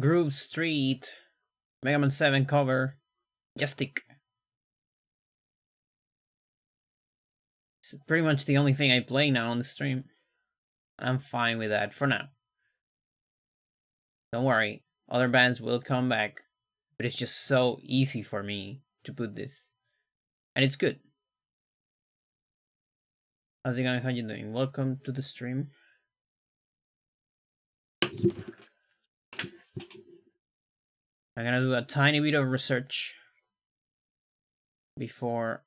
Groove Street, Mega Man 7 cover, Justic. It's pretty much the only thing I play now on the stream. I'm fine with that for now. Don't worry, other bands will come back, but it's just so easy for me to put this. And it's good. How's it going? How you doing? Welcome to the stream. I'm gonna do a tiny bit of research before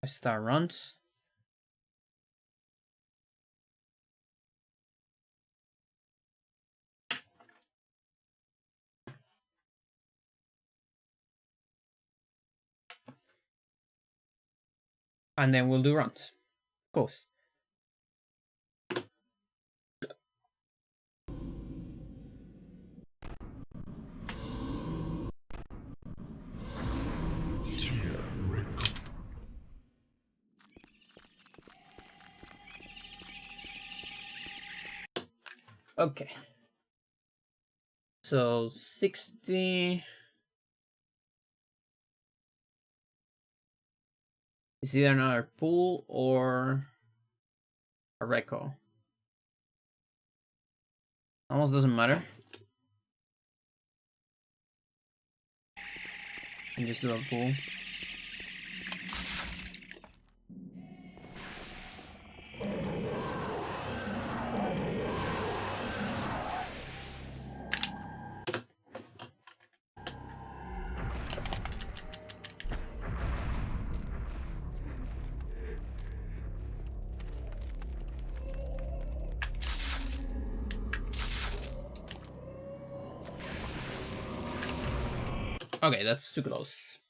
I start runs. And then we'll do runs. Of course. Okay. So 60 is either another pool or a reco. Almost doesn't matter. And just do a pool. Okay, that's too close.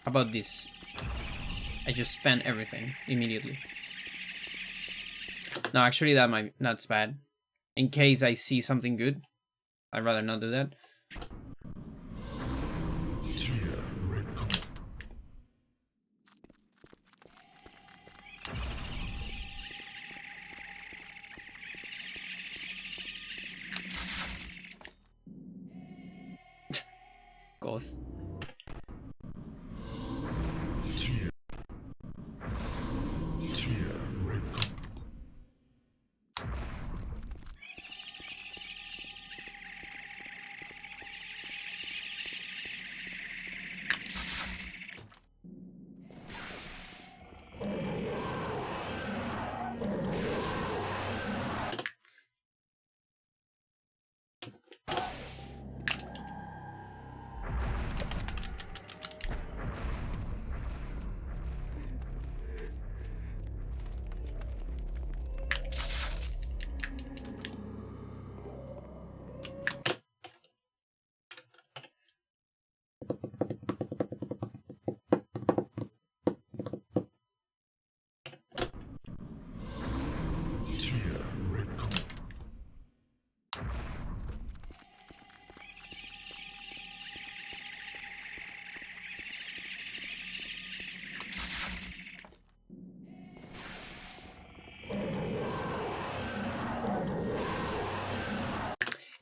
How about this? I just spent everything immediately. No, actually that's bad. In case I see something good, I'd rather not do that. Goes.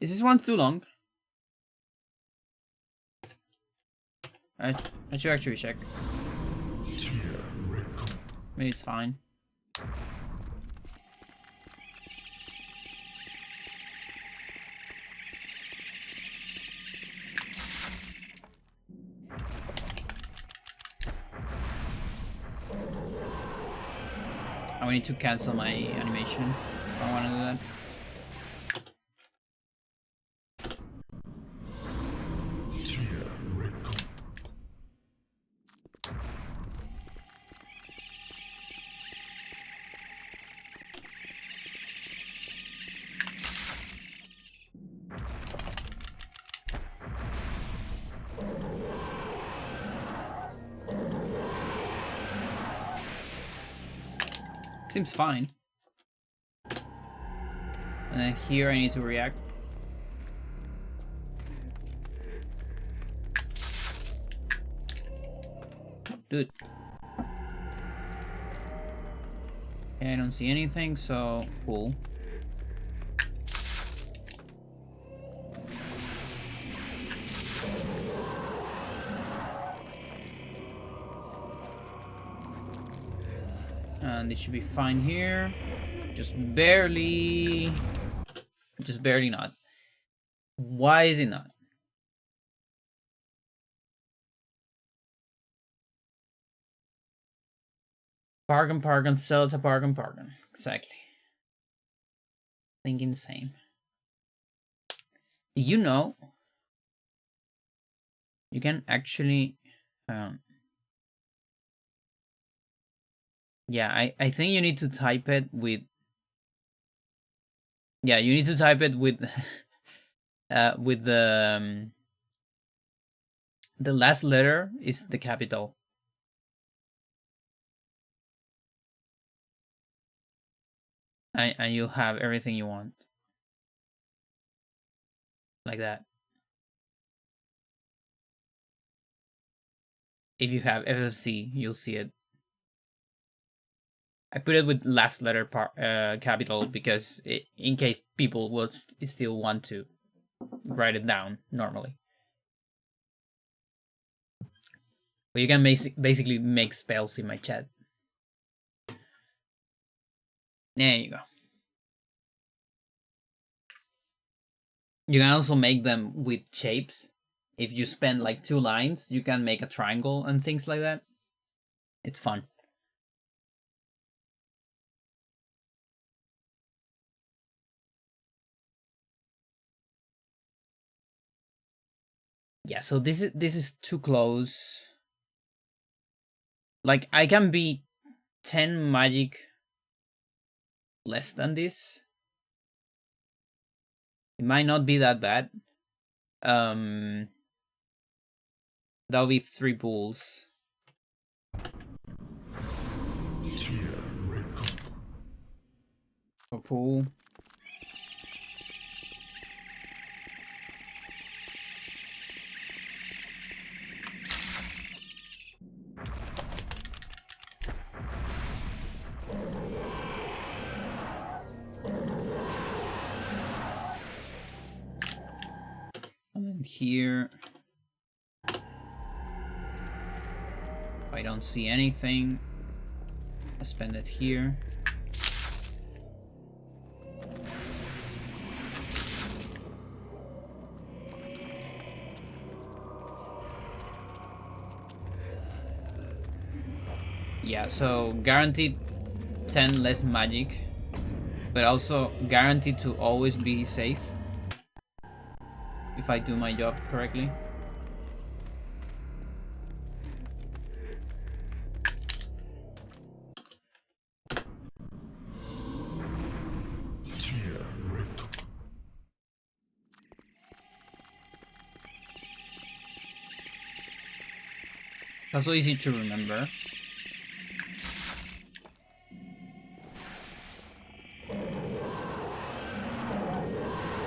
Is this one too long? I should actually check. Maybe it's fine. I need to cancel my animation if I want to do that. Seems fine. And then here I need to react. Dude. Okay, I don't see anything, so pull. And it should be fine here. Just barely not. Why is it not? Bargain, Xel'lotath, bargain. Exactly. Thinking the same. Do you know? You can actually... yeah, I think you need to type it with... yeah, you need to type it with... with the last letter is the capital. And you'll have everything you want. Like that. If you have FFC, you'll see it. I put it with last letter capital because in case people will still want to write it down normally. But you can basically make spells in my chat. There you go. You can also make them with shapes. If you spend like 2 lines, you can make a triangle and things like that. It's fun. Yeah, so this is too close. Like I can be 10 magic less than this. It might not be that bad. That'll be 3 pools. A pool. And then here. I don't see anything. I spend it here. Yeah, so guaranteed 10 less magic, but also guaranteed to always be safe if I do my job correctly. That's so easy to remember.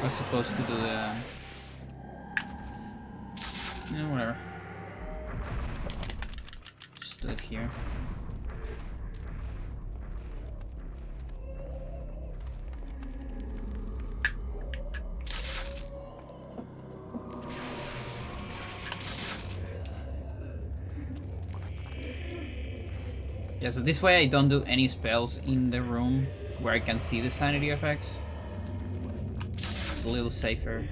I was supposed to do the... yeah, whatever. Just do it here. Yeah, so this way I don't do any spells in the room where I can see the sanity effects. It's a little safer.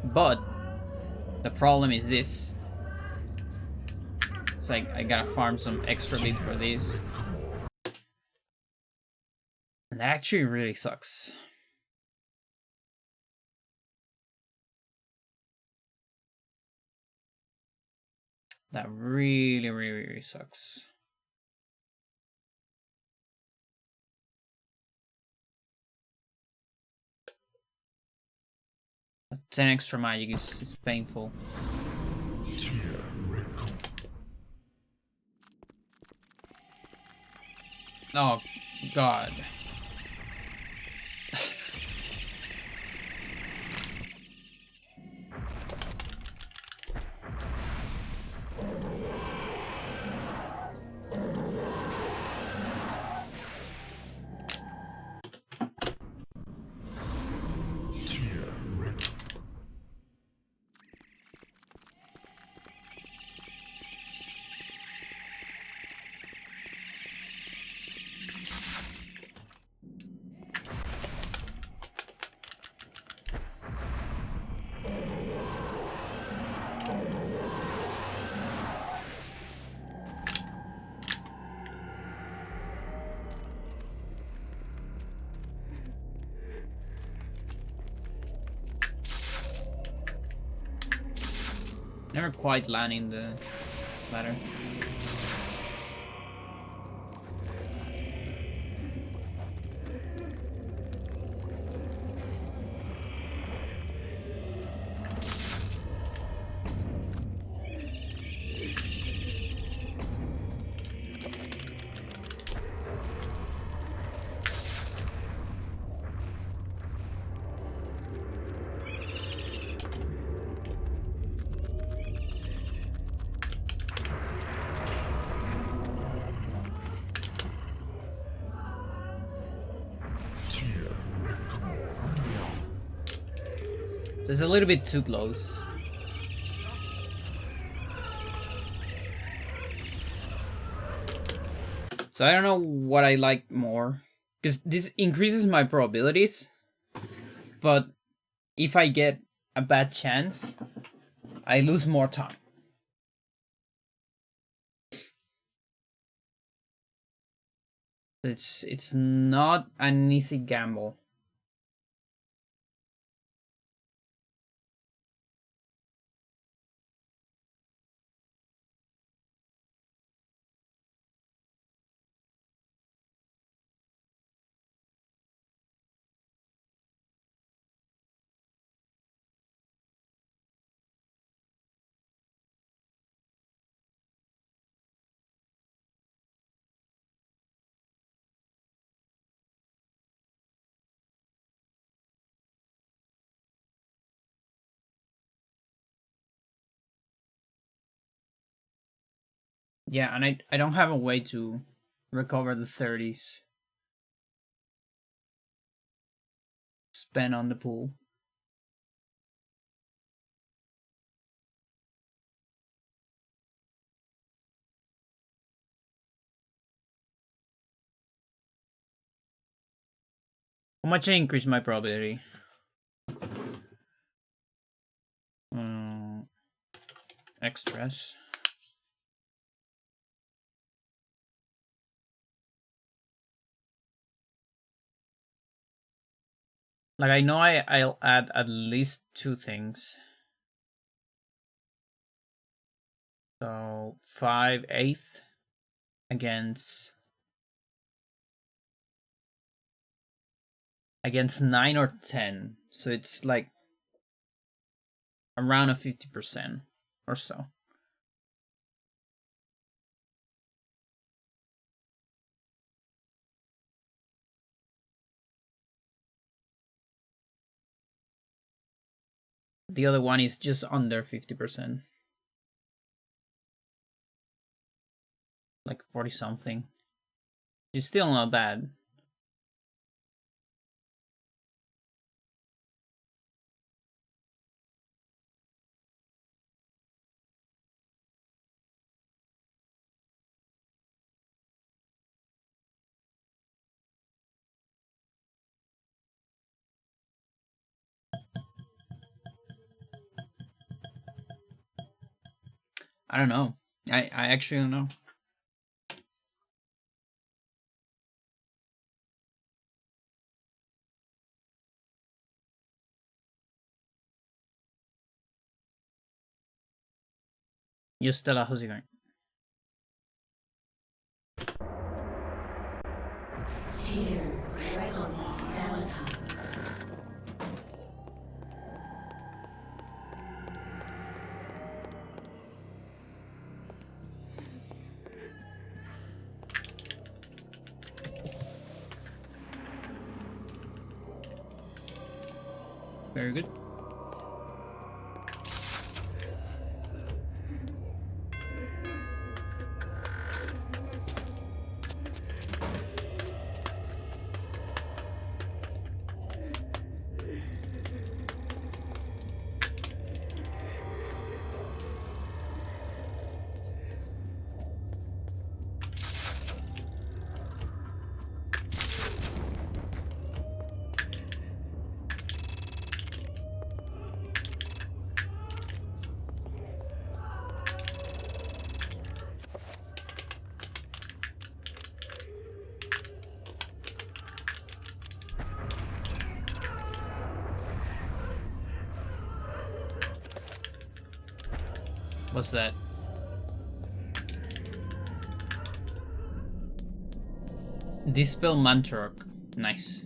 But the problem is this. So I gotta farm some extra bit for this. And that actually really sucks. That really sucks. 10 extra magic is painful. Oh, God. Never quite landing the ladder. So it's a little bit too close. So I don't know what I like more. Because this increases my probabilities. But if I get a bad chance, I lose more time. It's not an easy gamble. Yeah, and I don't have a way to recover the 30s spent on the pool. How much I increase my probability? Extras. Like I know I'll add at least 2 things. So 5/8 against 9 or 10. So it's like around a 50% or so. The other one is just under 50%. Like 40 something. It's still not bad. I don't know. I actually don't know. You Stella, how's it going? Xel'lotath. Very good. What's that? Dispel Mantork. Nice.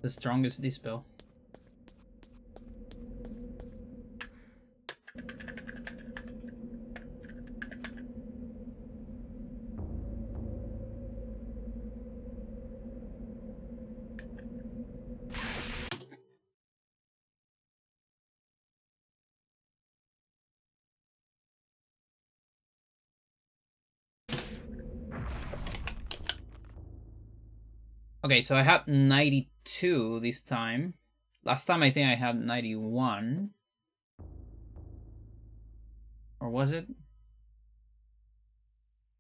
The strongest dispel. Okay, so I had 92 this time. Last time I think I had 91. Or was it?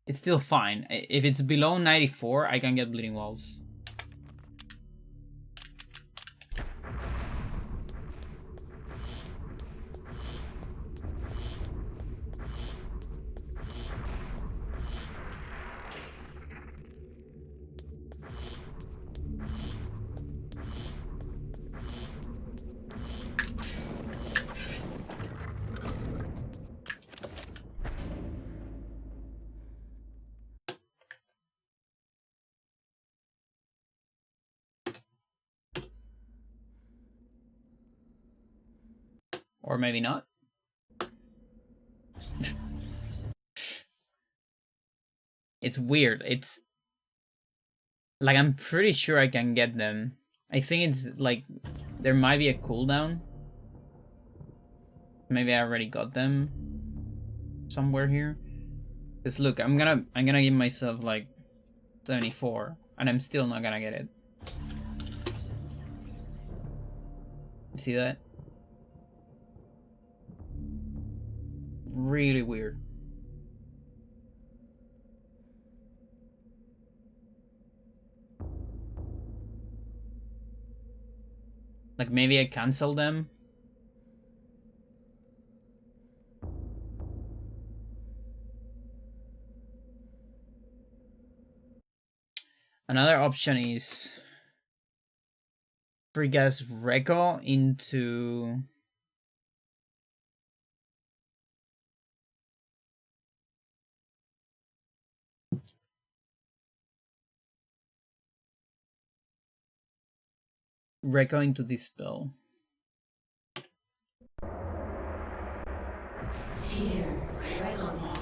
It's still fine. If it's below 94, I can get Bleeding Walls. Or maybe not. It's weird. It's like I'm pretty sure I can get them. I think it's like there might be a cooldown. Maybe I already got them somewhere here. Cause look, I'm gonna give myself like 74, and I'm still not gonna get it. See that? Really weird. Like maybe I cancel them. Another option is free gas Reco into Dispel. Xel'lotath.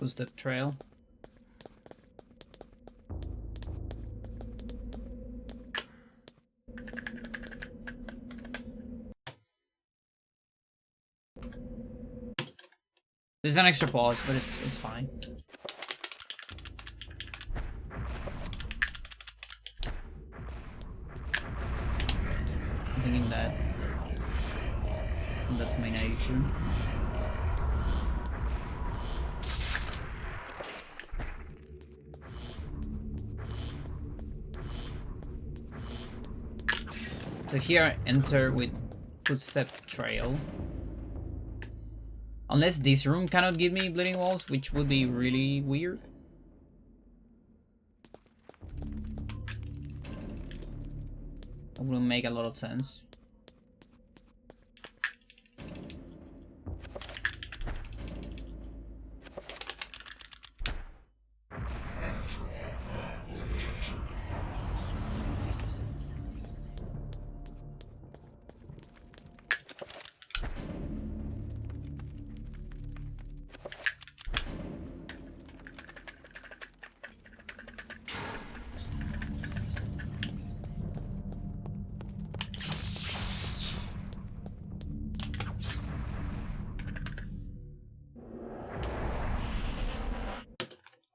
footstep trail. There's an extra pause, but it's fine. I'm thinking that's my nature. So here I enter with footstep trail. Unless this room cannot give me bleeding walls, which would be really weird. That wouldn't make a lot of sense.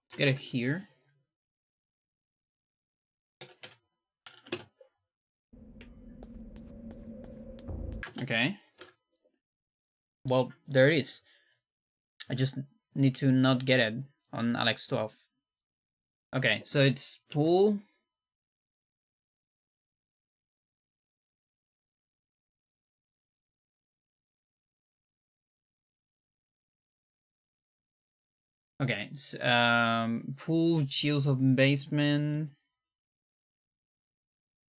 Let's get it here. Okay. Well, there it is. I just need to not get it on Alex 12. Okay, so it's pool. Okay, pool, Shields of Basement.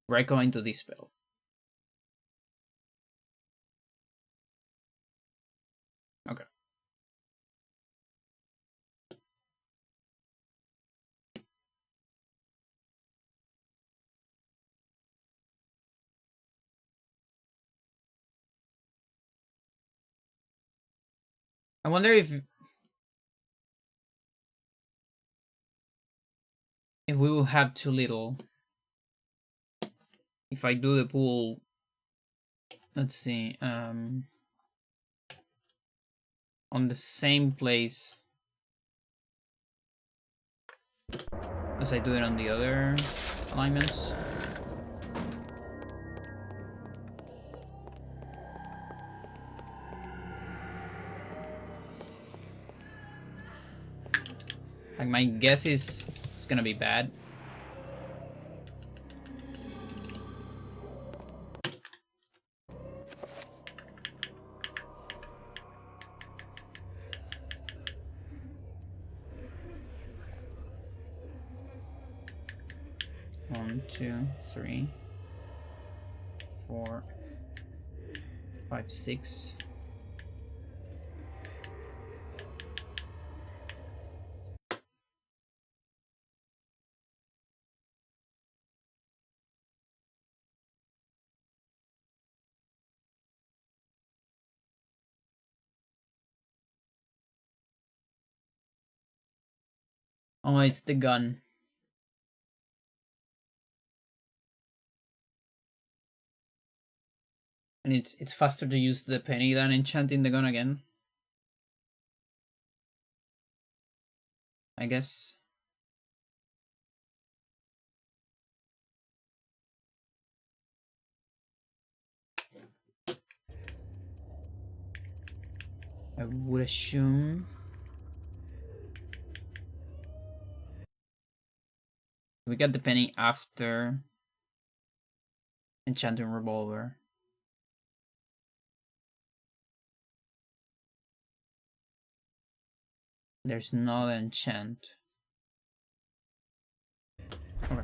Reco into Dispel. Okay. I wonder if we will have too little. If I do the pool, let's see, on the same place as I do it on the other alignments. Like, my guess is it's gonna be bad. One, 2, 3, 4, 5, 6. Oh, it's the gun. And it's faster to use the penny than enchanting the gun again, I guess. I would assume. We got the penny after enchanting revolver. There's no enchant. Okay.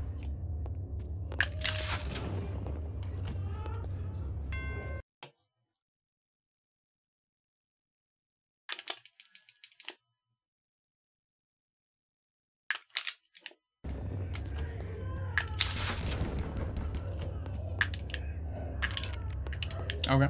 Okay.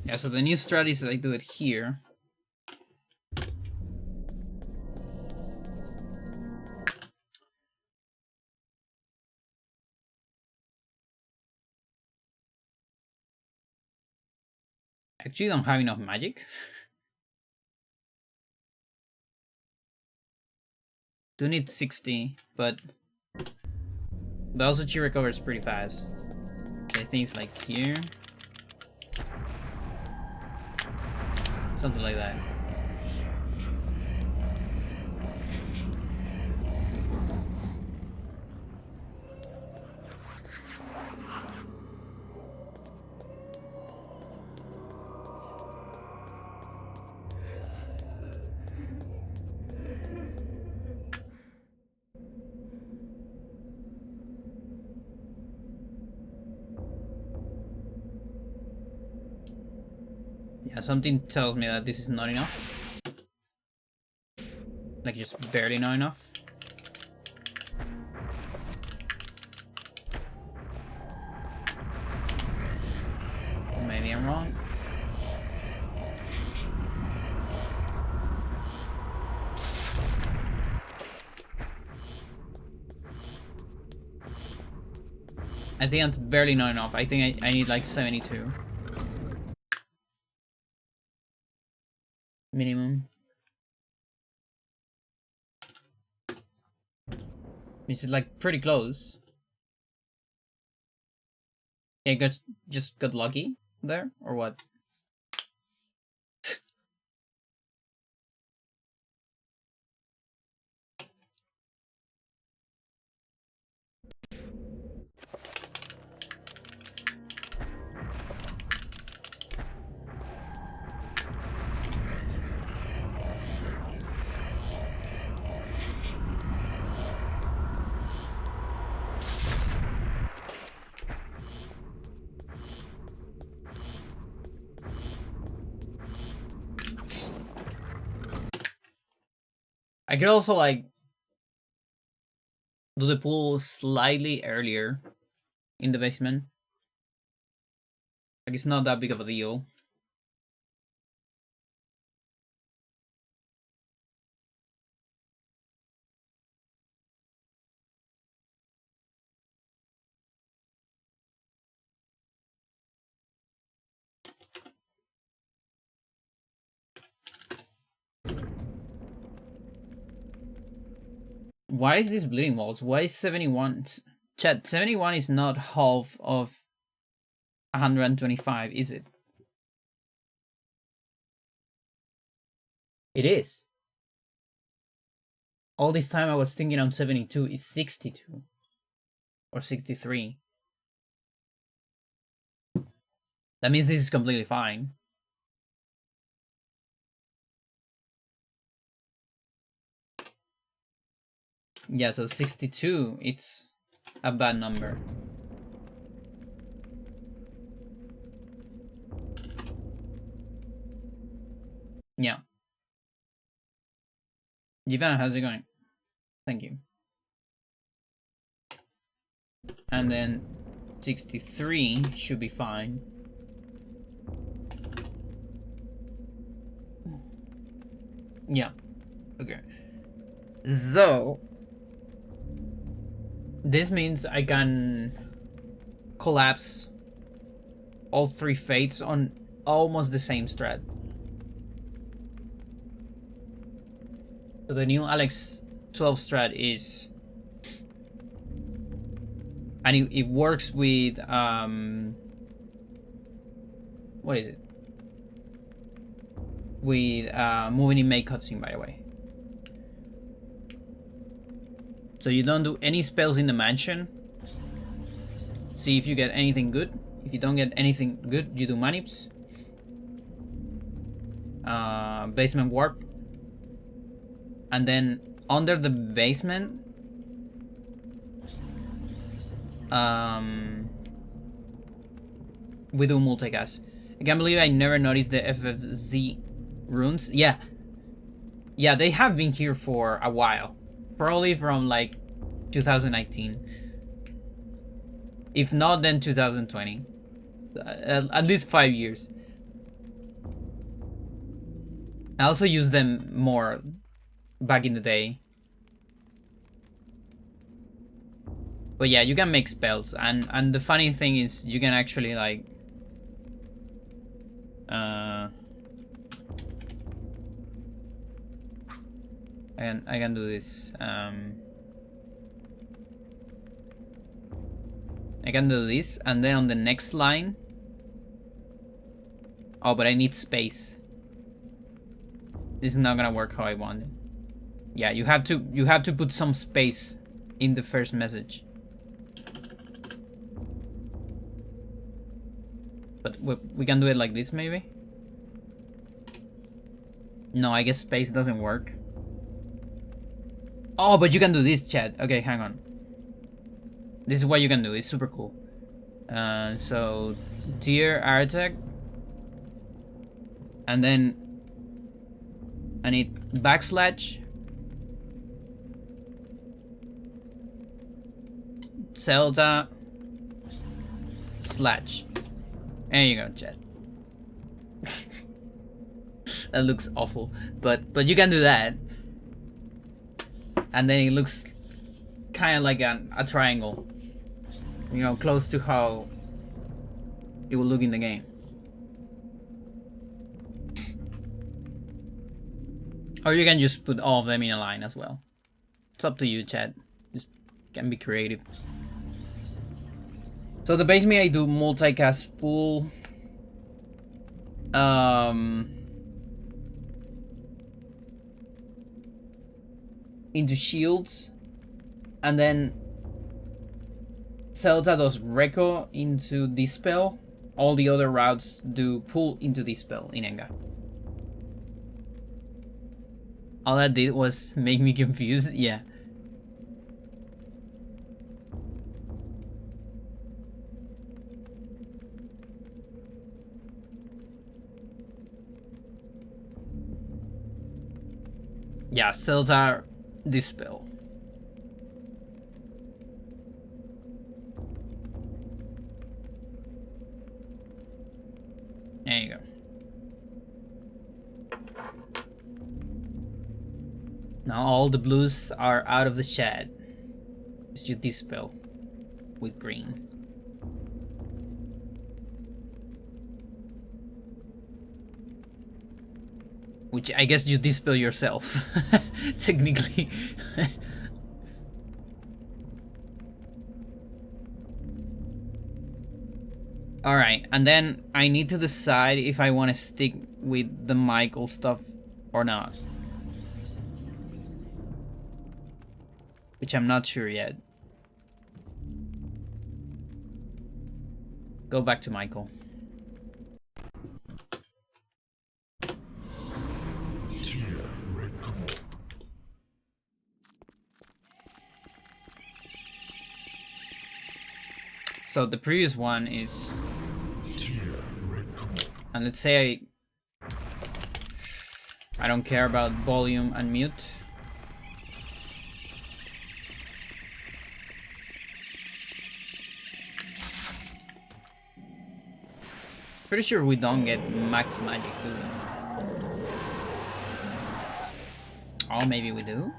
Yeah, so the new strat is I do it here. Actually, don't have enough magic. Do need 60, but also she recovers pretty fast. I think it's like here. Something like that. Yeah, something tells me that this is not enough. Like, just barely not enough. Maybe I'm wrong. I think that's barely not enough. I think I need like 72. Minimum. Which is like pretty close. Yeah, just got lucky there, or what? I could also like do the pool slightly earlier in the basement. Like, it's not that big of a deal. Why is this bleeding walls? Why is 71? Chat, 71 is not half of 125, is it? It is. All this time I was thinking on 72 is 62. Or 63. That means this is completely fine. Yeah, so 62, it's a bad number. Yeah. Jivan, how's it going? Thank you. And then 63 should be fine. Yeah. Okay. So this means I can collapse all 3 fates on almost the same strat. So the new Alex 12 strat is, and it works with what is it? With moving in May cutscene, by the way. So you don't do any spells in the mansion. See if you get anything good. If you don't get anything good, you do manips. Basement warp. And then under the basement, we do multicast. I can't believe I never noticed the FFZ runes. Yeah, they have been here for a while. Probably from like 2019. If not, then 2020. At least 5 years. I also used them more back in the day. But yeah, you can make spells, and the funny thing is you can actually like I can do this. I can do this, and then on the next line. Oh, but I need space. This is not gonna work how I want it. Yeah, you have to put some space in the first message. But we can do it like this, maybe? No, I guess space doesn't work. Oh, but you can do this, chat. Okay, hang on. This is what you can do. It's super cool. So, tier architect. And then I need backslash. Xel'lotath slash. There you go, chat. That looks awful, but you can do that, and then it looks kind of like a triangle, you know, close to how it will look in the game. Or you can just put all of them in a line as well. It's up to you, chat. Just can be creative. So the base me, I do multicast pool. Into shields, and then Xel'lotath does Reco into Dispel. All the other routes do pull into Dispel in Enga. All that did was make me confused, yeah. Yeah, Xel'lotath Dispel. There you go. Now all the blues are out of the chat. Just you Dispel with green. Which I guess you Dispel yourself, technically. Alright, and then I need to decide if I want to stick with the Michael stuff or not. Which I'm not sure yet. Go back to Michael. So the previous one is, and let's say I don't care about volume and mute. Pretty sure we don't get max magic, do we? Oh, maybe we do?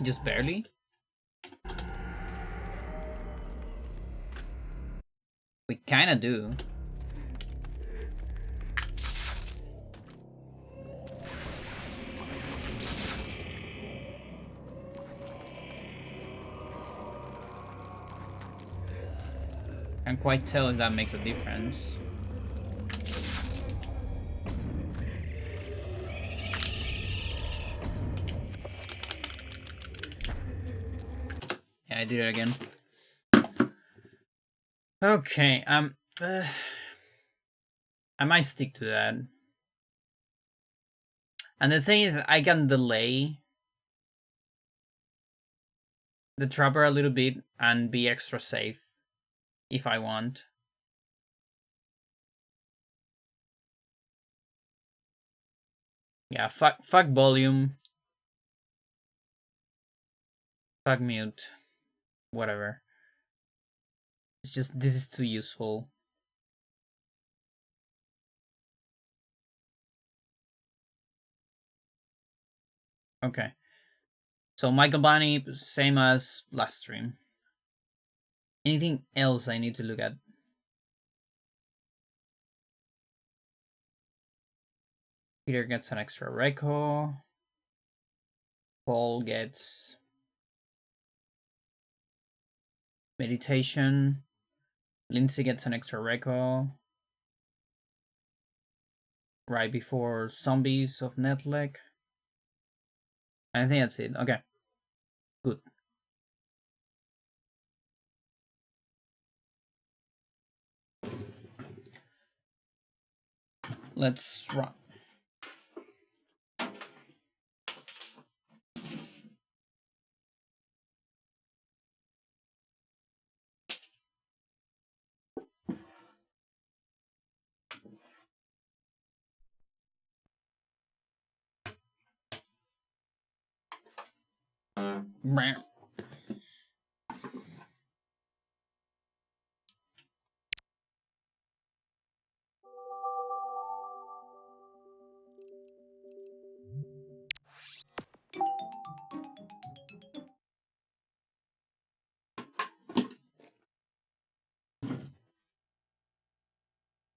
Just barely? We kinda do. Can't quite tell if that makes a difference. Yeah, I did it again. Okay, I might stick to that. And the thing is, I can delay the trapper a little bit and be extra safe if I want. Yeah, fuck volume. Fuck mute. Whatever. It's just, this is too useful. Okay. So Michael Bunny, same as last stream. Anything else I need to look at? Peter gets an extra reco. Paul gets meditation. Lindsay gets an extra reco. Right before zombies of Netleg. I think that's it. Okay. Good. Let's run.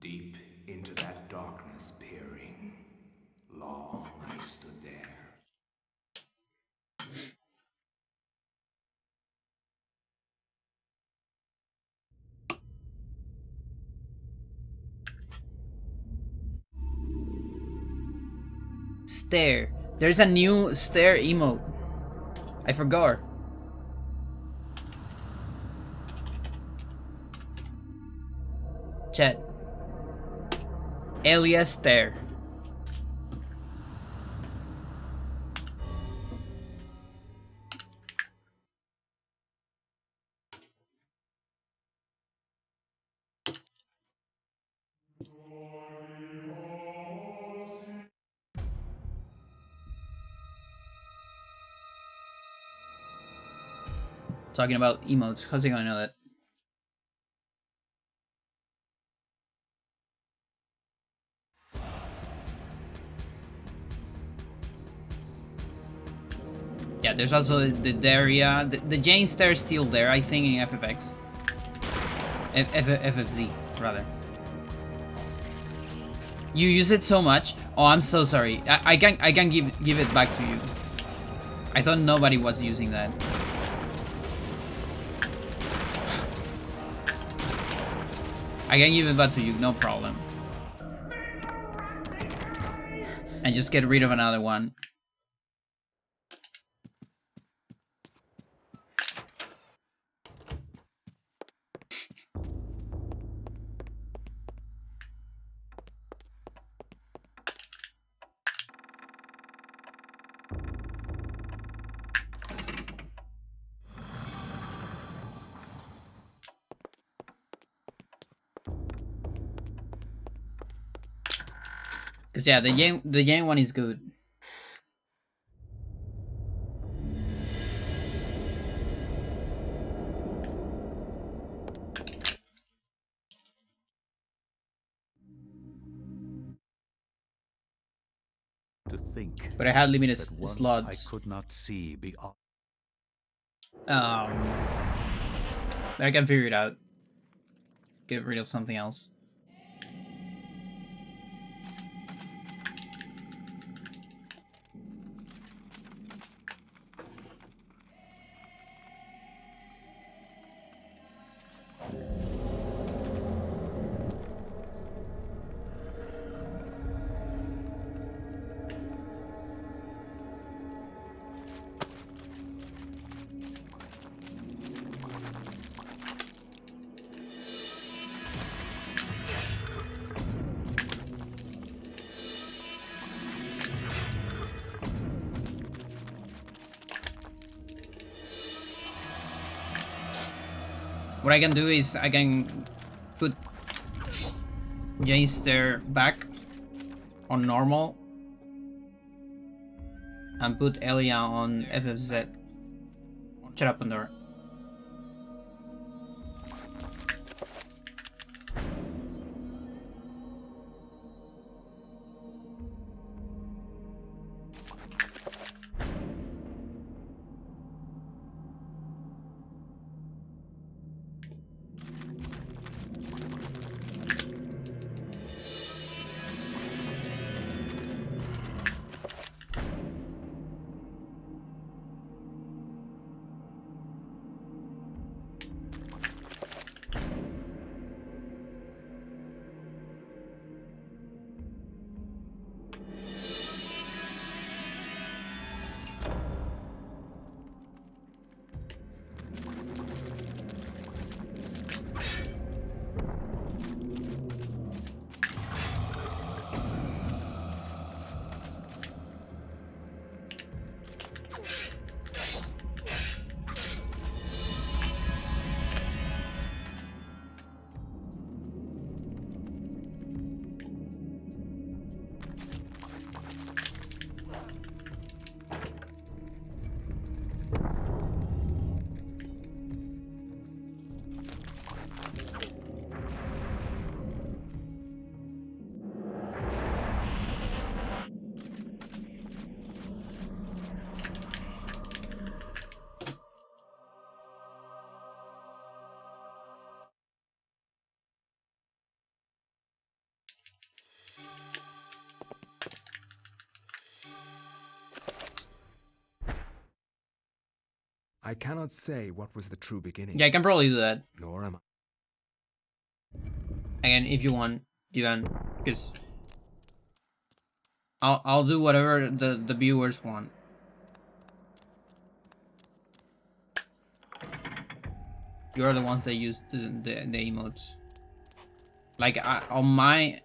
Deep into that darkness peering, long I stood there. Stare. There's a new stare emote. I forgot. Chat. Elias stare. Talking about emotes. How's he gonna know that? Yeah, there's also the Daria. The Jane stare is still there, I think, in FFX. FFZ, rather. You use it so much? Oh, I'm so sorry. I can give it back to you. I thought nobody was using that. I can give it back to you, no problem. And just get rid of another one. Cause yeah, the Yang one is good. To think, But I had limited that once slots. I could not see beyond. I can figure it out. Get rid of something else. What I can do is I can put Jace there back on normal and put Elia on FFZ. Shut up, Pandora. I cannot say what was the true beginning. Yeah, I can probably do that. Nor am I. Again, if you want, because I'll do whatever the viewers want. You're the ones that use the emotes. Like on my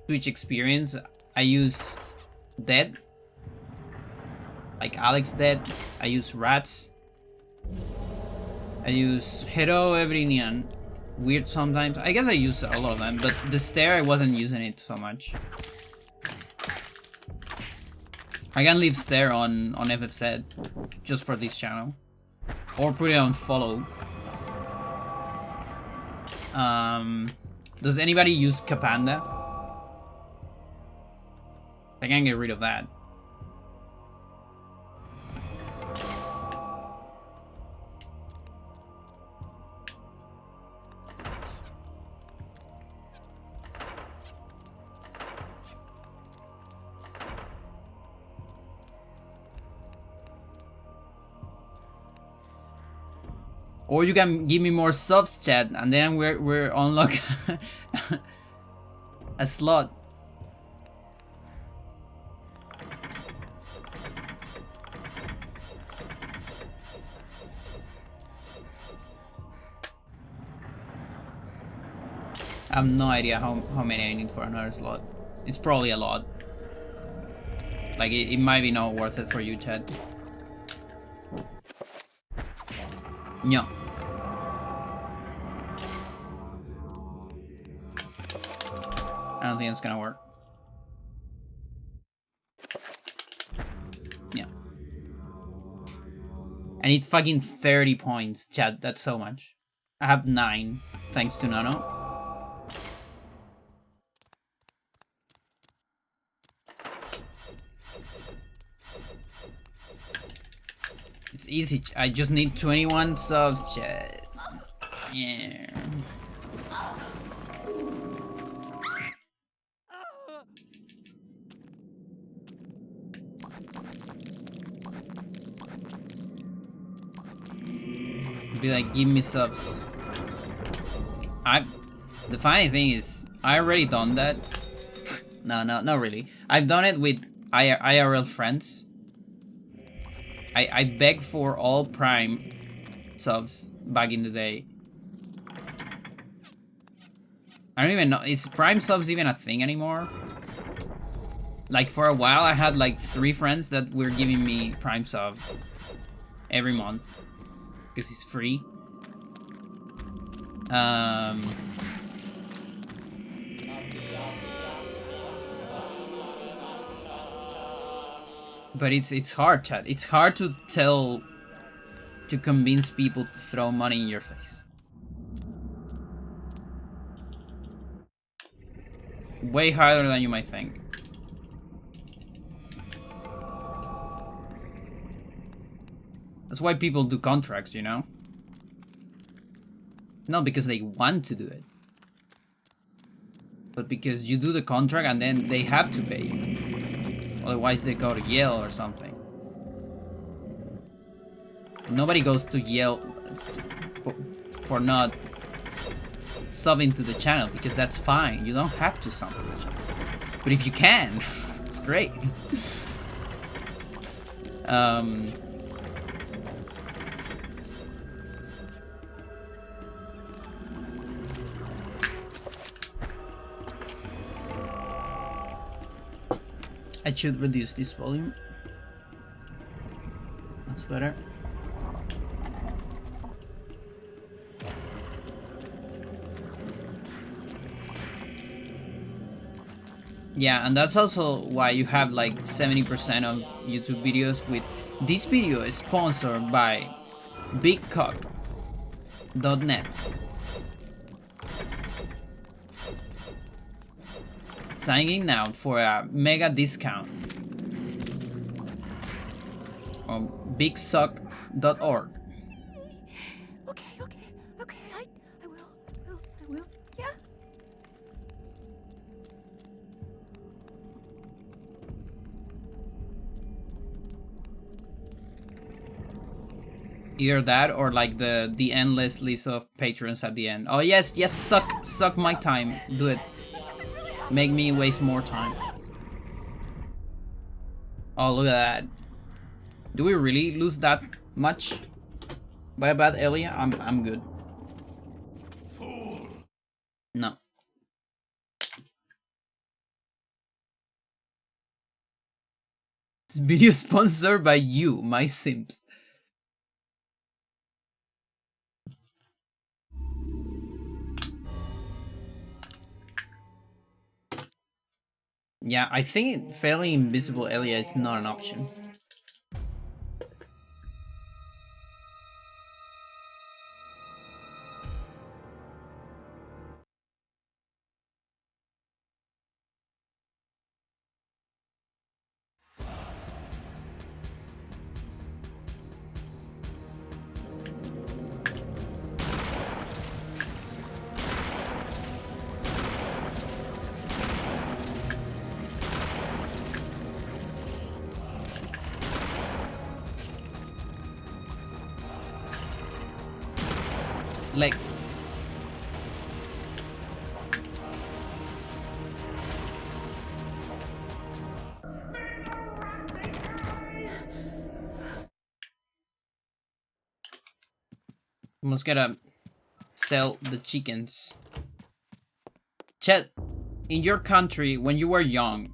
Twitch experience, I use dead, like Alex dead. I use rats. I use Hero Everinian. Weird sometimes. I guess I use a lot of them, but the stare I wasn't using it so much. I can leave stare on FFZ just for this channel, or put it on follow. Does anybody use Capanda? I can get rid of that. Or you can give me more subs, chat, and then we're unlock a slot. I have no idea how many I need for another slot. It's probably a lot. Like it might be not worth it for you, chat. No. I don't think it's gonna work. Yeah. I need fucking 30 points, chat. That's so much. I have 9, thanks to Nano. It's easy. I just need 21 subs, chat. Yeah. Be like, give me subs. The funny thing is, I already done that. No, not really. I've done it with IRL friends. I begged for all Prime subs back in the day. I don't even know, is Prime subs even a thing anymore? Like for a while I had like 3 friends that were giving me Prime sub every month. Because it's free. But it's hard, chat. It's hard to convince people to throw money in your face. Way harder than you might think. That's why people do contracts, you know? Not because they want to do it, but because you do the contract and then they have to pay. Otherwise they go to Yale or something. Nobody goes to Yale for not subbing to the channel, because that's fine. You don't have to sub to the channel. But if you can, it's great. I should reduce this volume. That's better. Yeah, and that's also why you have like 70% of YouTube videos with this video is sponsored by bigcock.net. Signing now for a mega discount on bigsuck.org. Okay, I will, yeah. Either that or like the endless list of patrons at the end. Oh yes, yes, suck my time. Do it. Make me waste more time. Oh, look at that. Do we really lose that much by a bad area? I'm good. Fool. No. This video sponsored by you, my simps. Yeah, I think fairly invisible area is not an option. Like, almost gotta sell the chickens. Chet, in your country, when you were young,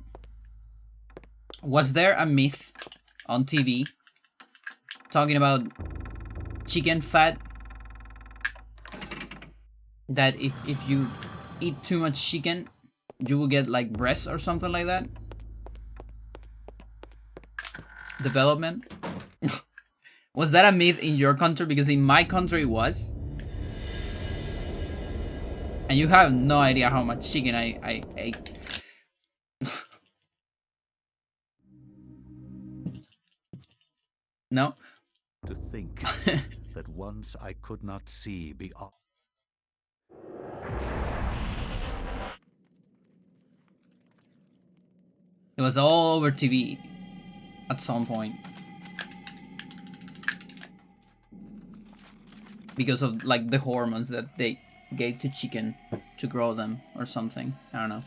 was there a myth on TV talking about chicken fat? That if you eat too much chicken, you will get like breasts or something like that? Development? Was that a myth in your country? Because in my country it was. And you have no idea how much chicken I ate. No? To think that once I could not see beyond. It was all over TV at some point. Because of like the hormones that they gave to chicken to grow them or something. I don't know.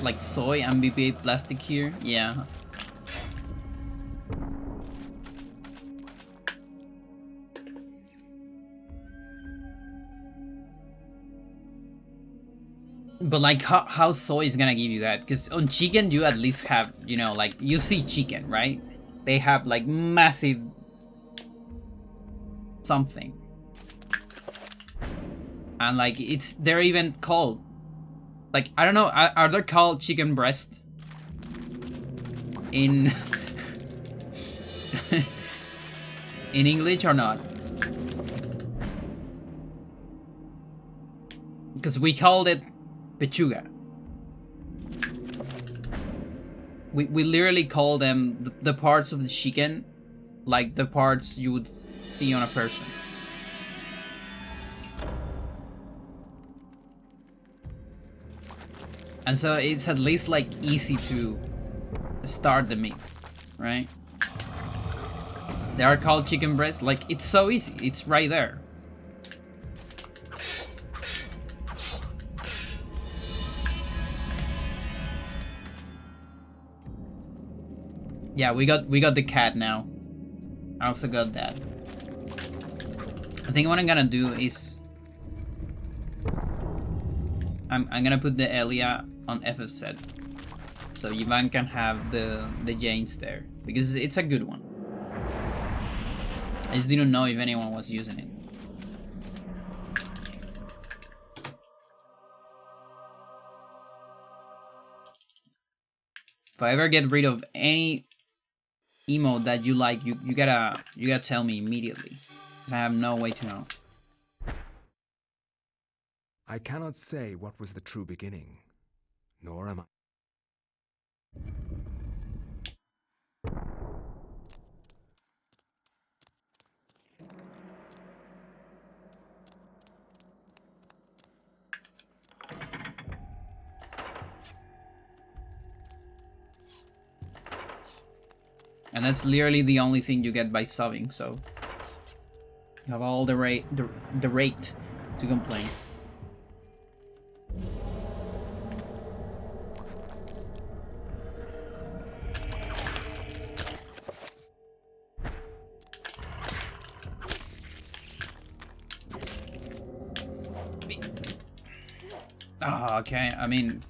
Like soy and BPA plastic here. Yeah. But like how soy is gonna give you that? Because on chicken you at least have, you know, like you see chicken, right? They have like massive something. And like they're even called, like, I don't know, are they called chicken breast in in English or not? Because we called it pechuga. We literally call them the parts of the chicken like the parts you would see on a person. And so it's at least like easy to start the meat, right? They are called chicken breasts. Like, it's so easy. It's right there. Yeah, we got the cat now. I also got that. I think what I'm gonna do is I'm gonna put the Elia on FFZ, so Ivan can have the Janes there, because it's a good one. I just didn't know if anyone was using it. If I ever get rid of any emote that you like, you gotta tell me immediately, because I have no way to know. I cannot say what was the true beginning, nor am I. And that's literally the only thing you get by subbing, so you have all the rate to complain. Oh, okay, I mean,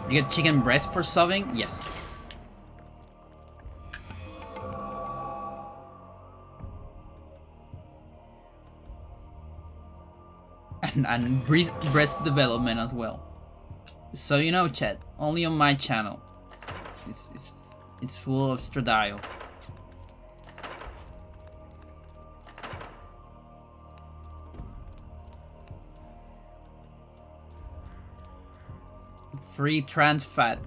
you get chicken breast for subbing? Yes. And breast development as well. So you know, chat, only on my channel. It's full of Stradial. Free trans fat.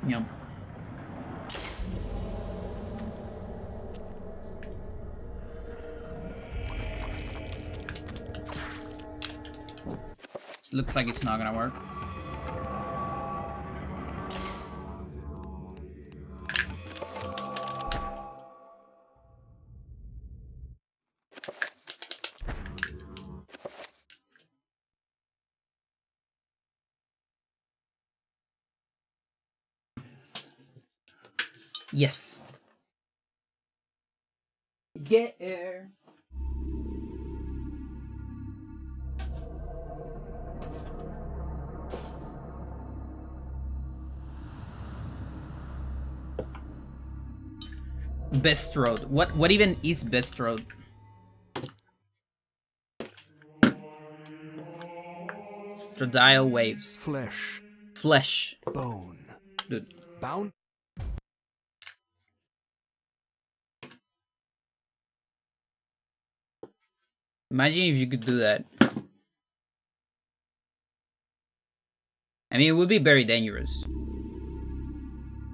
Yum. This looks like it's not gonna work. Yes. Get air. Best road. What even is best road? Stradial waves. Flesh, Flesh. bone, Dude. bound. Imagine if you could do that. I mean, it would be very dangerous.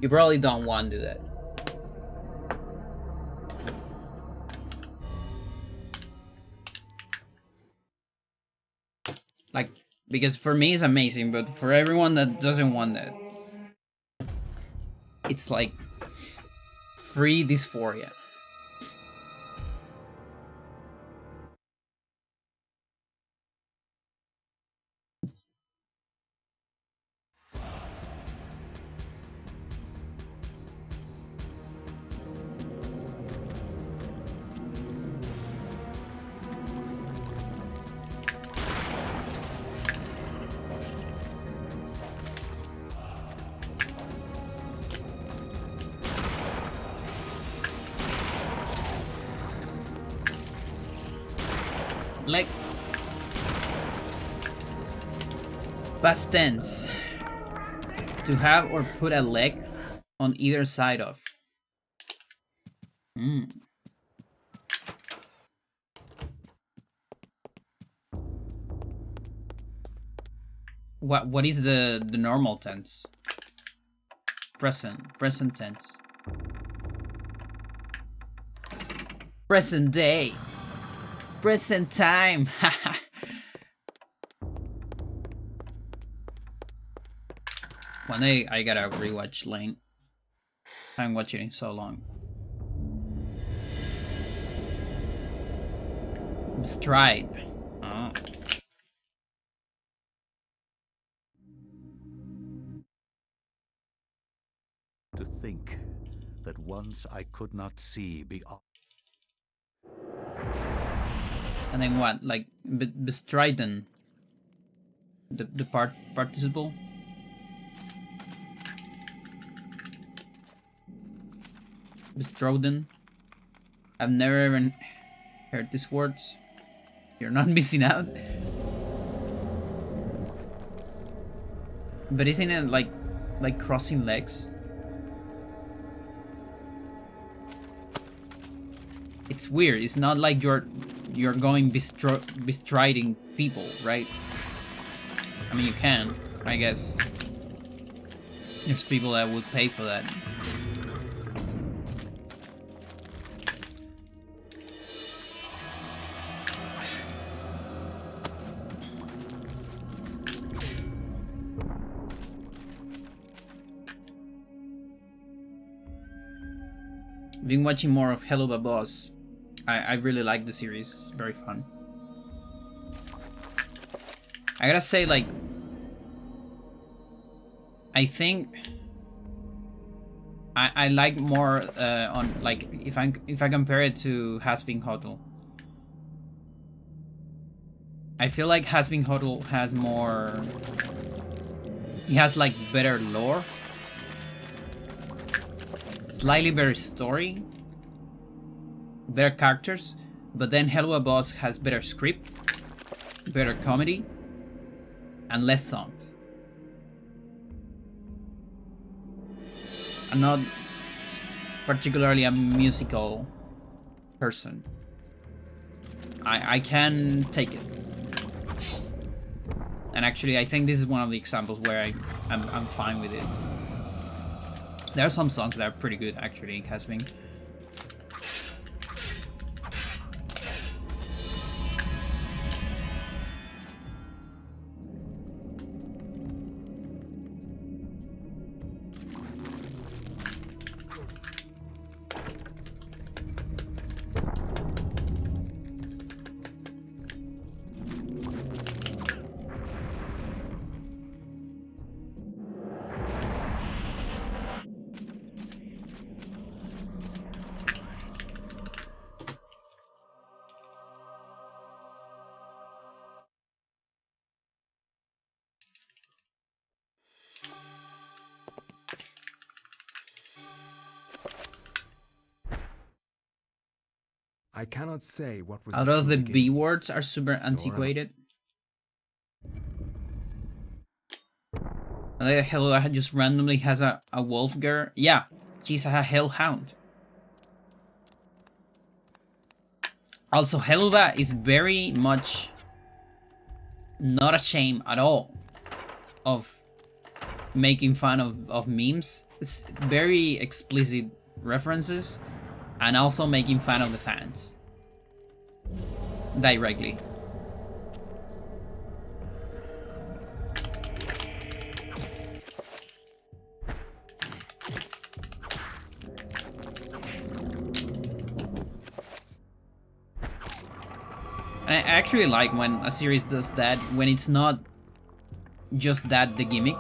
You probably don't want to do that. Like, because for me it's amazing, but for everyone that doesn't want that, it's like free dysphoria. Like, past tense. To have or put a leg on either side of. What is the normal tense? Present tense. Present day. Present time. One day I gotta rewatch Lane. I haven't watched it in so long. Stride. Oh. To think that once I could not see beyond. And then what? Like bestriden. The participle. Bestrodden. I've never even heard these words. You're not missing out. But isn't it like crossing legs? It's weird. It's not like you're going bestriding people, right? I mean, you can, I guess. There's people that would pay for that. Been watching more of Hello Boss. I really like the series. It's very fun. I gotta say, like, I think I like more on, like, if I compare it to Has-Been Hotel. I feel like Has-Been Hotel has more. He has like better lore, slightly better story, better characters, but then Hello Boss has better script, better comedy, and less songs. I'm not particularly a musical person. I can take it. And actually, I think this is one of the examples where I'm fine with it. There are some songs that are pretty good, actually, in Has-Been. I cannot say what was A lot of the true B beginning. words are super antiquated. Hello, just randomly has a wolf girl. Yeah, she's a hellhound. Also, Helga is very much not ashamed at all of making fun of memes. It's very explicit references, and also making fun of the fans directly. And I actually like when a series does that, when it's not just that the gimmick.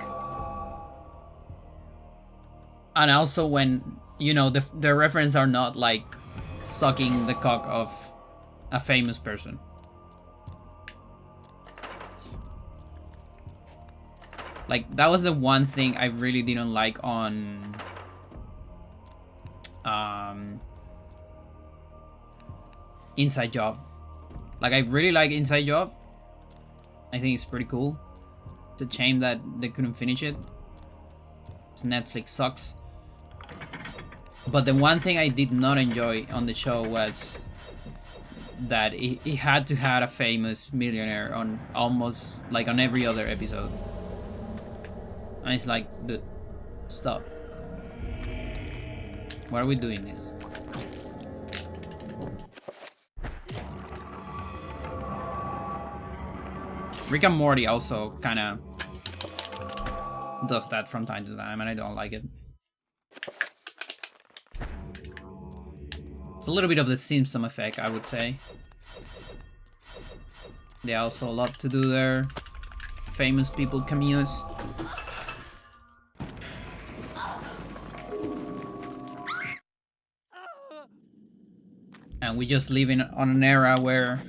And also when, you know, the reference are not like sucking the cock of a famous person. Like, that was the one thing I really didn't like on Inside Job. Like, I really like Inside Job. I think it's pretty cool. It's a shame that they couldn't finish it. Netflix sucks. But the one thing I did not enjoy on the show was that it had to have a famous millionaire on almost like on every other episode. And it's like, dude, stop. Why are we doing this? Rick and Morty also kind of does that from time to time, and I don't like it. It's a little bit of the Simpson effect, I would say. They also love to do their famous people cameos. And we just live on an era where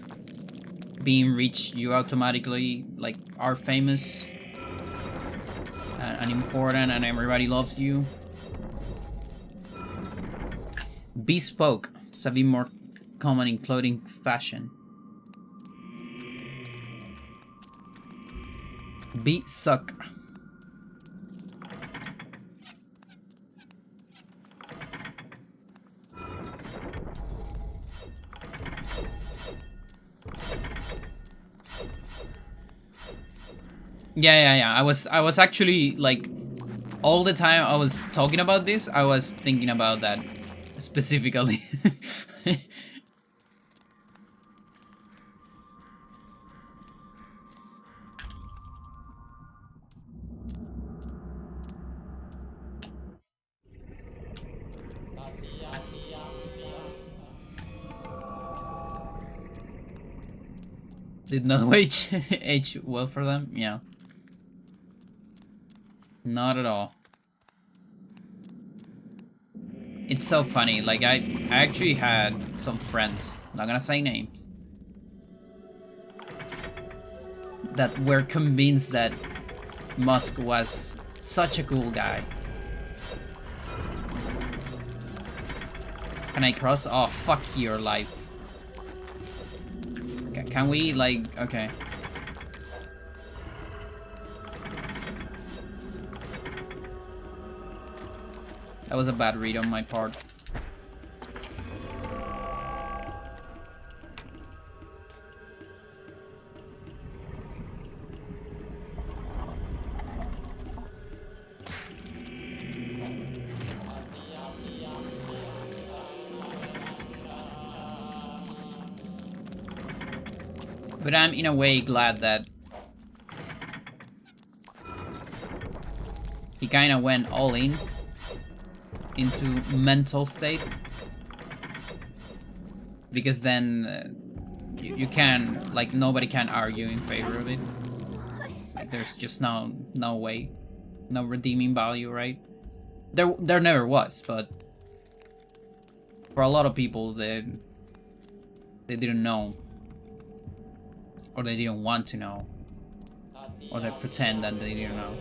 being rich, you automatically like are famous and important, and everybody loves you. Bespoke. It's a bit more common in clothing fashion. B suck. Yeah. I was actually like all the time I was talking about this, I was thinking about that specifically. Did not age well for them? Yeah. Not at all. It's so funny, like I actually had some friends, not gonna say names, that were convinced that Musk was such a cool guy. Can I cross? Oh, fuck your life. Okay, can we, like, okay. That was a bad read on my part. But I'm in a way glad that he kind of went all in into mental state, because then you can, like, nobody can argue in favor of it. Like, there's just no way, no redeeming value, right? There never was, but for a lot of people, they didn't know, or they didn't want to know, or they pretend that they didn't know.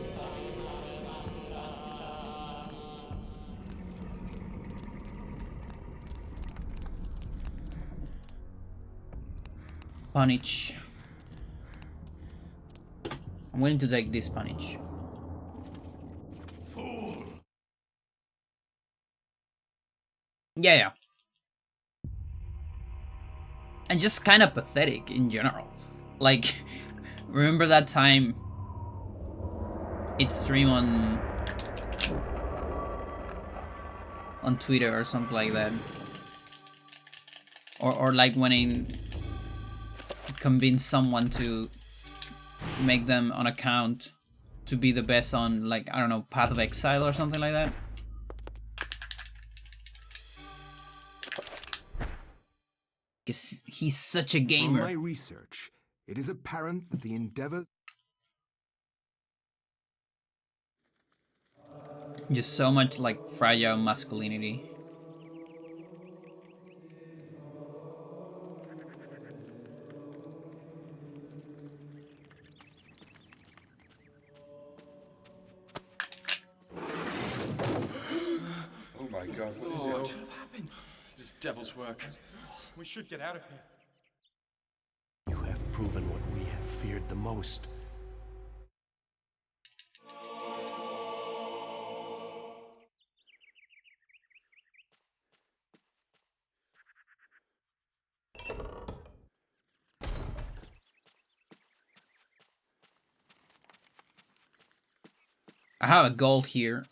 Punch. I'm willing to take this punch. Fool. Yeah. And just kind of pathetic in general. Like, remember that time it streamed on Twitter or something like that, or like when it convinced someone to make them an account to be the best on, like, I don't know, Path of Exile or something like that. Because he's such a gamer. From my research, it is apparent that the endeavor... Just so much, like, fragile masculinity. Oh my God, what is Lord, it? what happened? This devil's work. We should get out of here. You have proven what we have feared the most. I have a gold here.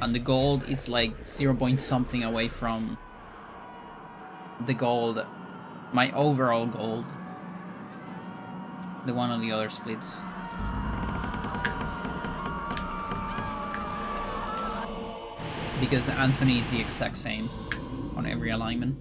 And the gold is like 0 point something away from the gold, my overall gold. The one on the other splits. Because Anthony is the exact same on every alignment.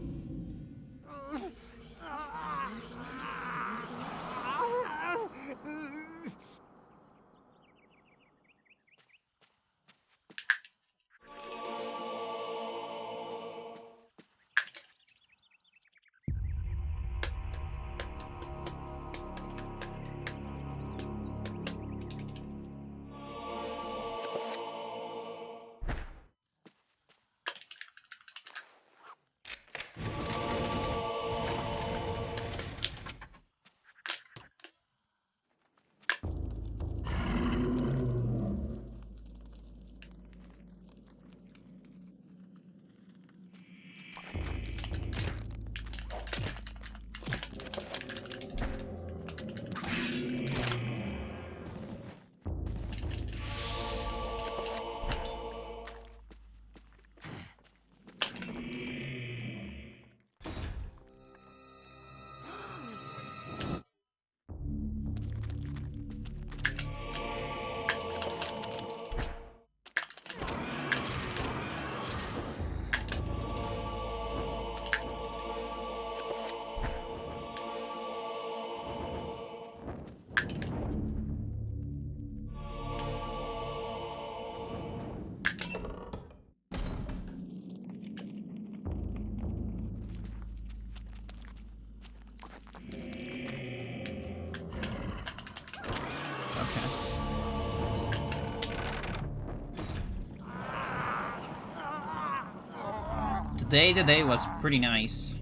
day today was pretty nice.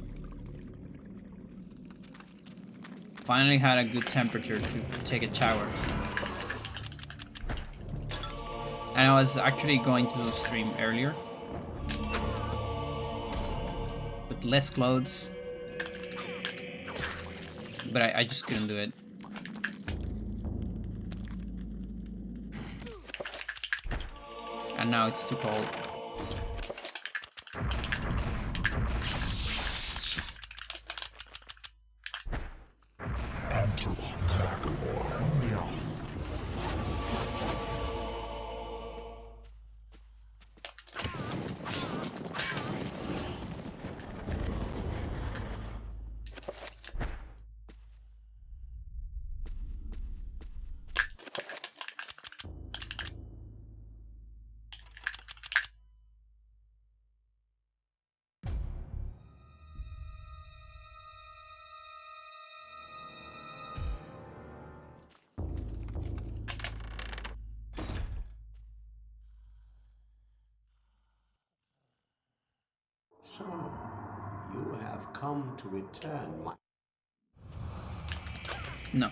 Finally had a good temperature to take a shower. And I was actually going to stream earlier. With less clothes. But I just couldn't do it. And now it's too cold. So, you have come to return my... No.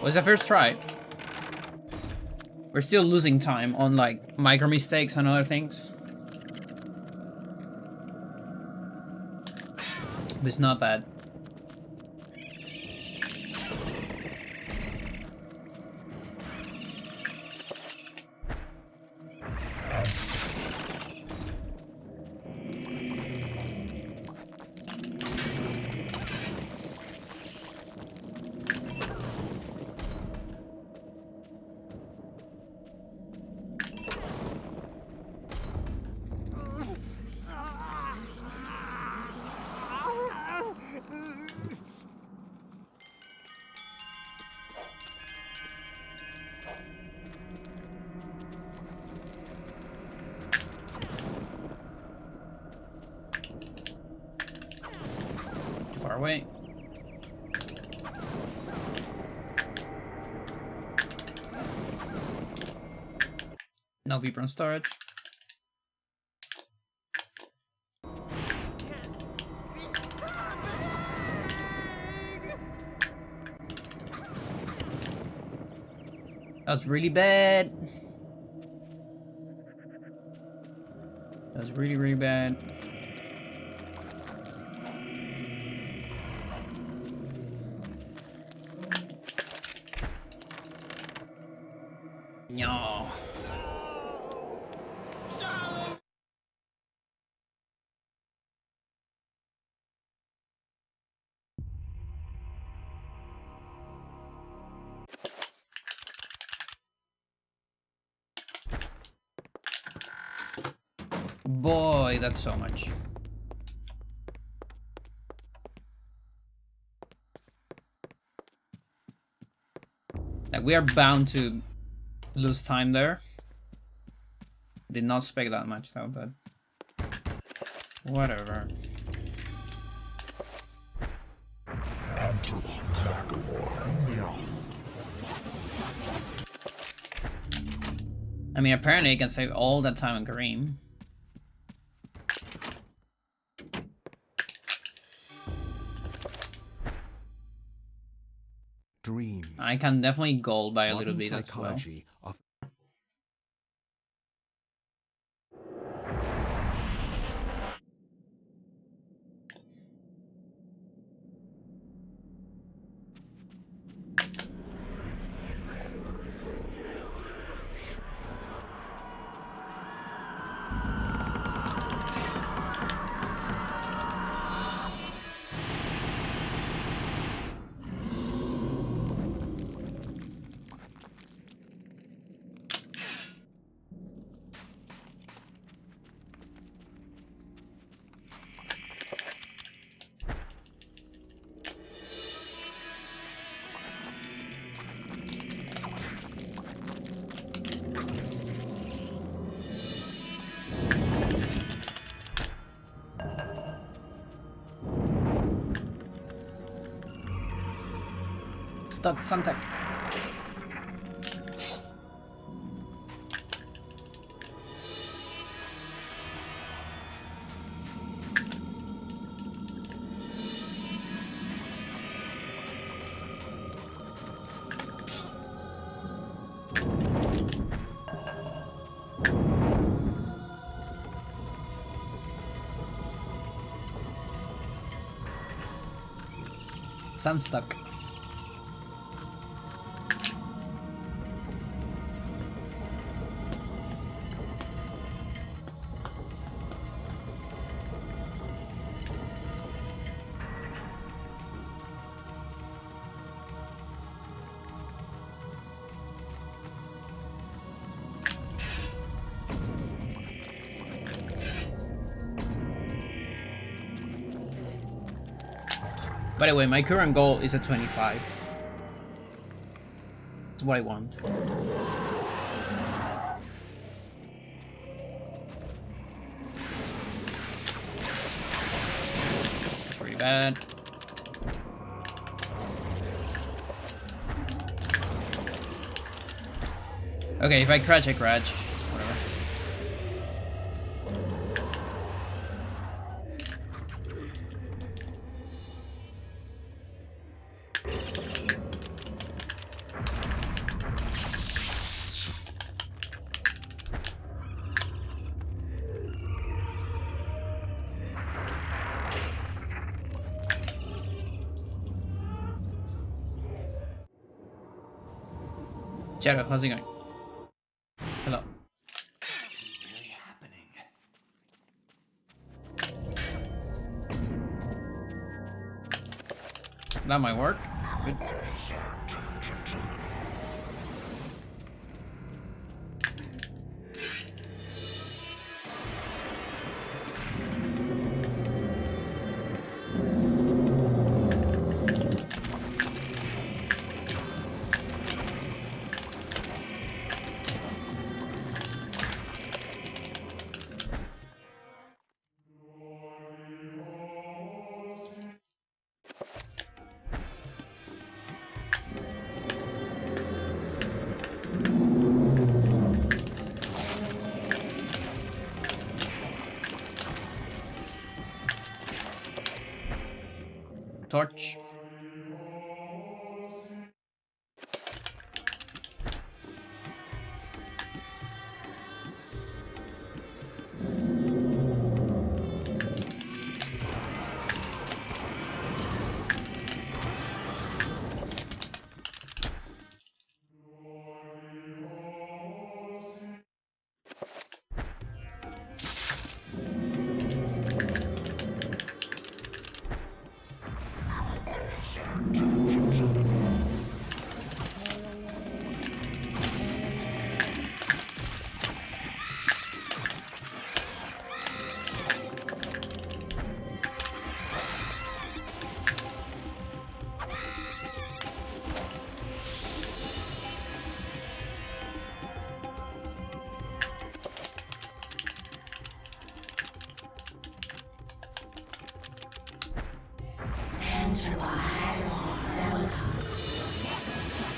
Was the first try. We're still losing time on like micro mistakes and other things. But it's not bad. Far away. No Vibron storage. That was really bad. That was really, really bad. No. Boy, that's so much. Like, we are bound to lose time there. Did not expect that much though, but whatever. I mean, apparently I can save all that time on Kareem. Dreams. I can definitely gold by a little Modern bit as well. psychology of stuck, Suntech. Sun stuck. By the way, my current goal is a 25. That's what I want. That's really bad. Okay, if I crouch, I crouch. Whatever. Shadow, how's it going? Hello. This is really happening. That might work. Good. Torch.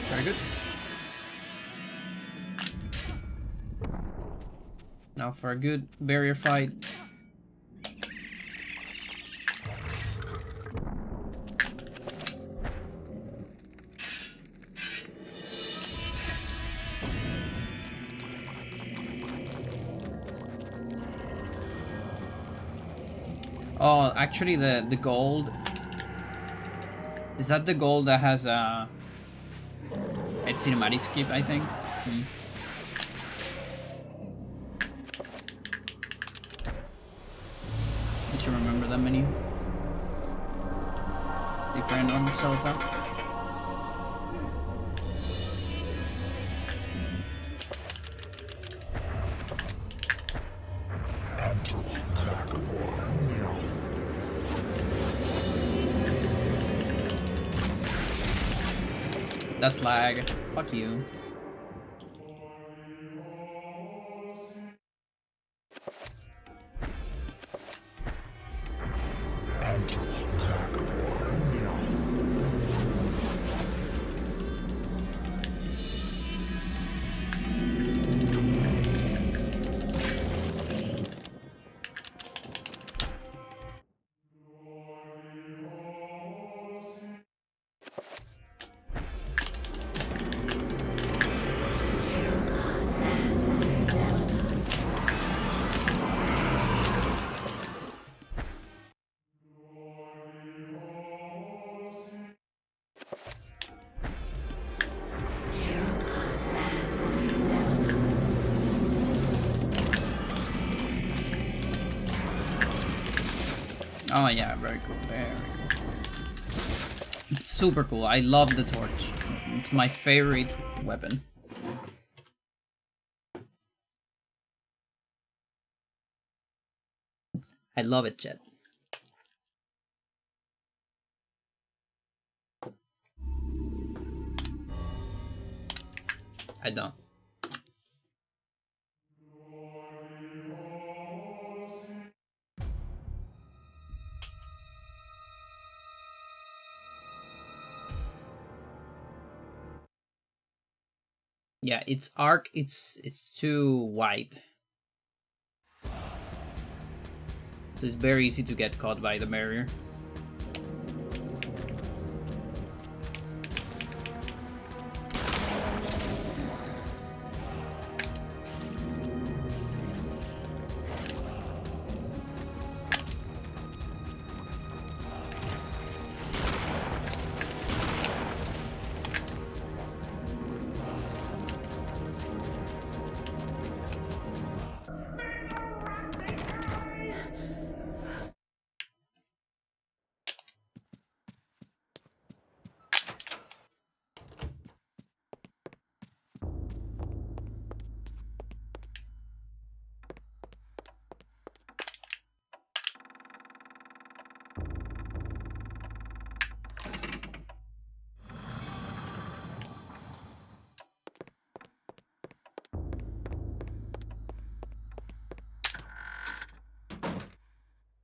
Very good. Now for a good barrier fight. Oh, actually the gold, is that the gold that has a cinematic skip, I think? Need to remember that menu. Different on Xel'lotath. That's lag. Fuck you. Oh yeah, very cool, very cool. It's super cool. I love the torch. It's my favorite weapon. I love it, chat. I don't. Yeah, its arc, it's too wide. So it's very easy to get caught by the barrier.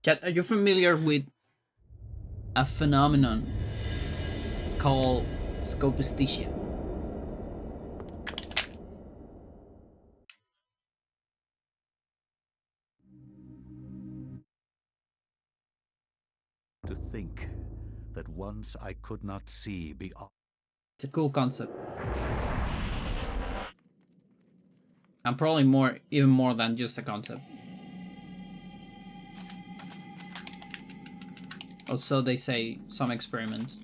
Chat, are you familiar with a phenomenon called scopisticia? To think that once I could not see beyond. It's a cool concept. And probably even more than just a concept. Or so they say, some experiments.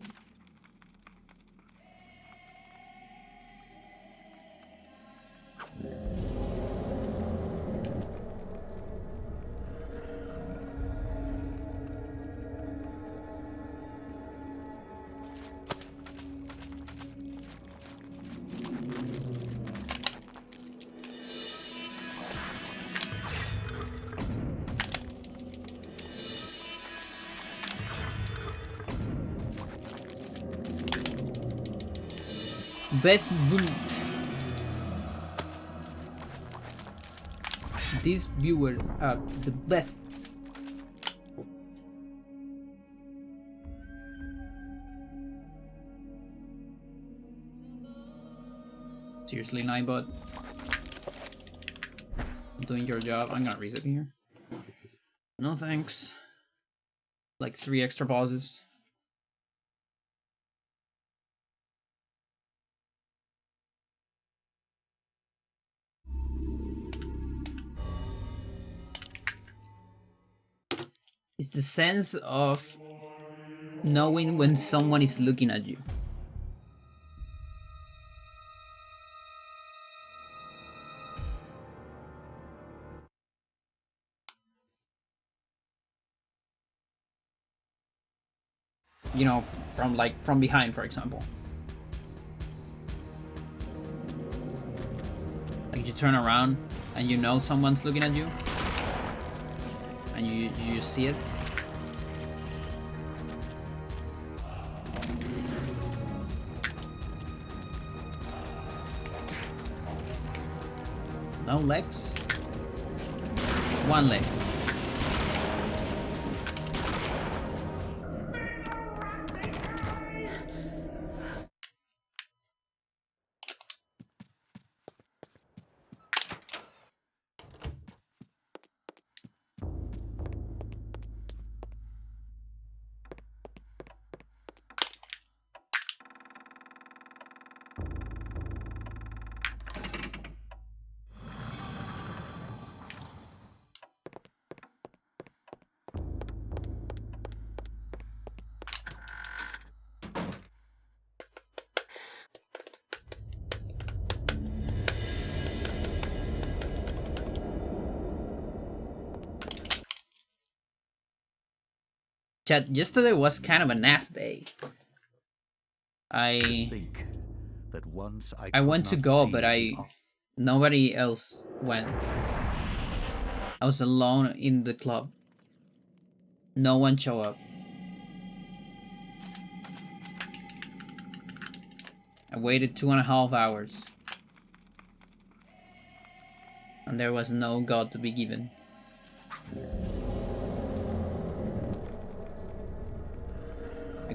Best these viewers are the best. Seriously, Nightbot, doing your job. I'm gonna reset here. No thanks. Like 3 extra pauses. It's the sense of knowing when someone is looking at you. You know, from behind, for example. Like you turn around and you know someone's looking at you, and you see it. No legs. One leg. Chat, yesterday was kind of a nasty day. I Think that once I could went to not go, see but beyond- nobody else went. I was alone in the club. No one showed up. I waited 2.5 hours. And there was no god to be given.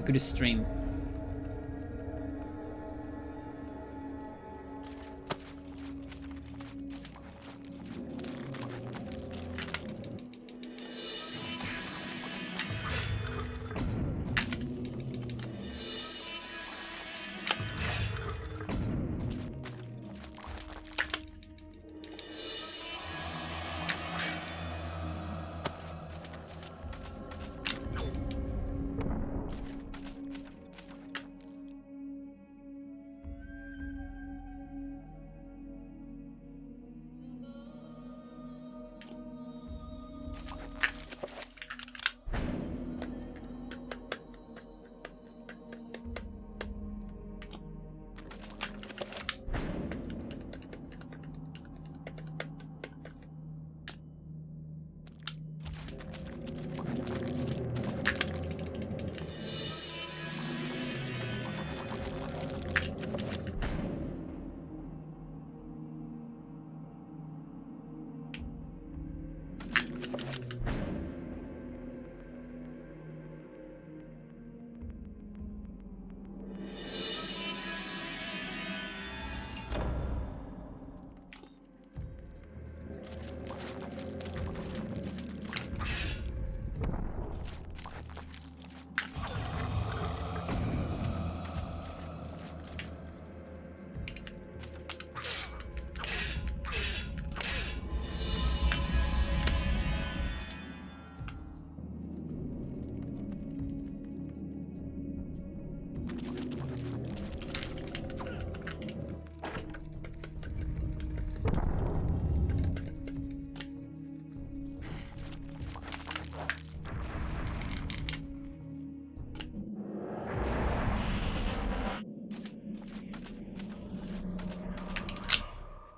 I could stream.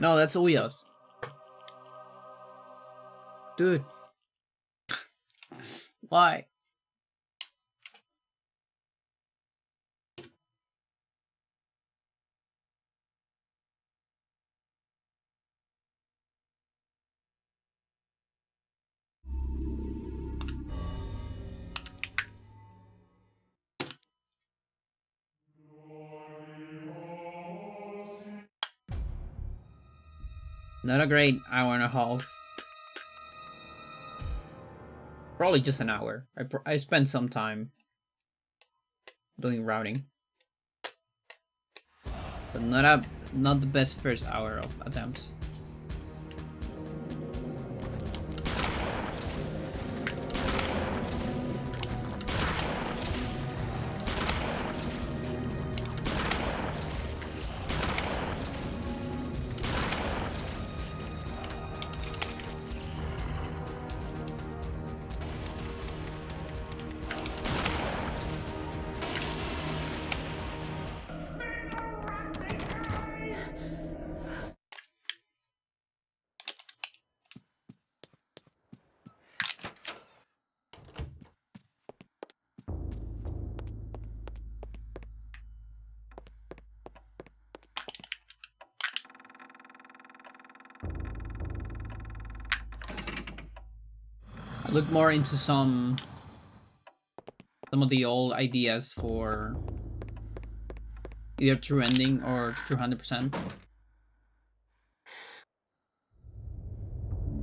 No, that's weird. Dude. Why? Not a great hour and a half. Probably just an hour. I spent some time doing routing, but not the best first hour of attempts. Look more into some of the old ideas for either true ending or true 100%.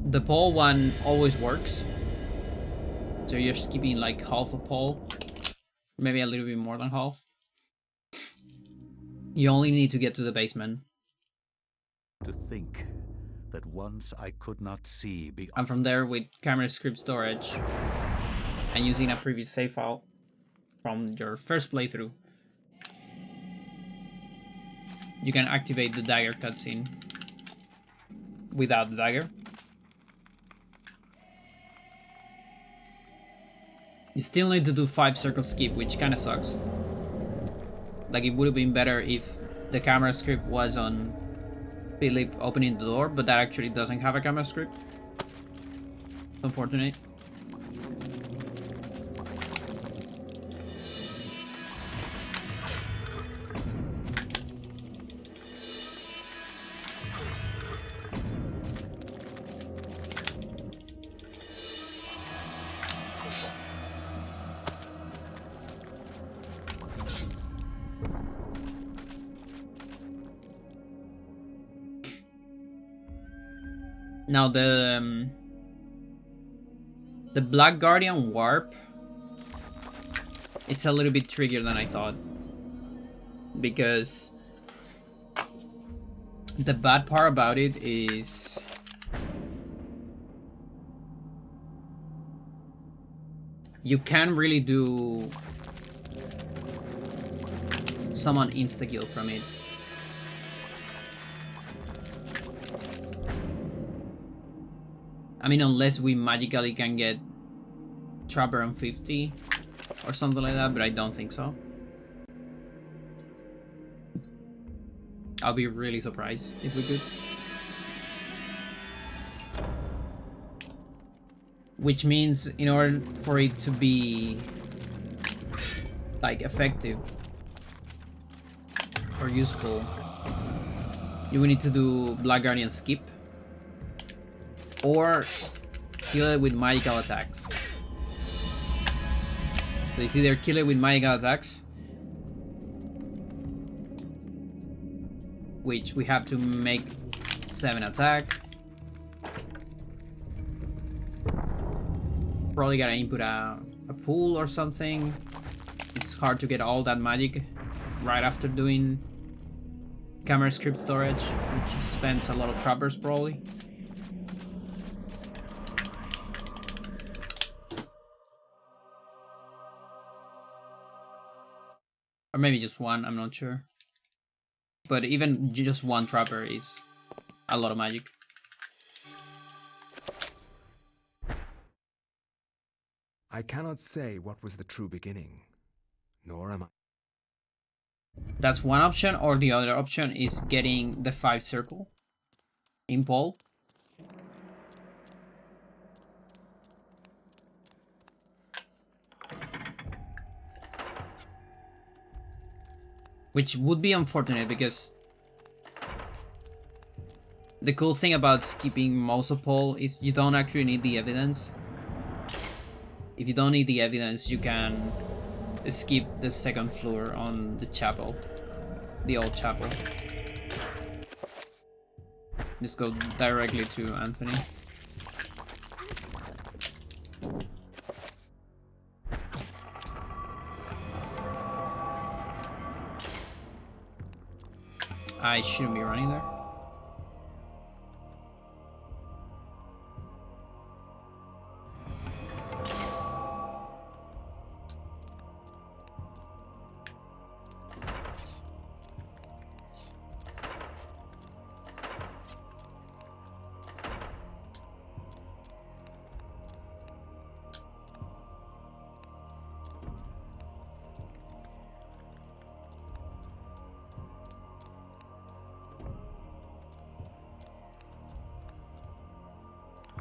The pole one always works, so you're skipping like half a pole, maybe a little bit more than half. You only need to get to the basement. To think that once I could not see beyond. And from there, with camera script storage and using a previous save file from your first playthrough, you can activate the dagger cutscene without the dagger. You still need to do 5 circle skip, which kind of sucks. Like, it would have been better if the camera script was on Philip opening the door, but that actually doesn't have a camera script. Unfortunate. Now the Black Guardian warp, it's a little bit trickier than I thought, because the bad part about it is you can't really do summon insta-kill from it. I mean, unless we magically can get Trapper on 50 or something like that, but I don't think so. I'll be really surprised if we could. Which means in order for it to be like effective or useful, you will need to do Black Guardian skip or kill it with magical attacks. So it's either kill it with magical attacks, which we have to make 7 attack. Probably gotta input a pool or something. It's hard to get all that magic right after doing camera script storage, which spends a lot of trappers probably. Or maybe just one, I'm not sure. But even just one trapper is a lot of magic. I cannot say what was the true beginning, nor am I. That's one option, or the other option is getting the 5 circle in Paul. Which would be unfortunate because the cool thing about skipping most of Paul is you don't actually need the evidence. If you don't need the evidence, you can skip the second floor on the chapel, the old chapel. Just go directly to Anthony. I shouldn't be running there.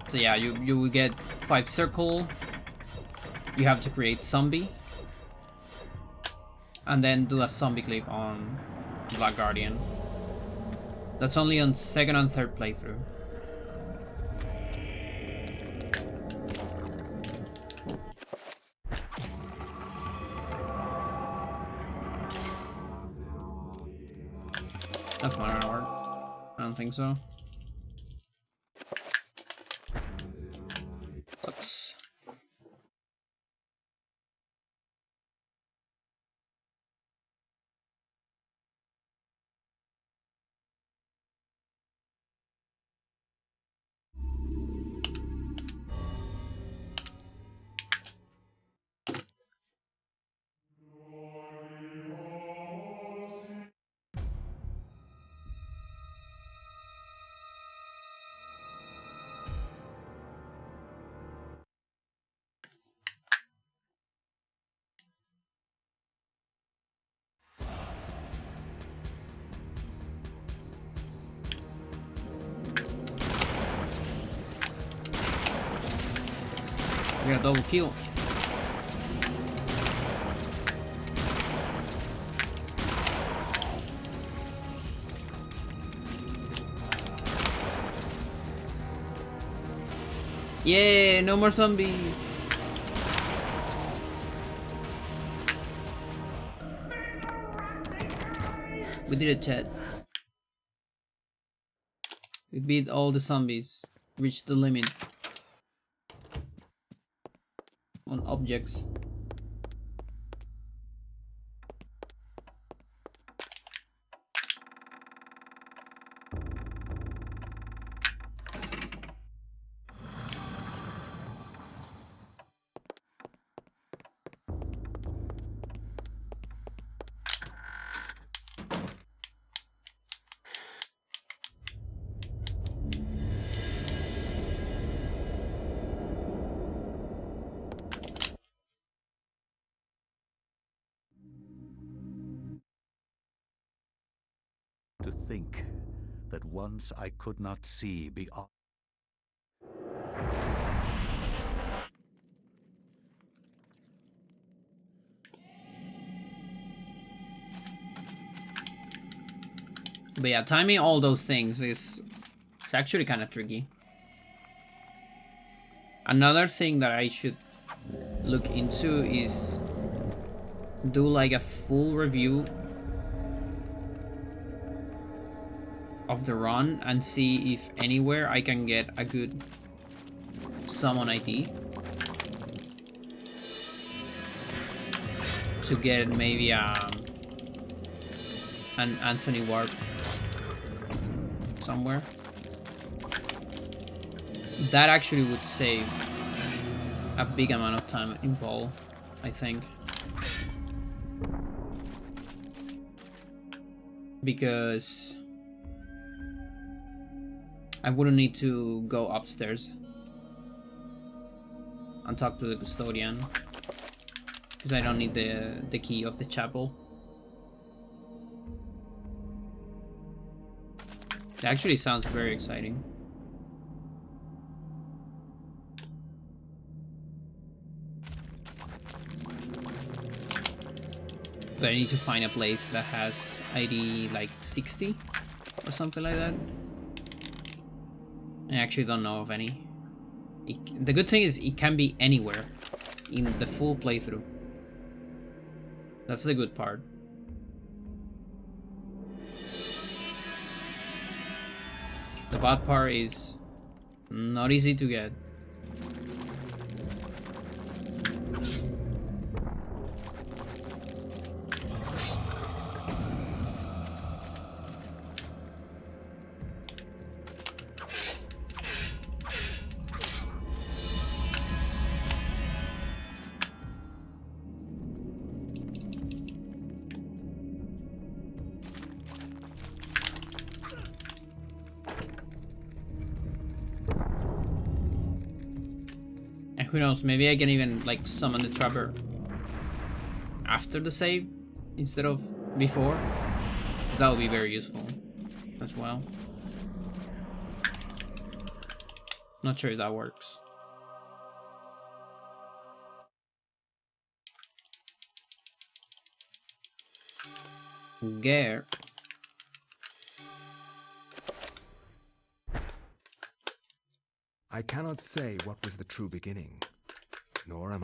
So yeah, you will get 5 circle. You have to create zombie. And then do a zombie clip on Black Guardian. That's only on 2nd and 3rd playthrough. That's not gonna work. I don't think so. Sucks. We got a double kill. Yeah, no more zombies. We did it, chat. We beat all the zombies. Reached the limit on objects. To think that once I could not see beyond. But yeah, timing all those things is it's actually kind of tricky. Another thing that I should look into is do like a full review of the run and see if anywhere I can get a good summon ID to get maybe an Anthony Warp somewhere. That actually would save a big amount of time in ball, I think. Because I wouldn't need to go upstairs and talk to the custodian, because I don't need the key of the chapel. It actually sounds very exciting. But I need to find a place that has ID like 60 or something like that. I actually don't know of any. The good thing is it can be anywhere in the full playthrough. That's the good part. The bad part is not easy to get. Who knows, maybe I can even like summon the trapper after the save instead of before. That would be very useful as well. Not sure if that works. Gare. I cannot say what was the true beginning, nor am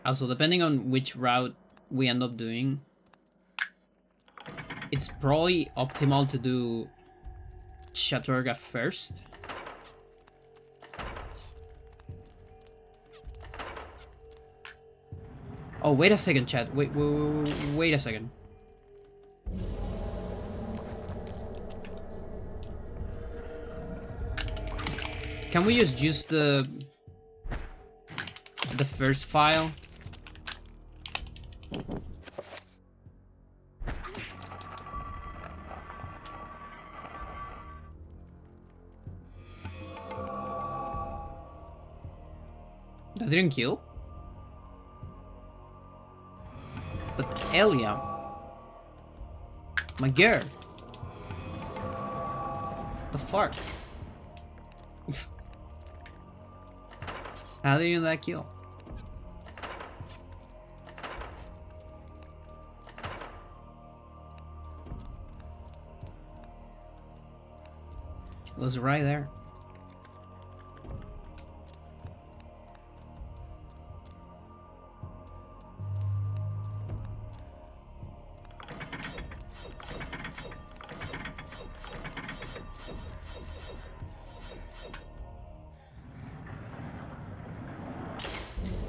Also, depending on which route we end up doing, it's probably optimal to do Shaturga first. Oh, wait a second, chat. Wait a second. Can we just use the first file? That didn't kill? But Elia, my girl. fuck? How did you get that kill? It was right there.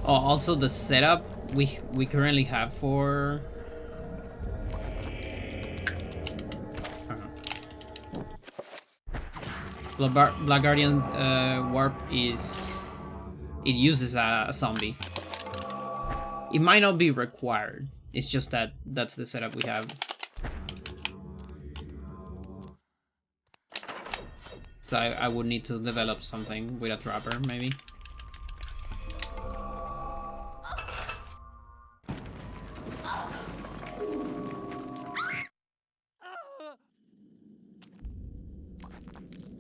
Oh, also the setup we currently have for Black Guardian's warp is it uses a zombie. It might not be required. It's just that that's the setup we have. So I would need to develop something with a trapper, maybe.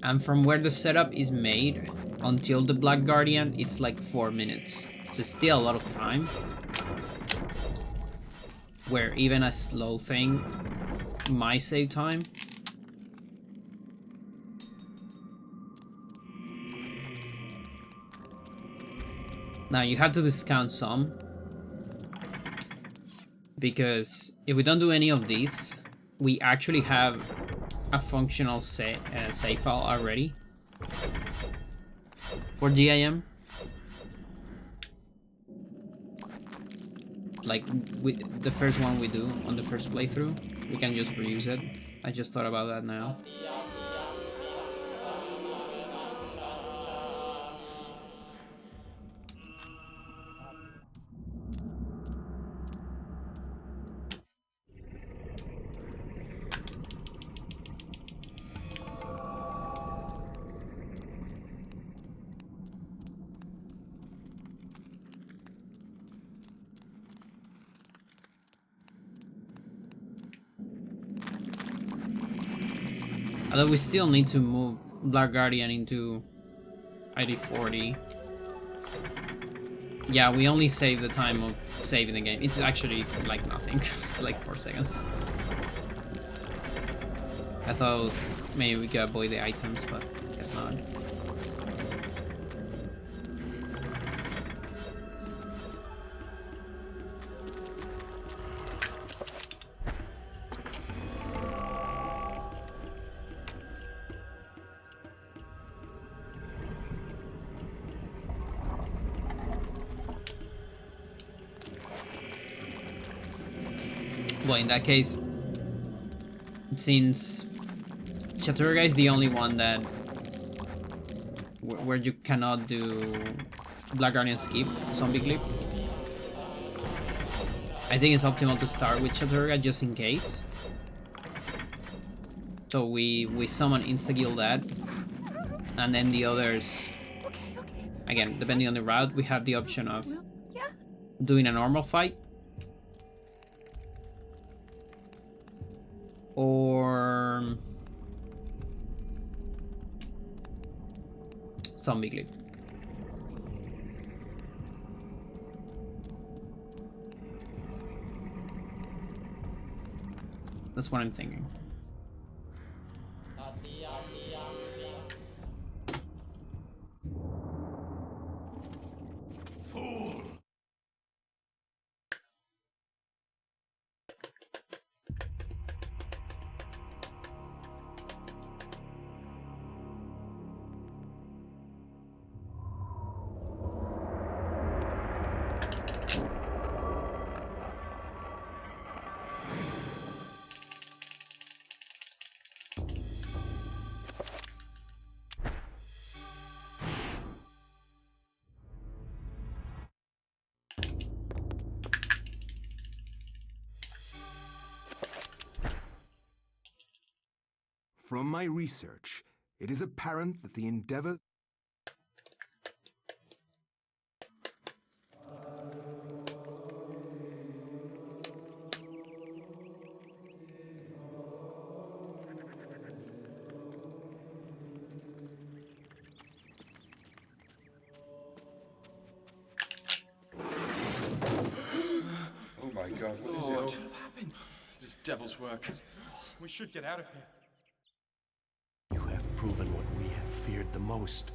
And from where the setup is made until the Black Guardian, it's like 4 minutes. So still a lot of time. Where even a slow thing might save time. Now you have to discount some. Because if we don't do any of these, we actually have a functional save file already for DIM. Like the first one we do on the first playthrough, we can just reuse it. I just thought about that now. Although we still need to move Black Guardian into ID40. Yeah, we only save the time of saving the game. It's actually like nothing. It's like 4 seconds. I thought maybe we could avoid the items, but I guess not. Well, in that case, since Chaturga is the only one that where you cannot do Black Guardian skip zombie clip, I think it's optimal to start with Chaturga just in case. So we summon insta-kill that, and then the others, again, depending on the route, we have the option of doing a normal fight or zombie clip. That's what I'm thinking. From my research, it is apparent that the endeavor... is devil's work. We should get out of here. You have proven what we have feared the most.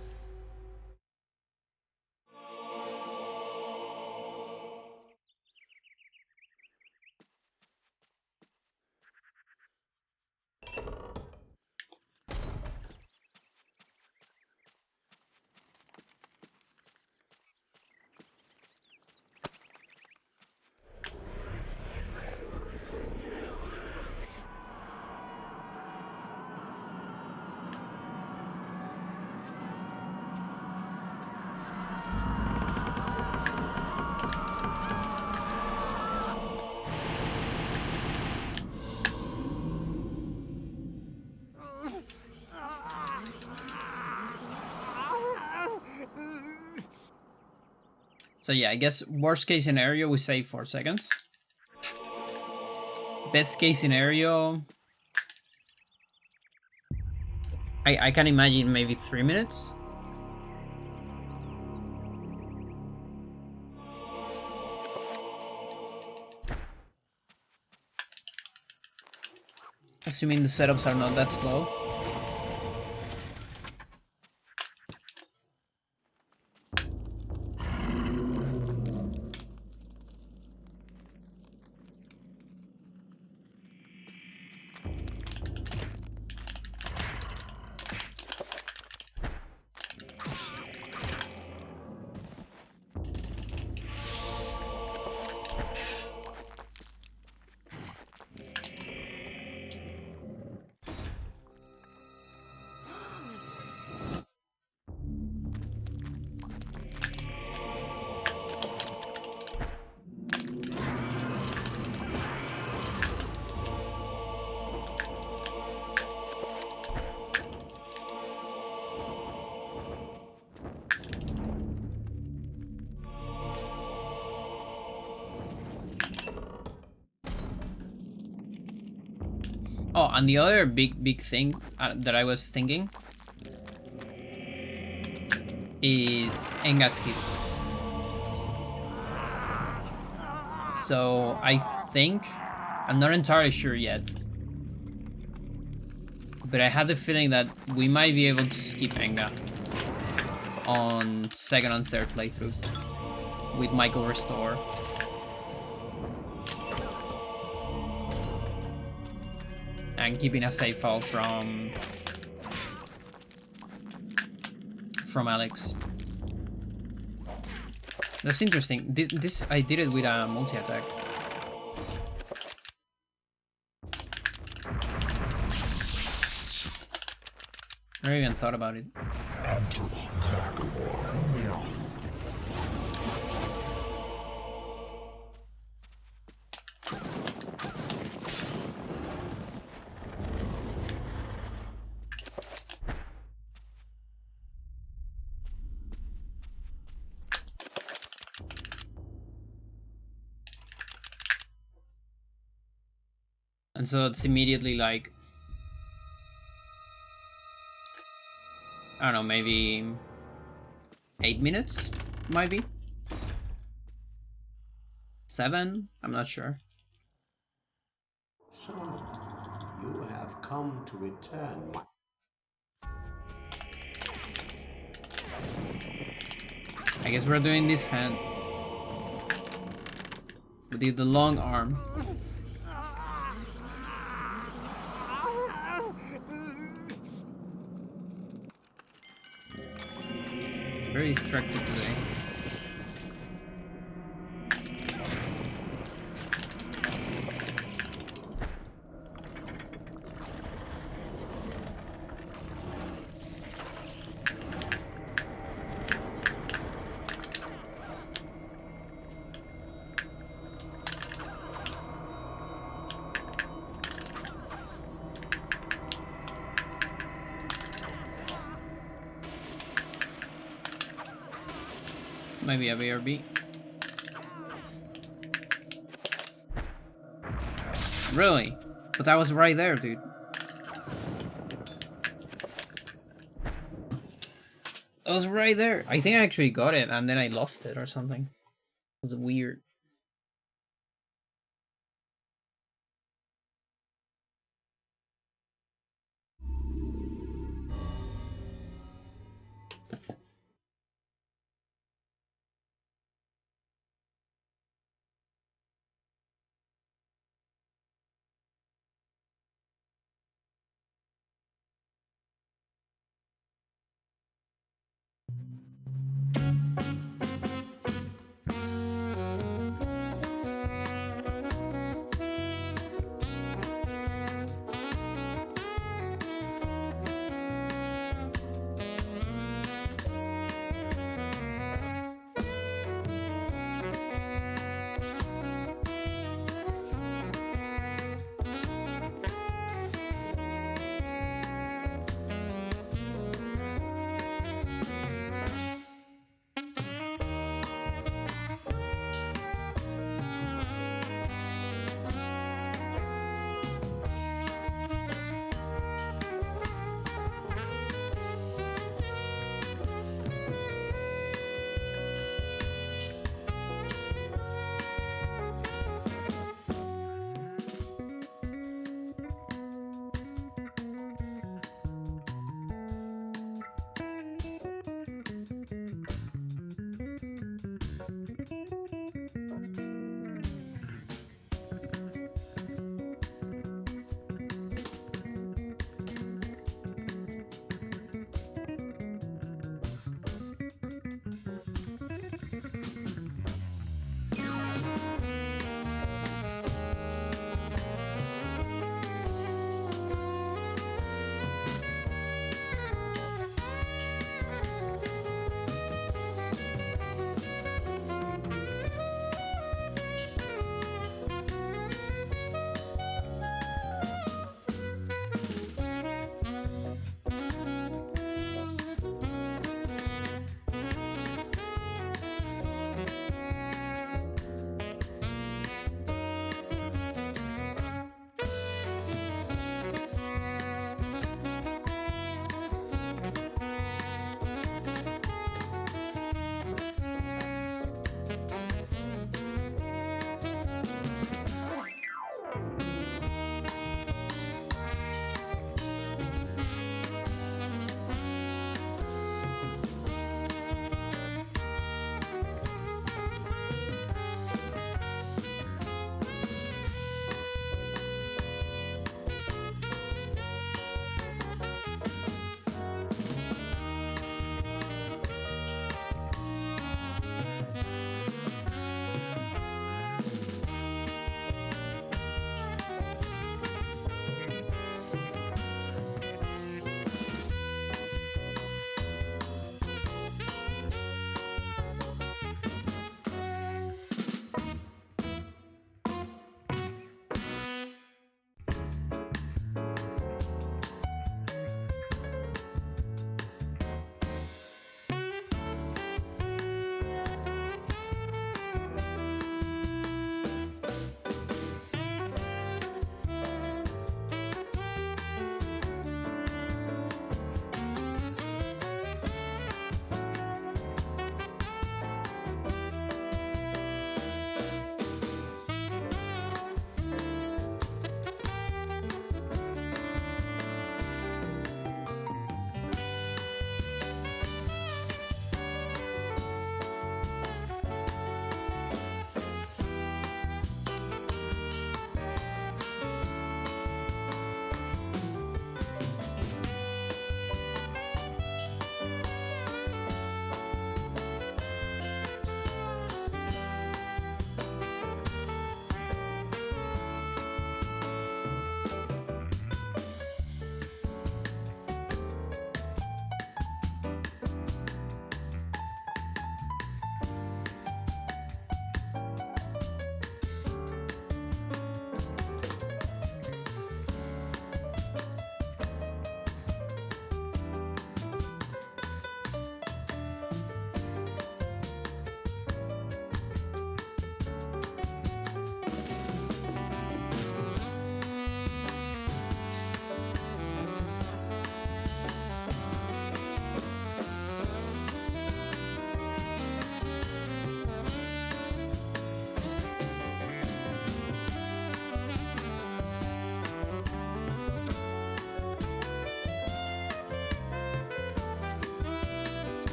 So yeah, I guess worst case scenario we say 4 seconds. Best case scenario, I can imagine maybe 3 minutes. Assuming the setups are not that slow. Oh, and the other big thing that I was thinking is Enga skip. So I think, I'm not entirely sure yet, but I had the feeling that we might be able to skip Enga on second and third playthrough with Michael Restore. And keeping a save file from Alex. That's interesting. This I did it with a multi-attack. I never even thought about it. And so it's immediately like, I don't know, maybe 8 minutes, might be 7. I'm not sure. So, you have come to return. I guess we're doing this hand with the long arm. Very distracted today. Maybe a BRB. Really? But that was right there, dude. That was right there. I think I actually got it and then I lost it or something. It was weird.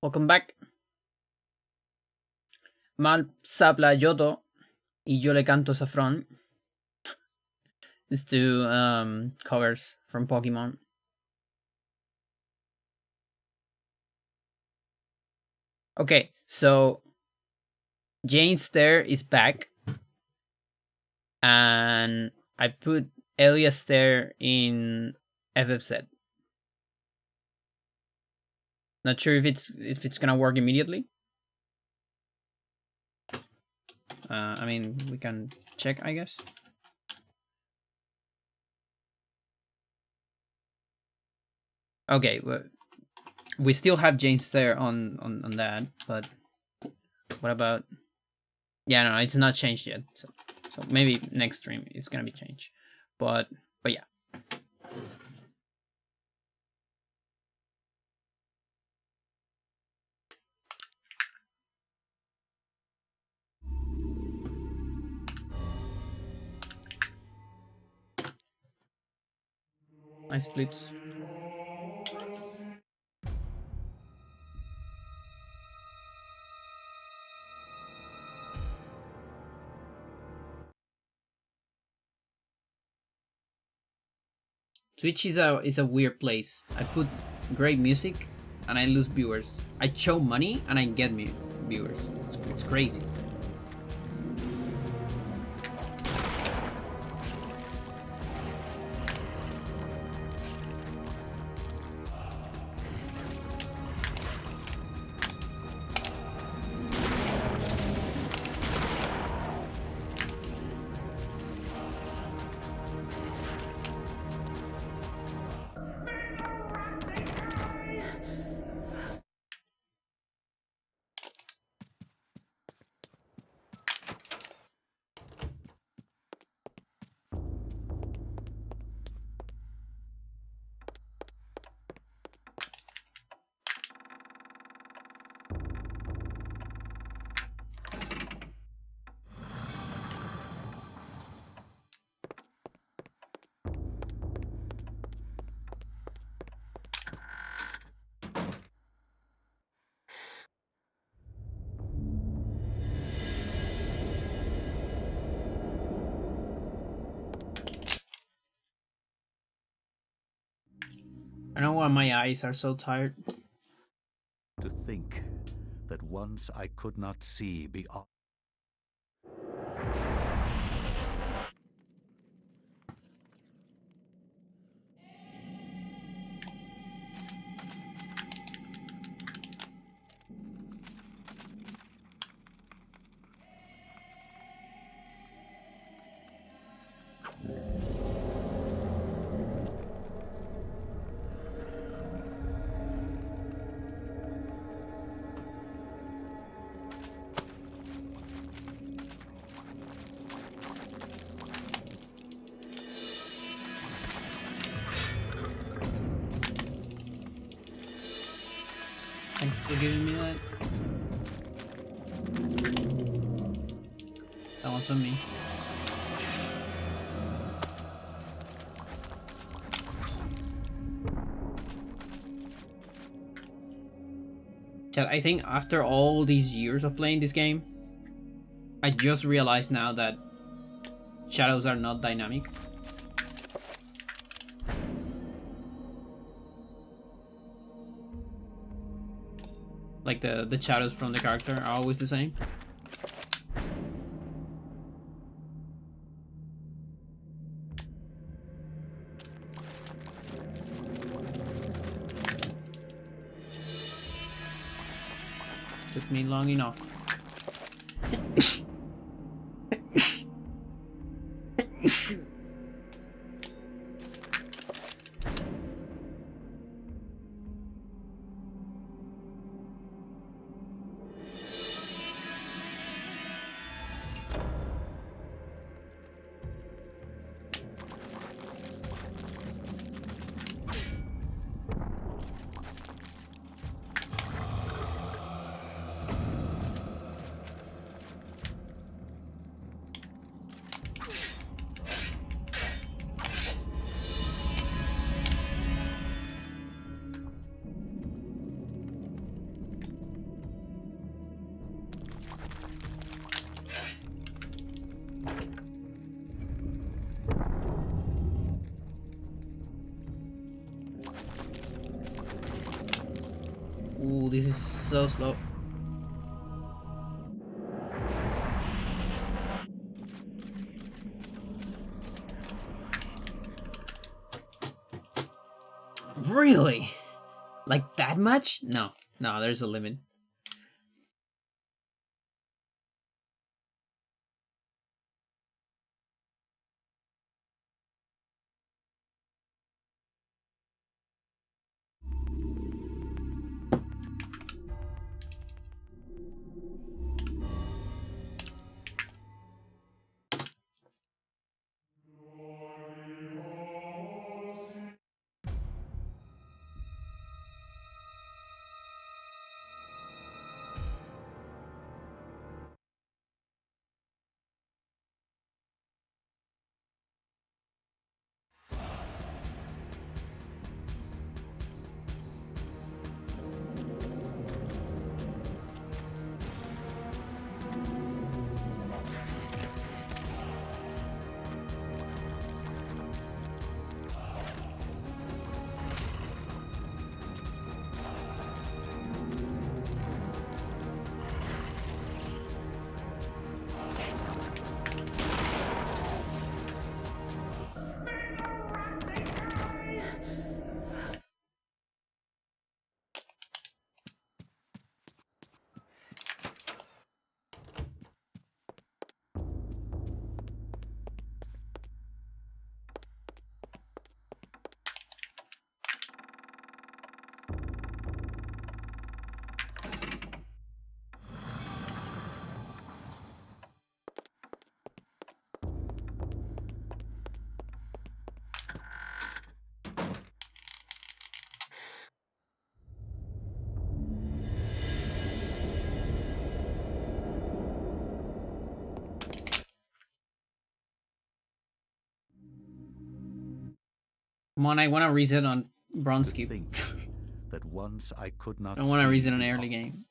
Welcome back. Mal sapla Yoto y yo le canto Saffron. These two covers from Pokemon. Okay, so Jane Stair is back. And I put Elias Stair in FFZ. Not sure if it's gonna work immediately. I mean, we can check, I guess. Okay, well, we still have Jane Stair on that, but what about? Yeah, no, it's not changed yet. So maybe next stream it's gonna be changed, but yeah. Nice splits. Twitch is a weird place. I put great music and I lose viewers. I show money and I get me viewers. It's crazy. I don't know why my eyes are so tired. To think that once I could not see beyond. Thanks for giving me that. That one's on me. Chat, I think after all these years of playing this game, I just realized now that shadows are not dynamic. Like the shadows from the character are always the same. Took me long enough. this is so slow. Really? Like that much? No, no, there's a limit. Come on, I want to reset on Bronski. Think that once I could not I want to see reset on the early game.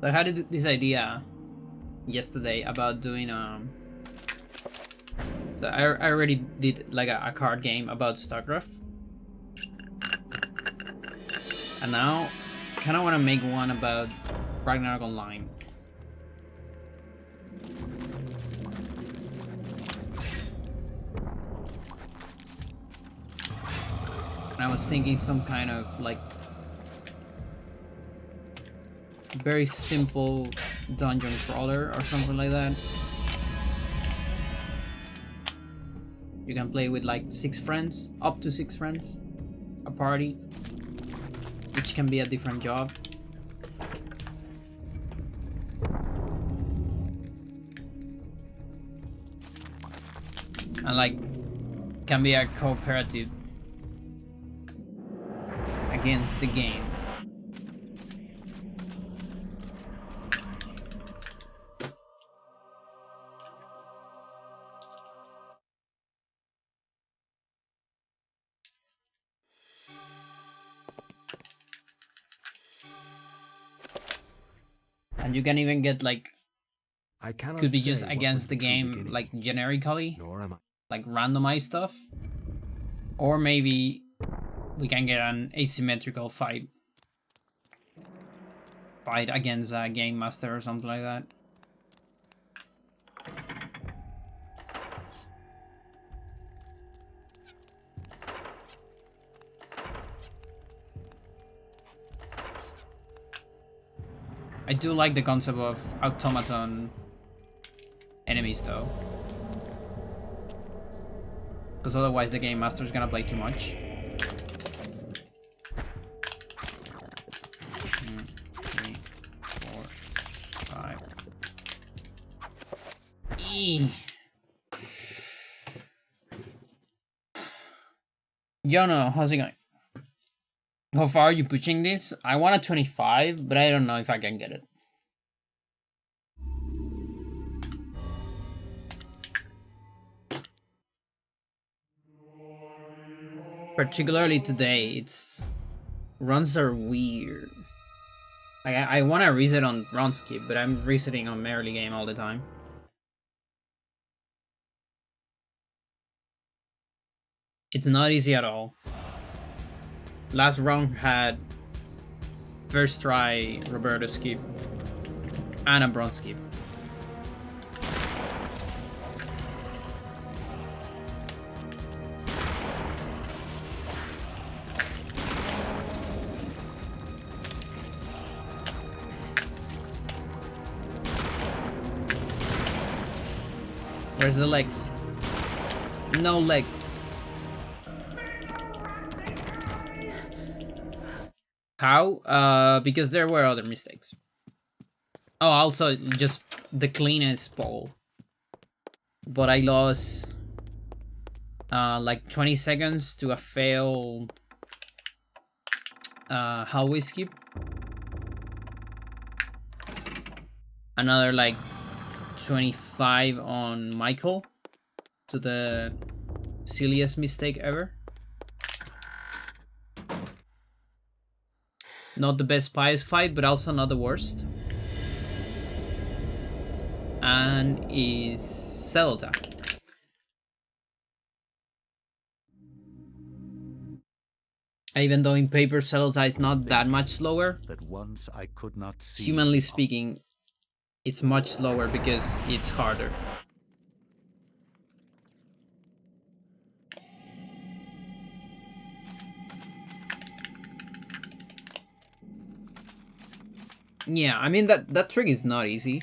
So I had this idea yesterday about doing so I already did like a card game about StarCraft, and now I kind of want to make one about Ragnarok Online. And I was thinking some kind of like very simple dungeon crawler or something like that. You can play with like 6 friends, up to 6 friends, a party, which can be a different job. And like, can be a cooperative against the game. And you can even get like, I cannot could be say just what was against the true game beginning, like generically, nor am I. like randomized stuff. Or maybe we can get an asymmetrical fight against a game master or something like that. I do like the concept of automaton enemies though, because otherwise the game master is gonna play too much. 3, 4, 5. Yono, how's it going? How far are you pushing this? I want a 25, but I don't know if I can get it. Particularly today, runs are weird. I want to reset on run skip, but I'm resetting on Merrily game all the time. It's not easy at all. Last round had first try Roberto skip and a bronze skip. Where's the legs? No leg. How? Because there were other mistakes. Oh, also just the cleanest ball. But I lost like 20 seconds to a fail hallway skip. Another like 25 on Michael to the silliest mistake ever. Not the best pious fight, but also not the worst. And is Xel'lotath. Even though in paper Xel'lotath is not that much slower, that once I could not see. humanly speaking, it's much slower because it's harder. Yeah, I mean that trick is not easy.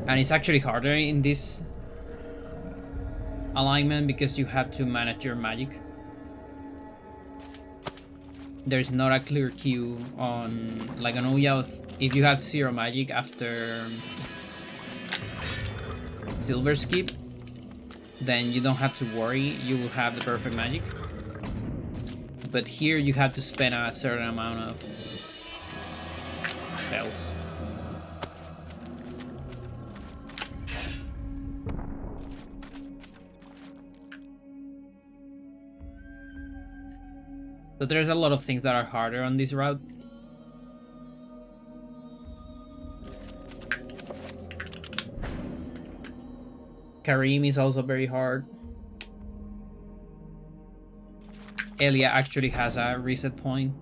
And it's actually harder in this alignment because you have to manage your magic. There's not a clear cue on, like on Xel'lotath, if you have 0 magic after silver skip, then you don't have to worry, you will have the perfect magic. But here you have to spend a certain amount of spells. So there's a lot of things that are harder on this route. Karim is also very hard. Elia actually has a reset point.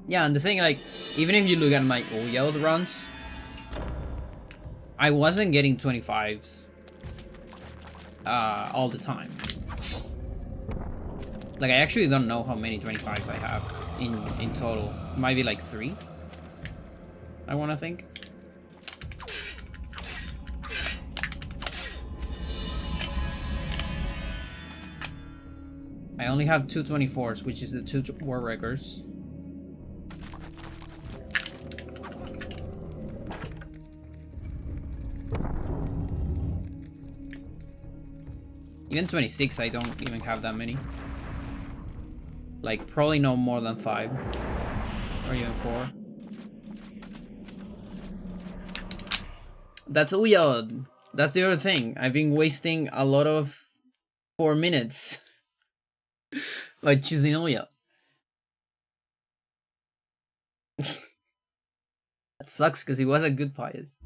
Yeah, and the thing, like, even if you look at my Xel'lotath runs, I wasn't getting 25s all the time. Like, I actually don't know how many 25s I have in total. Might be like 3, I want to think. I only have 2 24s, which is the 2 war records. Even 26, I don't even have that many. Like, probably no more than 5. Or even 4. That's weird. That's the other thing. I've been wasting a lot of 4 minutes. Like choosing Oya. That sucks because he was a good pious.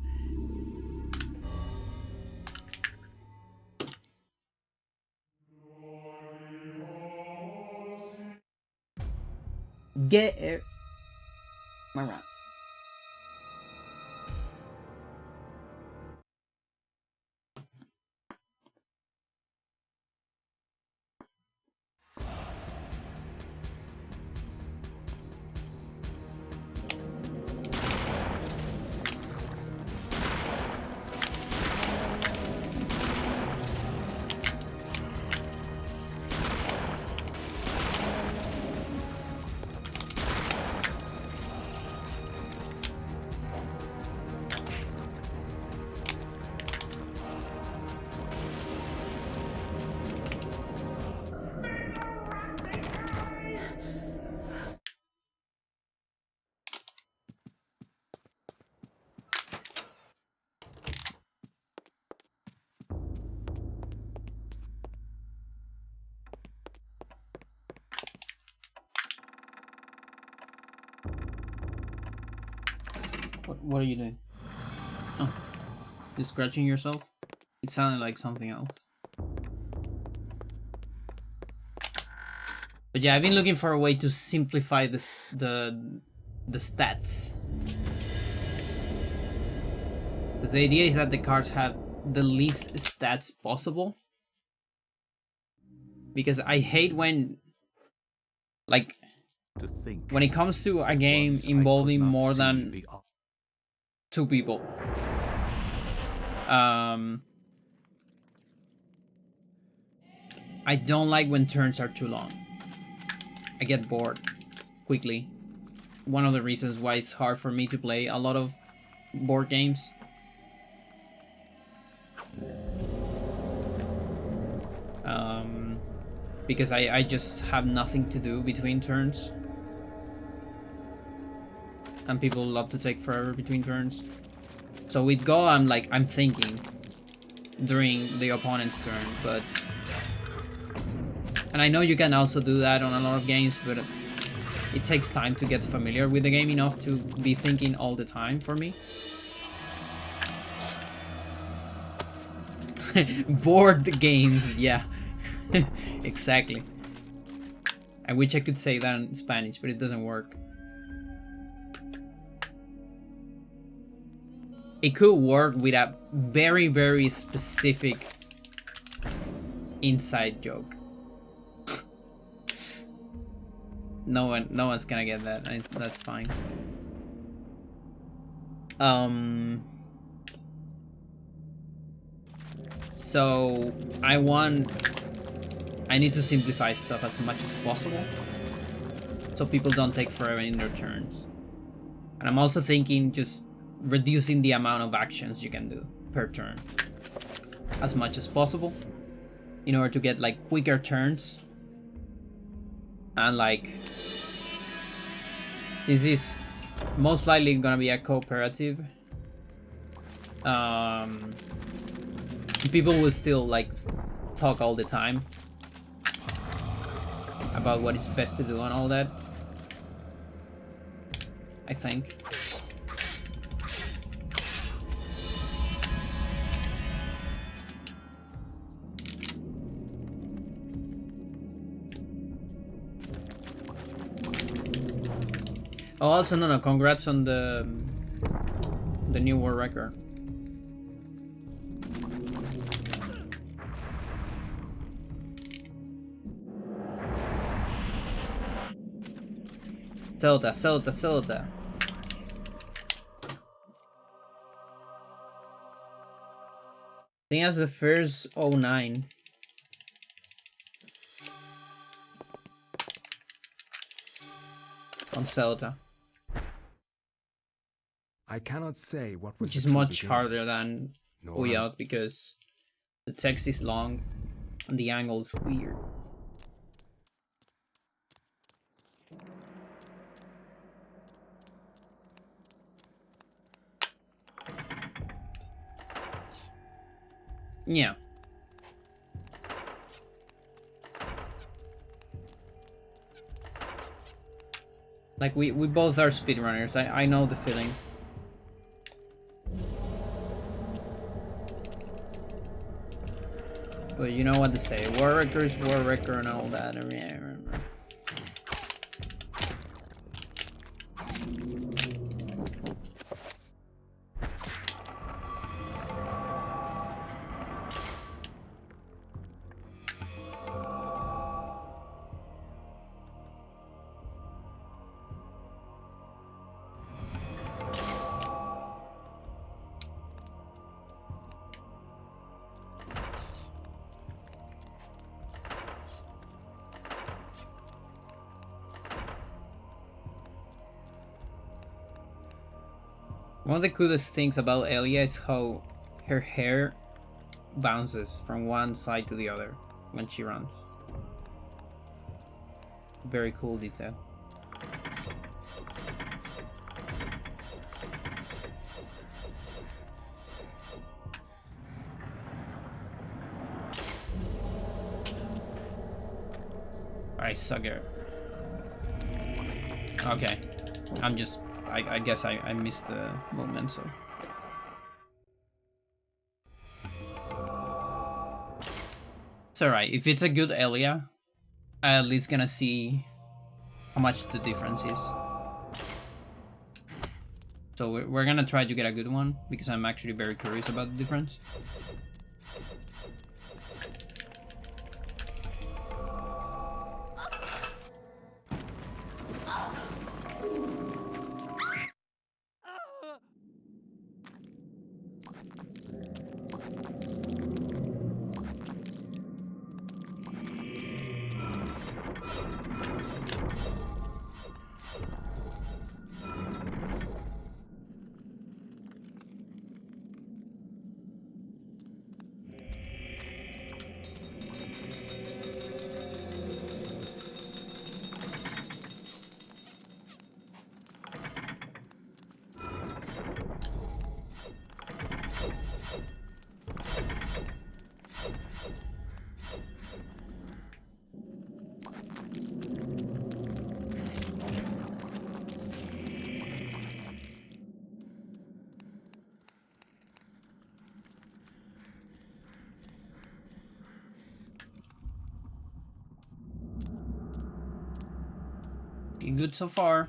Get it. Alright. What are you doing? Oh, you scratching yourself? It sounded like something else. But yeah, I've been looking for a way to simplify this the stats. Because the idea is that the cards have the least stats possible. Because I hate when, like, To think when it comes to a game once I involving could not more see than beyond. 2 people. I don't like when turns are too long. I get bored quickly. One of the reasons why it's hard for me to play a lot of board games. Because I just have nothing to do between turns. And people love to take forever between turns. So with Go, I'm thinking during the opponent's turn, but... And I know you can also do that on a lot of games, but it takes time to get familiar with the game enough to be thinking all the time for me. Board games, yeah. Exactly. I wish I could say that in Spanish, but it doesn't work. It could work with a very, very specific inside joke. No one's gonna get that. That's fine. So I need to simplify stuff as much as possible, so people don't take forever in their turns. And I'm also thinking just reducing the amount of actions you can do per turn as much as possible, in order to get like quicker turns. And like, this is most likely gonna be a cooperative, people will still like talk all the time about what is best to do and all that, I think. Oh, also, no, congrats on the new world record. Xel'lotath. I think that's the first 09. On Xel'lotath. I cannot say what was Which the is true much beginning, harder than nor how- Uyat because the text is long The angle's weird. Yeah. Like we both are speedrunners. I know the feeling. But you know what to say. War Wreckers, War Wrecker and all that. I remember. One of the coolest things about Elia is how her hair bounces from one side to the other when she runs. Very cool detail. Alright, sucker. Okay. I guess I missed the movement, so. It's alright. If it's a good Elia, I'm at least gonna see how much the difference is. So we're gonna try to get a good one, because I'm actually very curious about the difference. Looking good so far.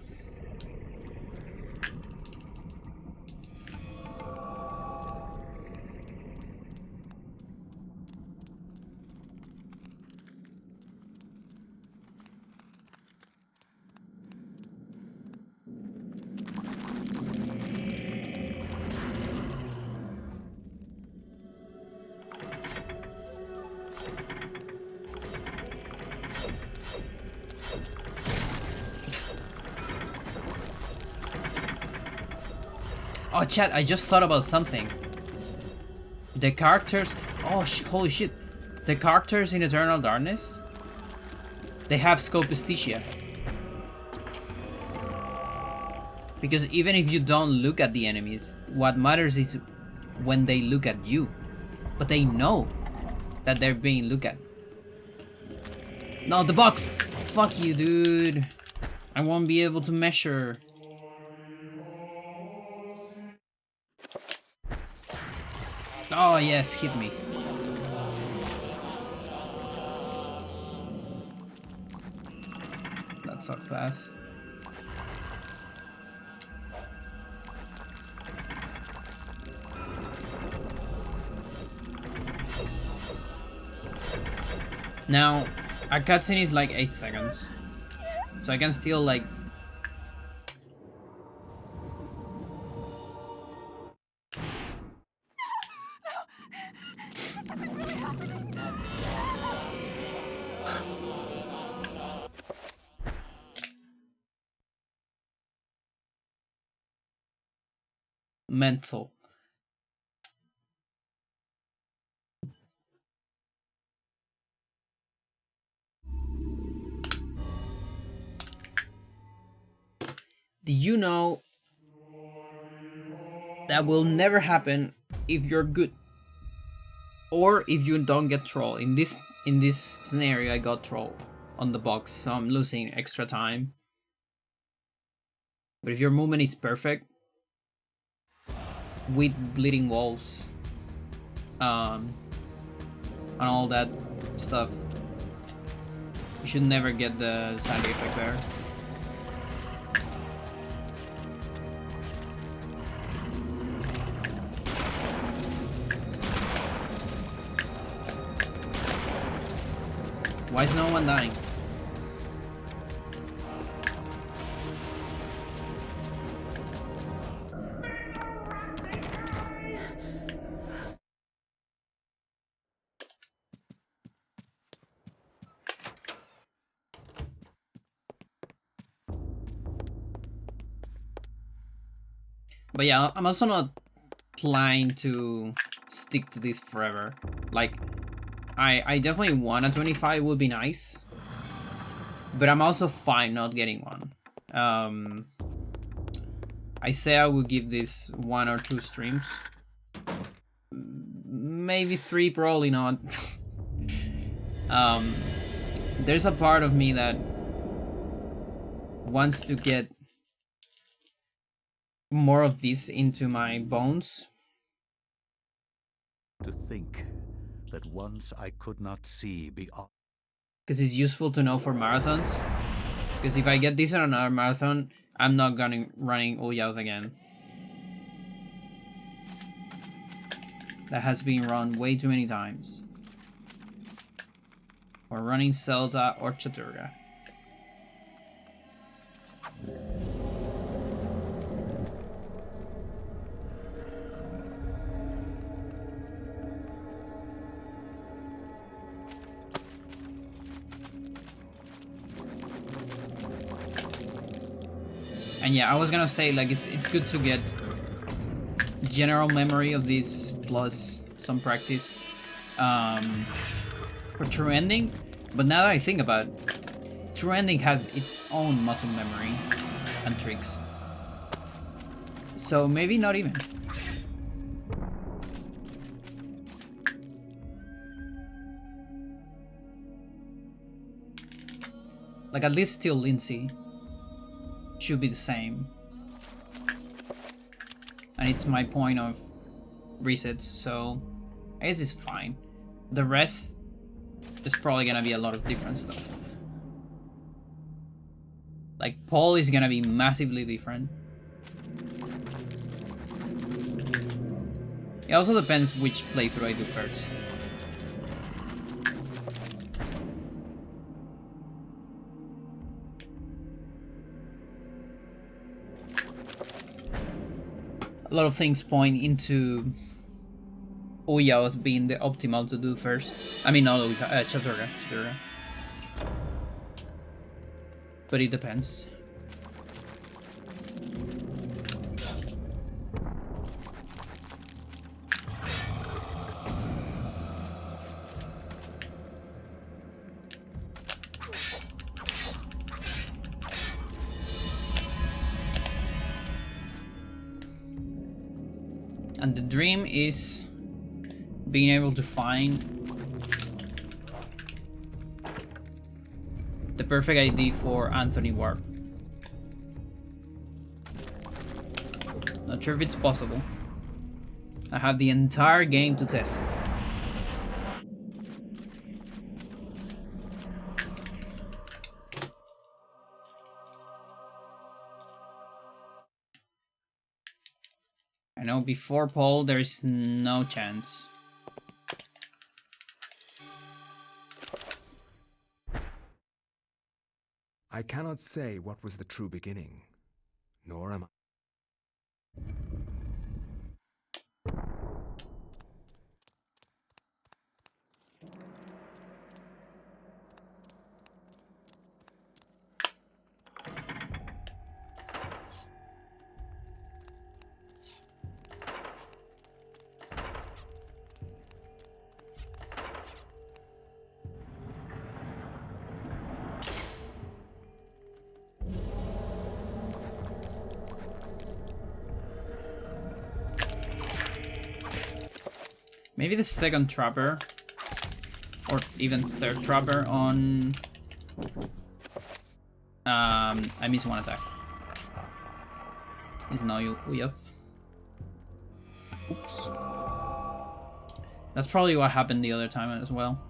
Oh, chat, I just thought about something. The characters... Oh, holy shit. The characters in Eternal Darkness, they have scopisticia. Because even if you don't look at the enemies, what matters is when they look at you. But they know that they're being looked at. No, the box! Fuck you, dude. I won't be able to measure. Oh, yes, hit me. That sucks ass. Now, a cutscene is like 8 seconds. So I can still like... mental. Do you know that will never happen if you're good, or if you don't get troll? In this scenario, I got troll on the box, so I'm losing extra time. But if your movement is perfect with bleeding walls, and all that stuff, you should never get the side effect there. Why is no one dying? But yeah, I'm also not planning to stick to this forever. Like, I definitely want a 25, would be nice. But I'm also fine not getting one. I say I will give this 1 or 2 streams. Maybe 3, probably not. There's a part of me that wants to get more of this into my bones. To think that once I could not see beyond. Because it's useful to know for marathons. Because if I get this on another marathon, I'm not gonna running Xel'lotath again. That has been run way too many times. Or running Xel'lotath or Chaturga. And yeah, I was gonna say, like, it's good to get general memory of this plus some practice for true ending. But now that I think about it, true ending has its own muscle memory and tricks. So maybe not even. Like, at least still Lindsay should be the same. And it's my point of resets, so I guess it's fine. The rest, there's probably gonna be a lot of different stuff. Like, Paul is gonna be massively different. It also depends which playthrough I do first. A lot of things point into Xel'lotath being the optimal to do first. I mean, not Chaturga. But it depends. And the dream is being able to find the perfect ID for Anthony Ward. Not sure if it's possible. I have the entire game to test. I know before Paul there is no chance. I cannot say what was the true beginning, nor am I. Maybe the second trapper, or even third trapper on. I missed one attack. Is now Xel'lotath. Oops. That's probably what happened the other time as well.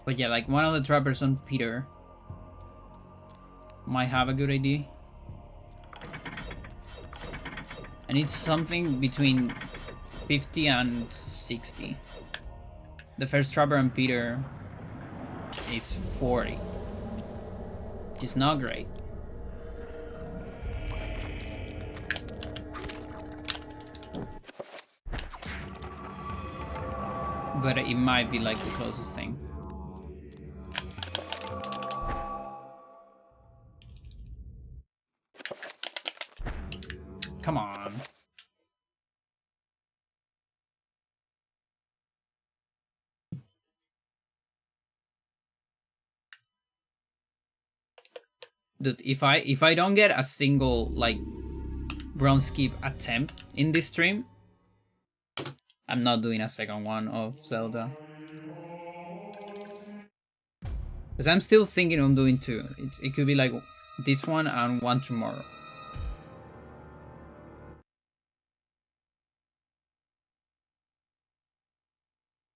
But yeah, like one of the trappers on Peter might have a good idea. I need something between 50 and 60. The first trapper on Peter is 40. Which is not great. But it might be like the closest thing. Come on. Dude, if I don't get a single like bronze skip attempt in this stream, I'm not doing a second one of Zelda. Because I'm still thinking of doing two. It could be like this one and one tomorrow.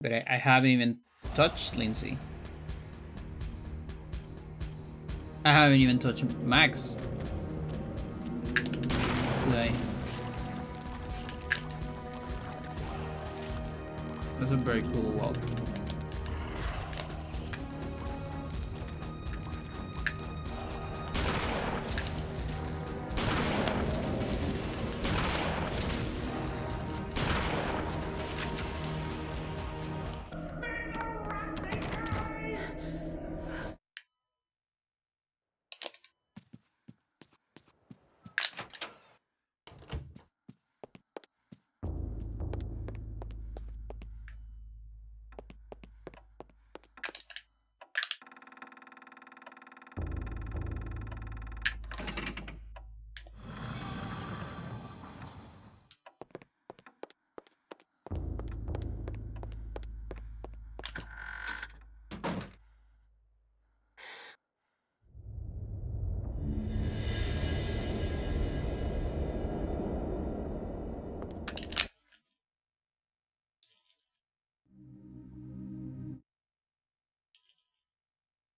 But I haven't even touched Lindsay. I haven't even touched Max today. That's a very cool walk.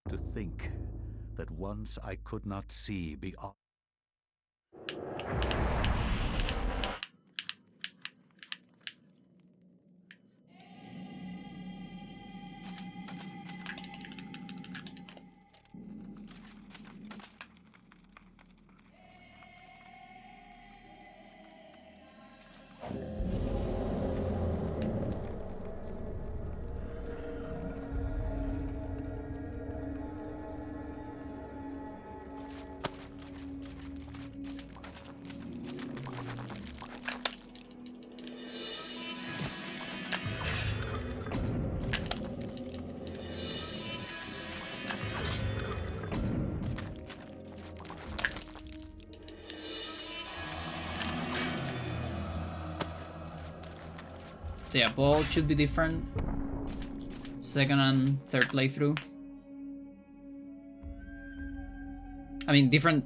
To think that once I could not see beyond. So yeah, both should be different. Second and third playthrough. I mean, different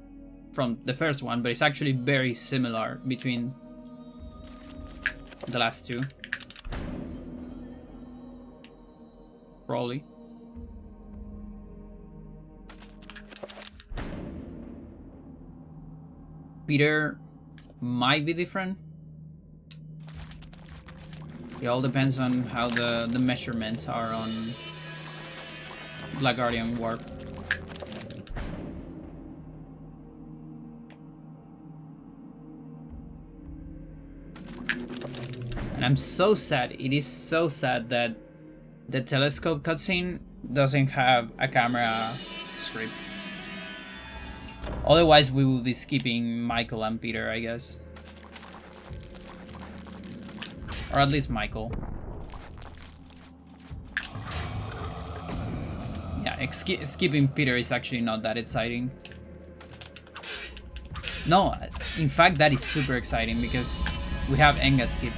from the first one, but it's actually very similar between the last two. Probably. Peter might be different. It all depends on how the measurements are on Black Guardian Warp. And I'm so sad, it is so sad that the telescope cutscene doesn't have a camera script. Otherwise, we will be skipping Michael and Peter, I guess. Or at least Michael. Yeah, skipping Peter is actually not that exciting. No, in fact, that is super exciting because we have Enga skip.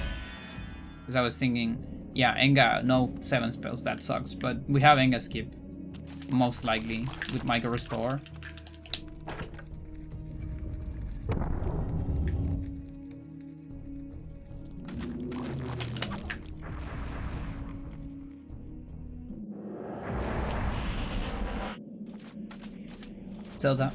Because I was thinking, yeah, Enga, no 7 spells, that sucks. But we have Enga skip, most likely, with Michael Restore. Zelda.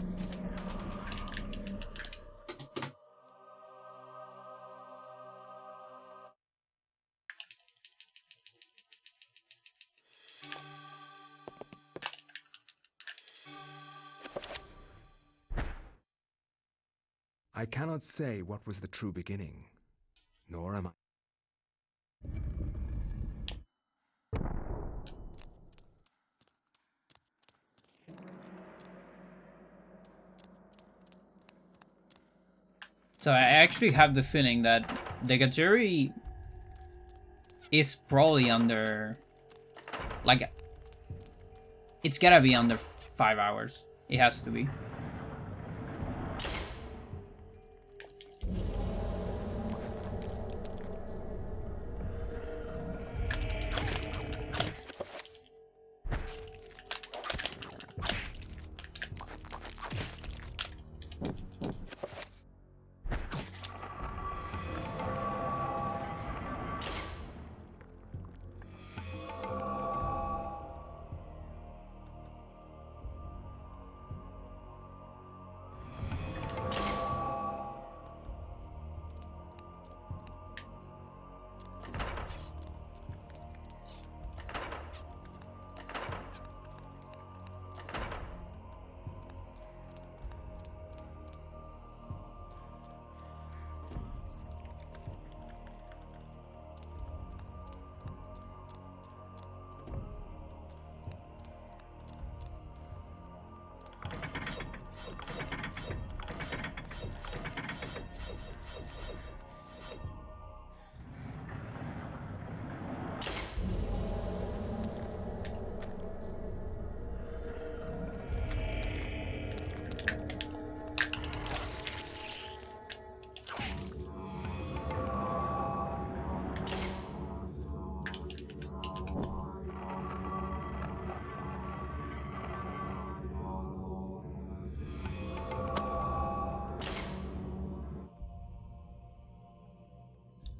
I cannot say what was the true beginning, nor am I. So I actually have the feeling that the Gaturi is probably under, like, it's gotta be under 5 hours. It has to be.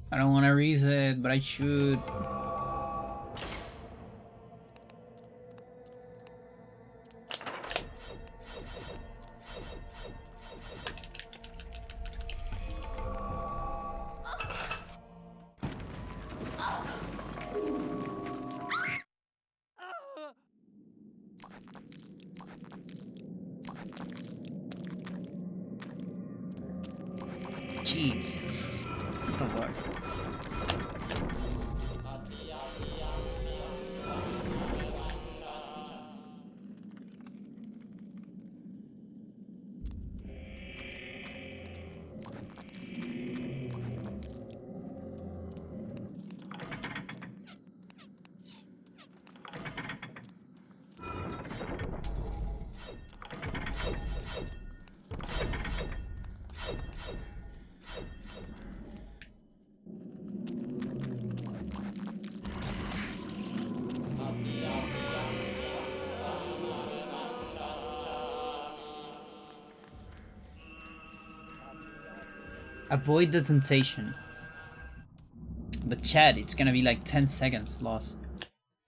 I don't want to reset, but I should. Jeez. What the fuck? Avoid the temptation. But chat, it's gonna be like 10 seconds lost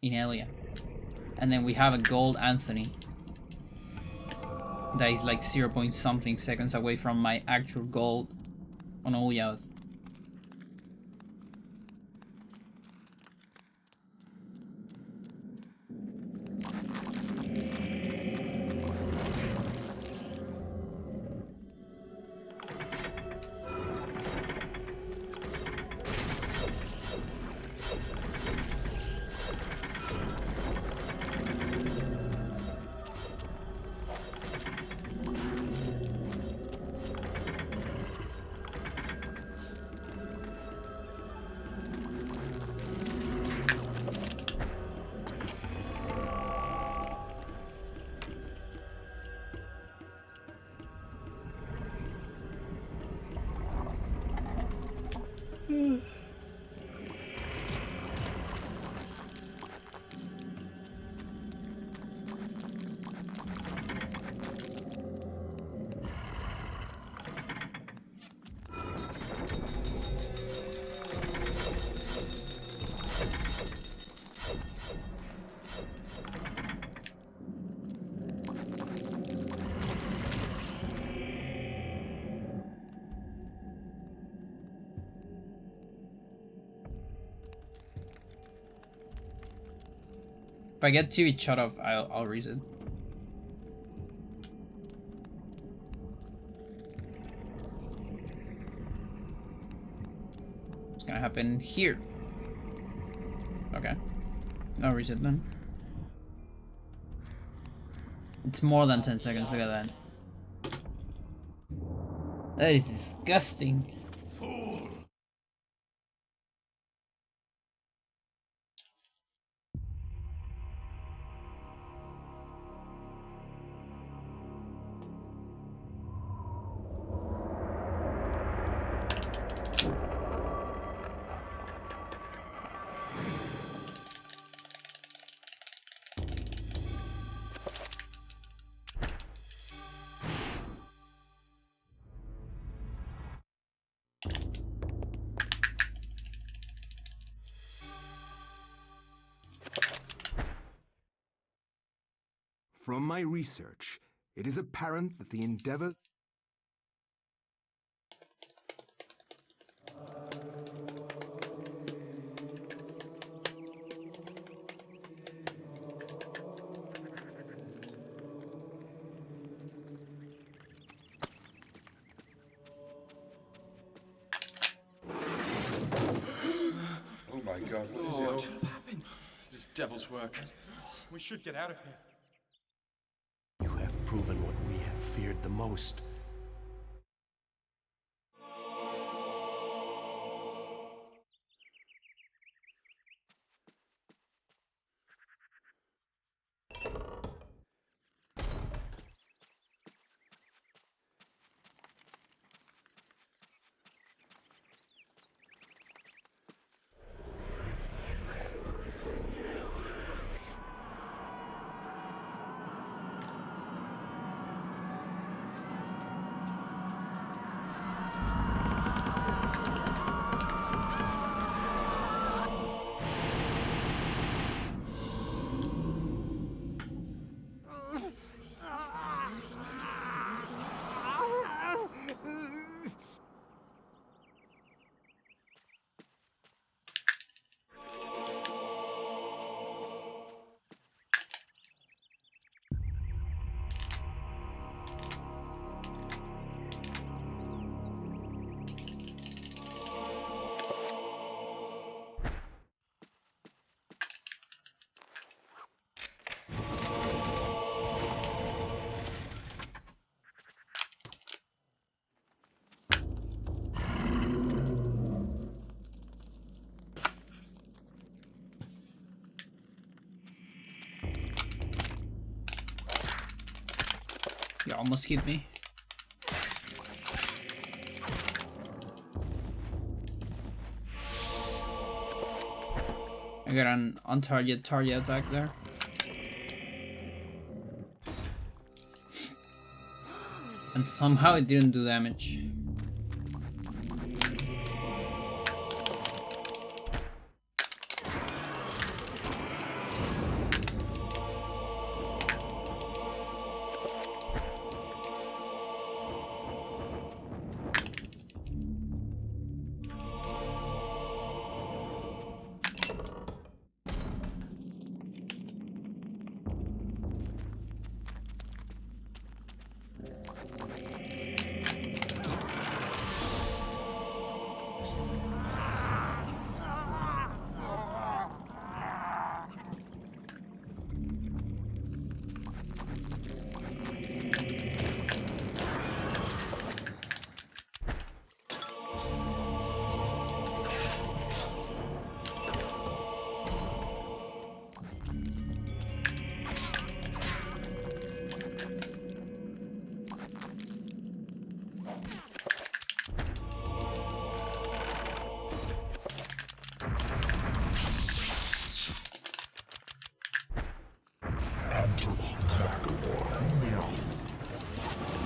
in Elia. And then we have a gold Anthony. That is like 0 point something seconds away from my actual gold on Xel'lotath. If I get TV shut off, I'll reset. It's gonna happen here. Okay. No reset then. It's more than 10 seconds, look at that. That is disgusting. From my research, it is apparent that the endeavor... Oh my God, what is it? What happened? This is devil's work. We should get out of here. You have proven what we have feared the most. You almost hit me. I got an on-target attack there. And somehow it didn't do damage.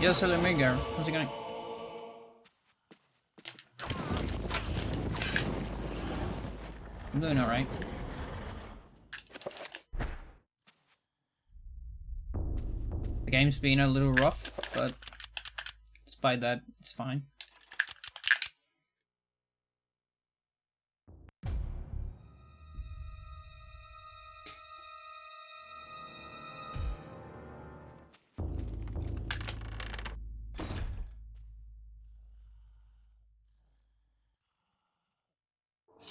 Yes, hello, Midgar. How's it going? I'm doing alright. The game's been a little rough, but despite that, it's fine.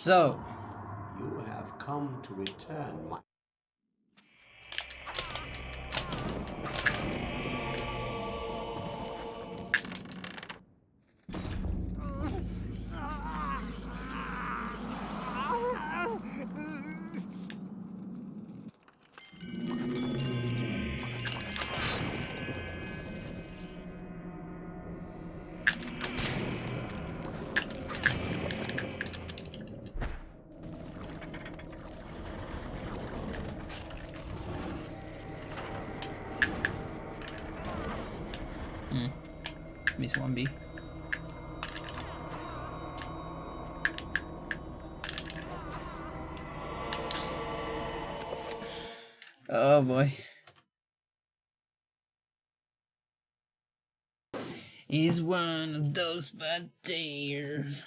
So, You have come to return my... miss 1B. Oh boy. Is one of those bad days.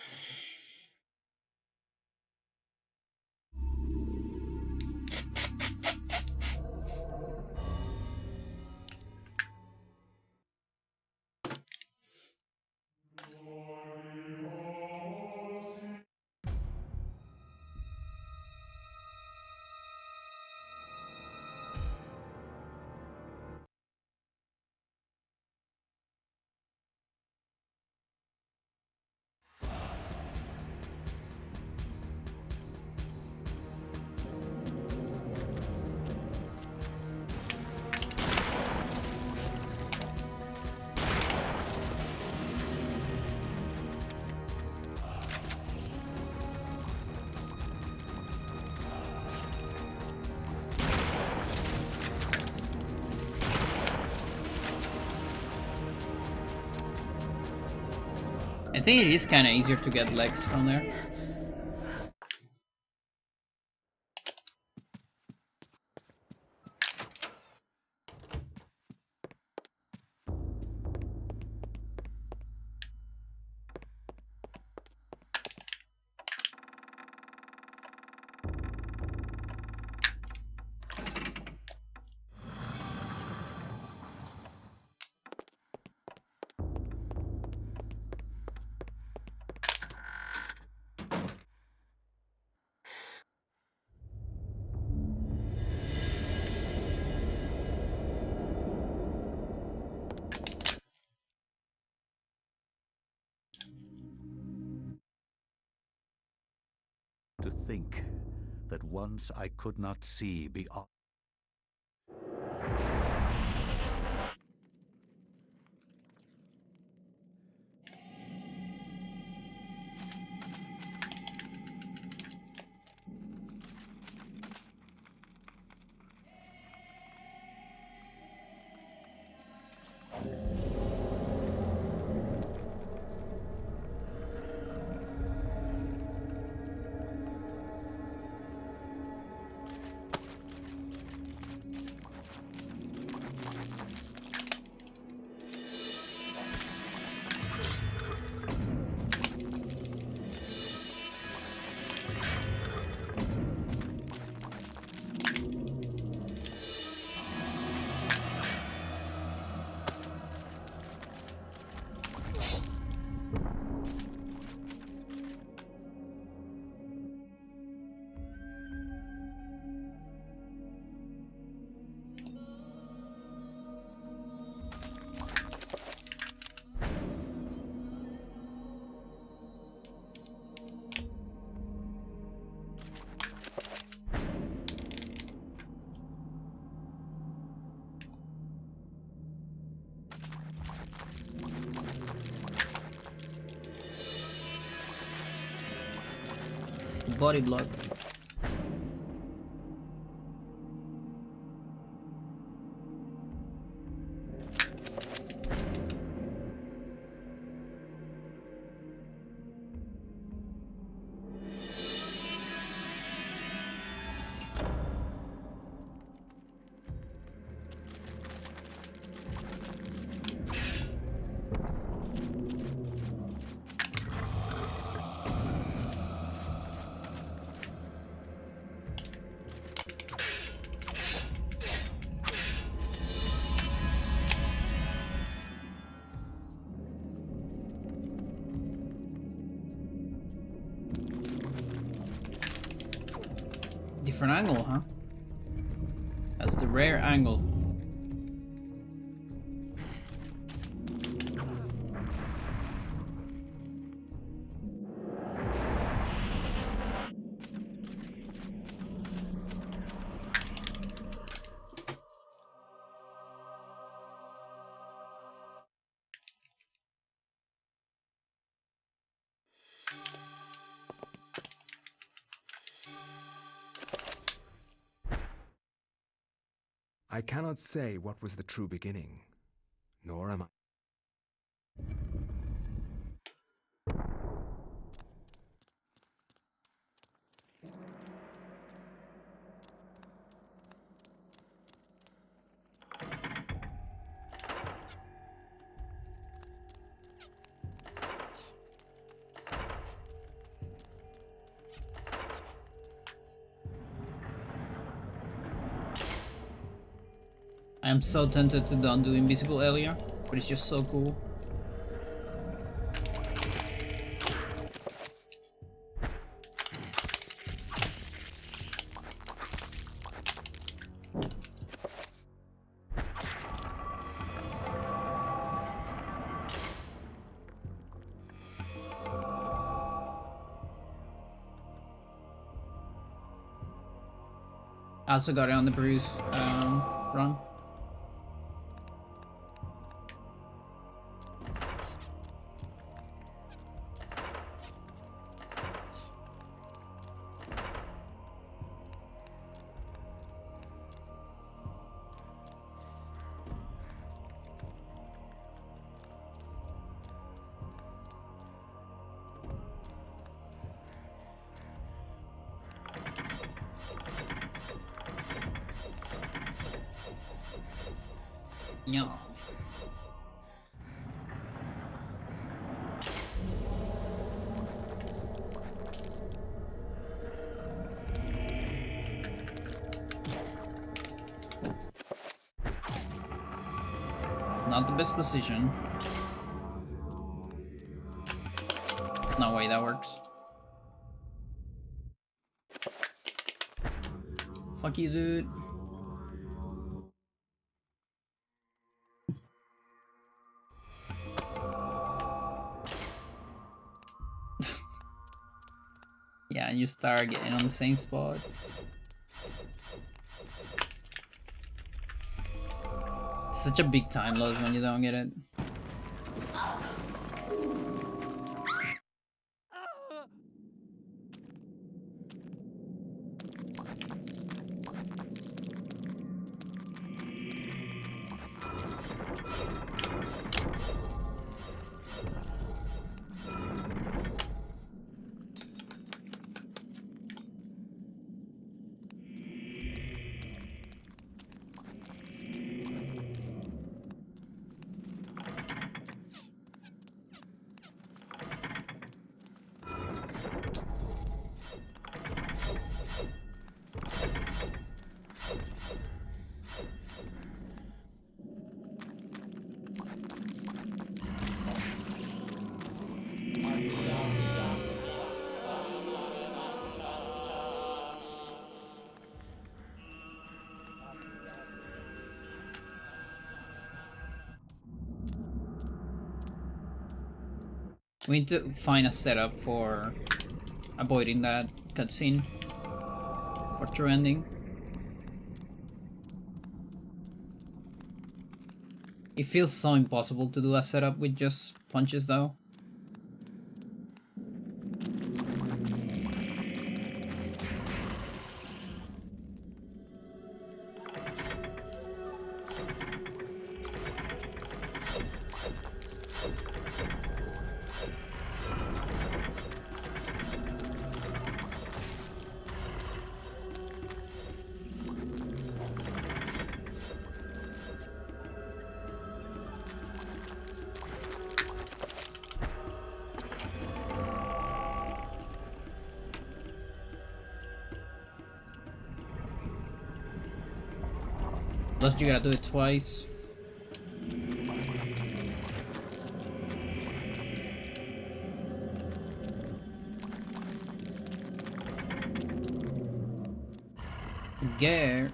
I think it is kind of easier to get legs from there. To think that once I could not see beyond. Body block. Different angle, huh? That's the rare angle. I cannot say what was the true beginning, nor am I. I am so tempted to don't do invisible area, but it's just so cool. I also got it on the Bruce run. Yeah. It's not the best position. It's not way that works. Fuck you, dude. Yeah, and you start getting on the same spot. Such a big time loss when you don't get it. We need to find a setup for avoiding that cutscene for true ending. It feels so impossible to do a setup with just punches though. Plus you gotta do it twice. Yeah.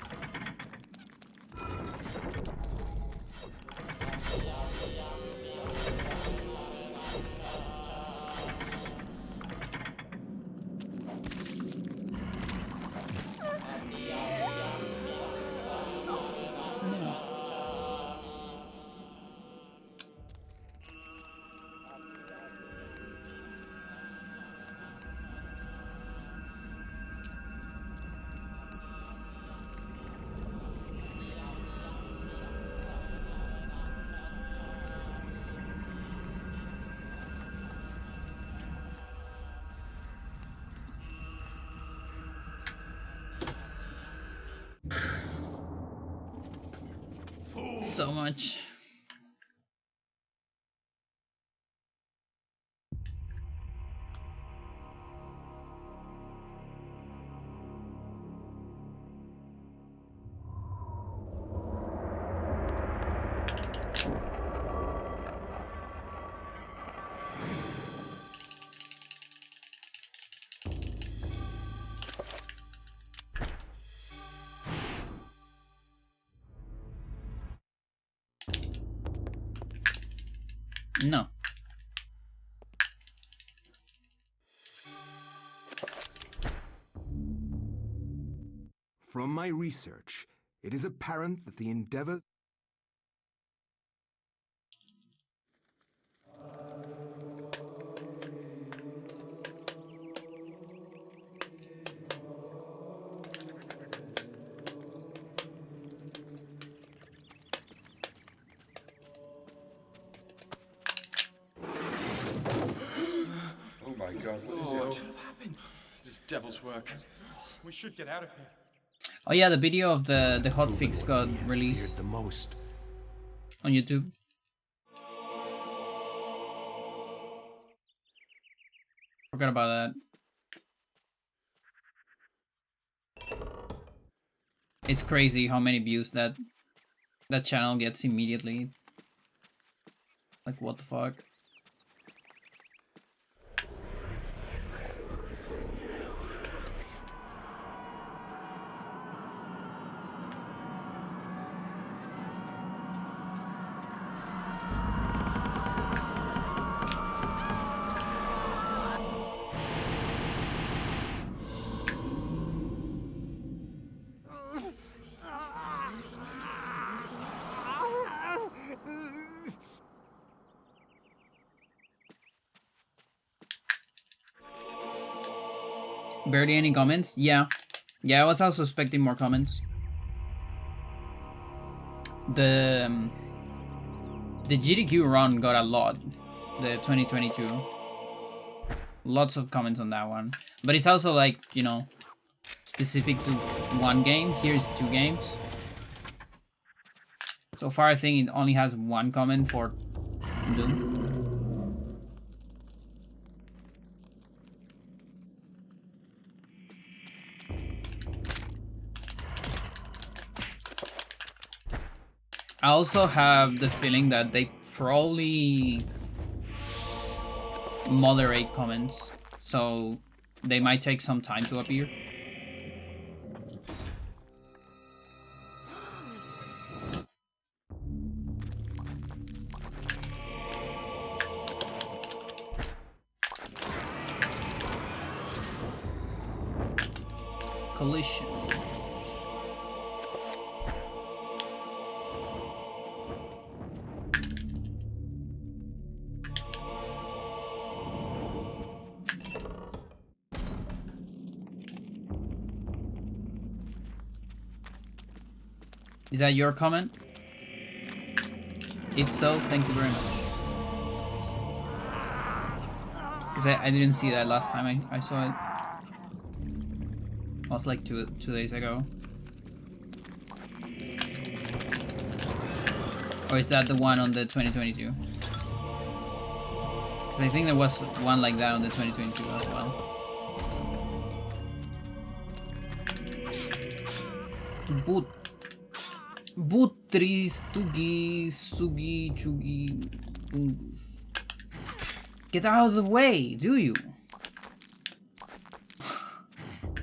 So much. No. From my research, it is apparent that the endeavor... Oh my god, what is it? What happened? This devil's work. We should get out of here. Oh yeah, the video of the hotfix got We have released feared the most. on YouTube. Forgot about that. It's crazy how many views that channel gets immediately. Like, what the fuck? Barely any comments? Yeah. Yeah, I was also expecting more comments. The GDQ run got a lot. The 2022. Lots of comments on that one. But it's also like, you know, specific to one game. Here's 2 games. So far I think it only has 1 comment for Doom. I also have the feeling that they probably moderate comments, so they might take some time to appear. Collision. Is that your comment? If so, thank you very much. Because I didn't see that last time I saw it. It was like two days ago. Or is that the one on the 2022? Because I think there was one like that on the 2022 as well. Butris, Tugi, Sugi, Chugi, Bungus. Get out of the way, do you?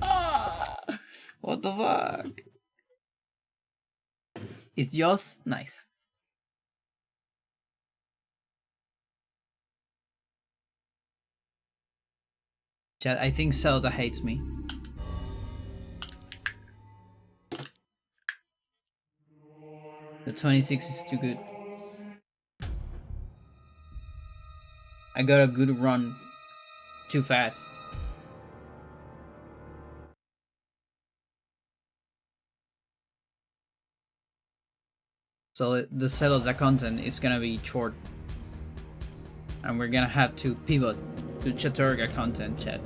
Ah, what the fuck? It's yours? Nice. Chat, I think Zelda hates me. The 26 is too good. I got a good run. Too fast. So the Xel'lotath content is gonna be short. And we're gonna have to pivot to Chaturga content, chat.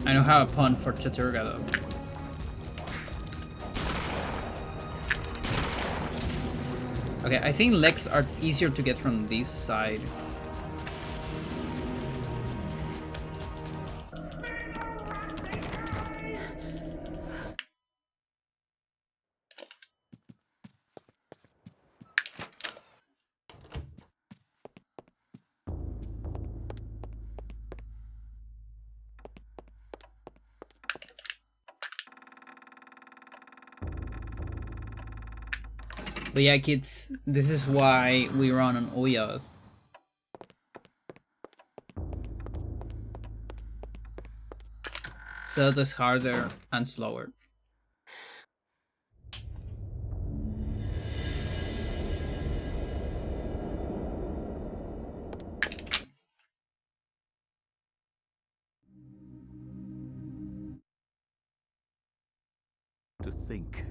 I don't have a pun for Chaturga though. Okay, I think legs are easier to get from this side. But yeah, kids, this is why we run on Xel'lotath. Xel'lotath is harder and slower. To think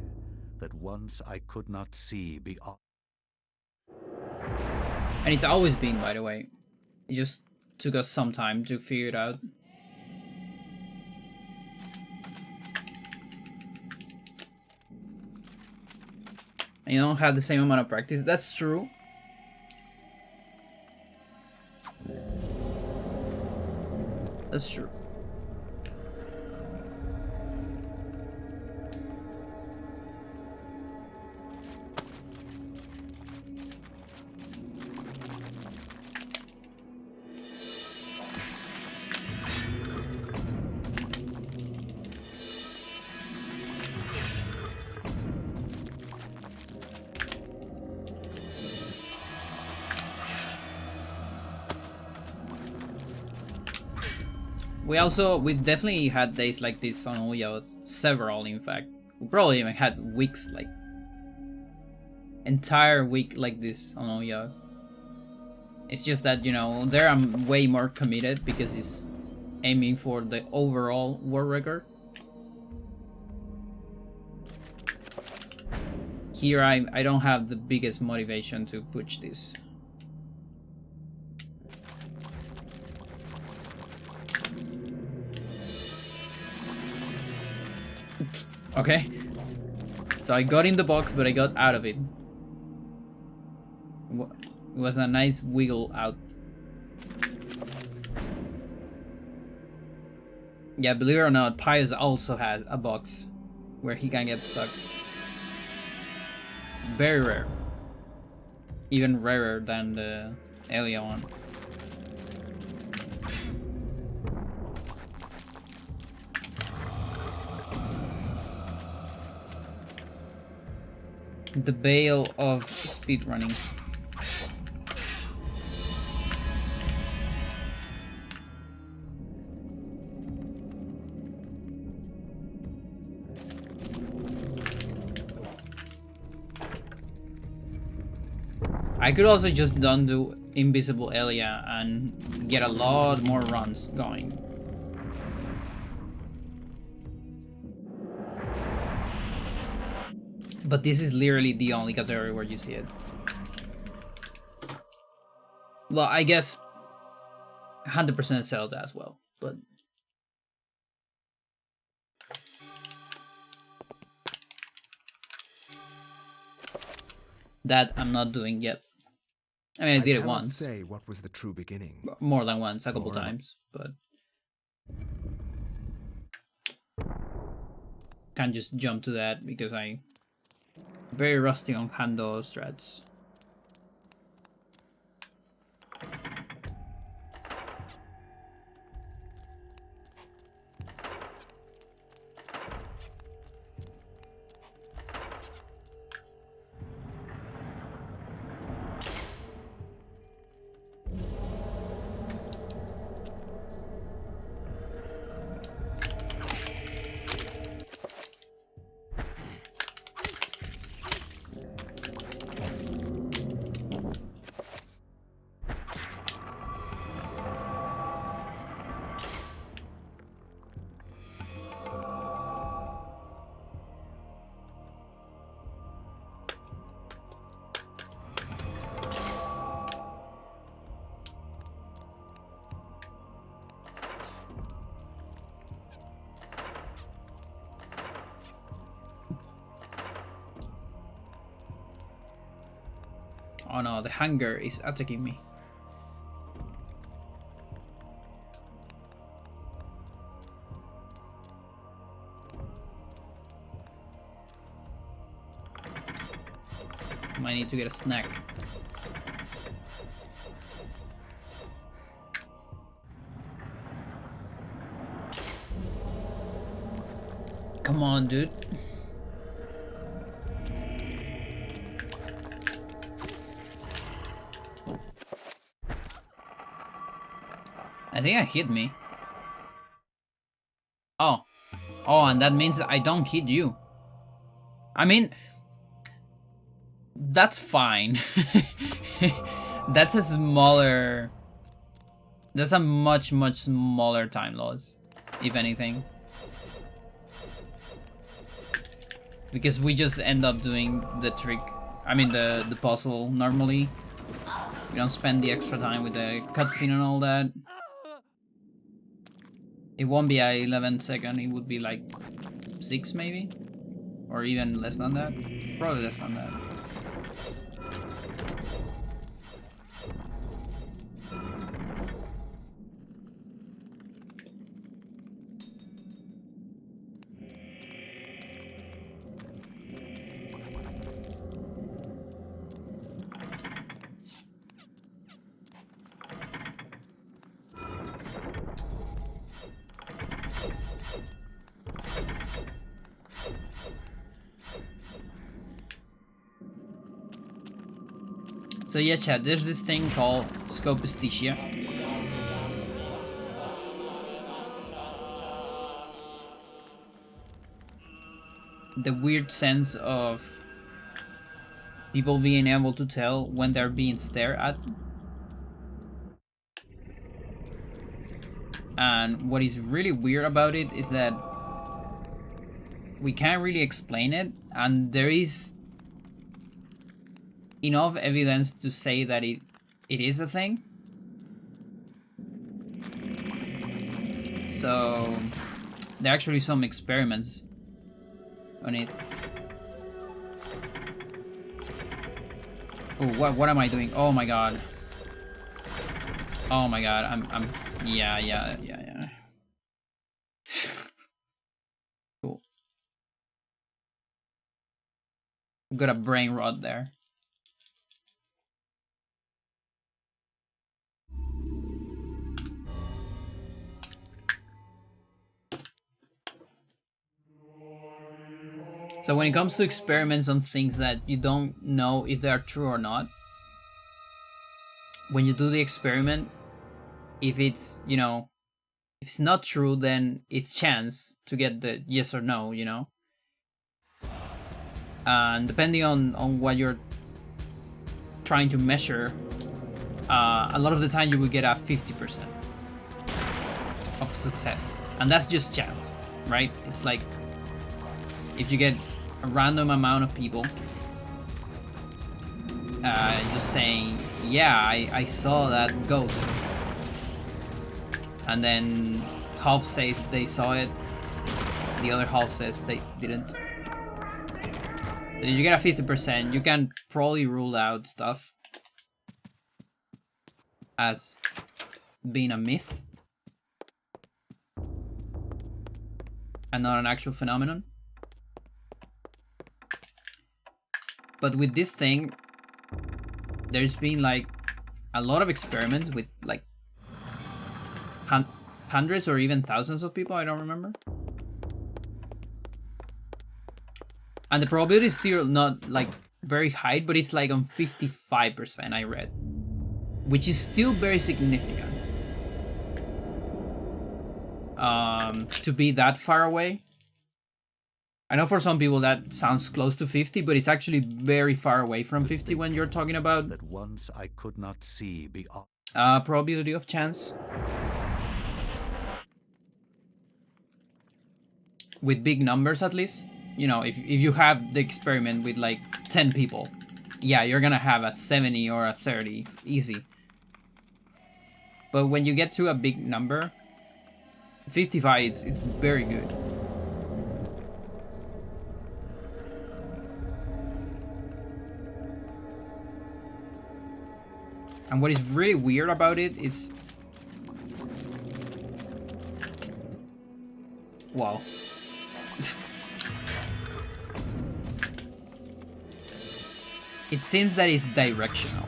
that once I could not see beyond. And it's always been, by the way. It just took us some time to figure it out. And you don't have the same amount of practice. That's true. That's true. We definitely had days like this on Ouya, several in fact. We probably even had weeks like entire week like this on Ouya. It's just that, you know, there I'm way more committed because it's aiming for the overall world record. Here I don't have the biggest motivation to push this. Okay, so I got in the box, but I got out of it. It was a nice wiggle out. Yeah, believe it or not, Pius also has a box where he can get stuck. Very rare. Even rarer than the Elia one. The bale of speedrunning. I could also just don't do Invisible Elia and get a lot more runs going. But this is literally the only category where you see it. Well, I guess 100% Zelda as well, but that I'm not doing yet. I mean, I did it once. Say what was the true beginning. More than once, a couple times, but can't just jump to that because I'm very rusty on Hando strats. Oh no, the hunger is attacking me. Might need to get a snack. Come on, dude. I think I hit me. Oh. Oh, and that means I don't hit you. I mean, that's fine. That's a smaller... That's a much smaller time loss, if anything. Because we just end up doing the trick, I mean the puzzle normally. We don't spend the extra time with the cutscene and all that. It won't be a 11-second, it would be like 6 maybe? Or even less than that? Probably less than that. So yeah, chat, there's this thing called scopisticia. The weird sense of people being able to tell when they're being stared at. And what is really weird about it is that we can't really explain it, and there is enough evidence to say that it is a thing. So there are actually some experiments on it. Oh, what am I doing? Oh my god. Oh my god, I'm yeah. Cool. Got a brain rot there. So when it comes to experiments on things that you don't know if they are true or not, when you do the experiment, if it's, you know, if it's not true, then it's chance to get the yes or no, you know? And depending on what you're trying to measure, a lot of the time you will get a 50% of success. And that's just chance, right? It's like, if you get a random amount of people just saying, yeah, I saw that ghost, and then half says they saw it, the other half says they didn't, then you get a 50%. You can probably rule out stuff as being a myth and not an actual phenomenon. But with this thing, there's been like a lot of experiments with like hundreds or even thousands of people, I don't remember. And the probability is still not like very high, but it's like on 55%, I read. Which is still very significant. To be that far away. I know for some people that sounds close to 50, but it's actually very far away from 50 when you're talking about that once I could not see beyond probability of chance. With big numbers at least. You know, if you have the experiment with like 10 people, yeah, you're gonna have a 70 or a 30, easy. But when you get to a big number, 55, it's very good. And what is really weird about it is... Wow. It seems that it's directional.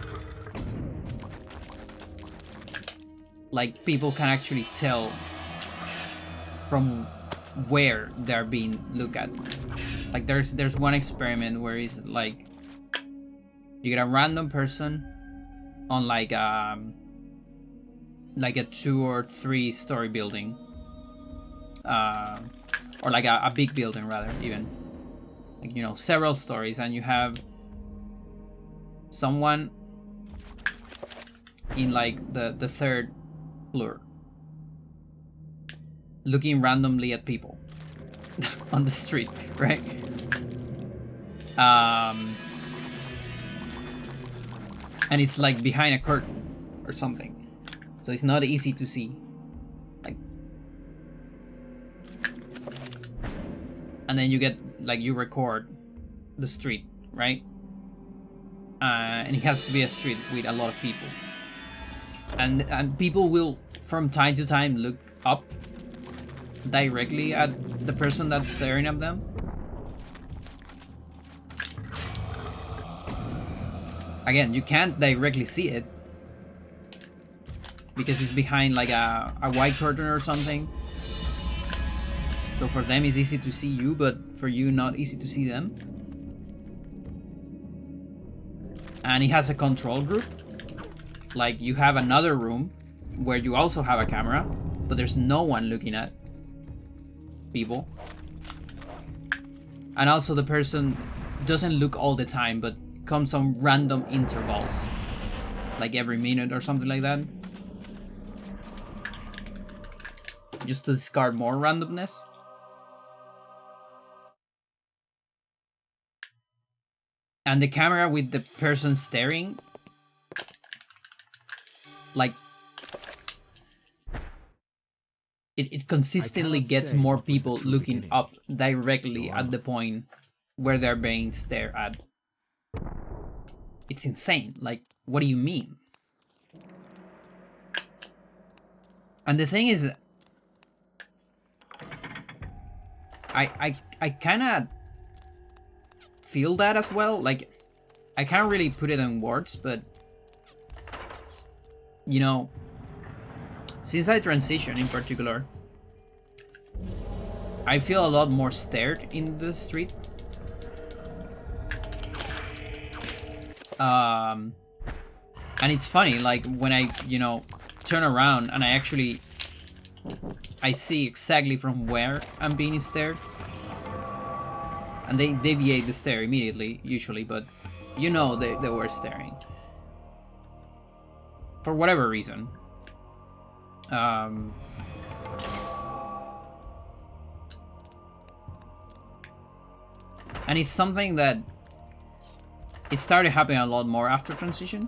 Like, people can actually tell from where they're being looked at. Like, there's one experiment where it's like, you get a random person on like a 2 or 3 story building, or like a big building rather, even like, you know, several stories, and you have someone in like the 3rd floor looking randomly at people on the street, right? And it's like behind a curtain or something, so it's not easy to see. Like, and then you get like, you record the street, right? And it has to be a street with a lot of people, and people will from time to time look up directly at the person that's staring at them. Again, you can't directly see it because it's behind like a white curtain or something. So for them it's easy to see you, but for you not easy to see them. And it has a control group. Like, you have another room where you also have a camera, but there's no one looking at people. And also the person doesn't look all the time, but comes on random intervals, like every minute or something like that, just to discard more randomness. And the camera with the person staring, like, it consistently gets more people looking up directly at the point where they're being stared at. It's insane. Like, what do you mean? And the thing is, I kind of feel that as well. Like, I can't really put it in words, but you know, since I transitioned in particular, I feel a lot more stared in the street. And it's funny, like, when I, you know, turn around and I see exactly from where I'm being stared. And they deviate the stare immediately, usually, but you know they were staring. For whatever reason. And it's something that it started happening a lot more after transition.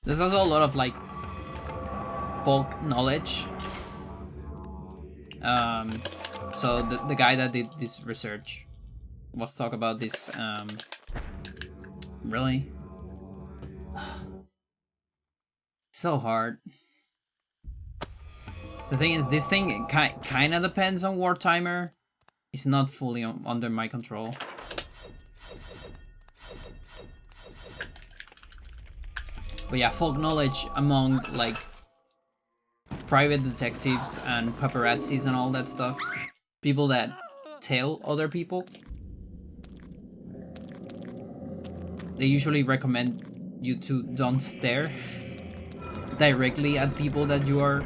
There's also a lot of like folk knowledge. So the guy that did this research was talk about this. Really, so hard. The thing is, this thing kind of depends on war timer. It's not fully under my control. But yeah, folk knowledge among like private detectives and paparazzis and all that stuff. People that tail other people. They usually recommend you to don't stare directly at people that you are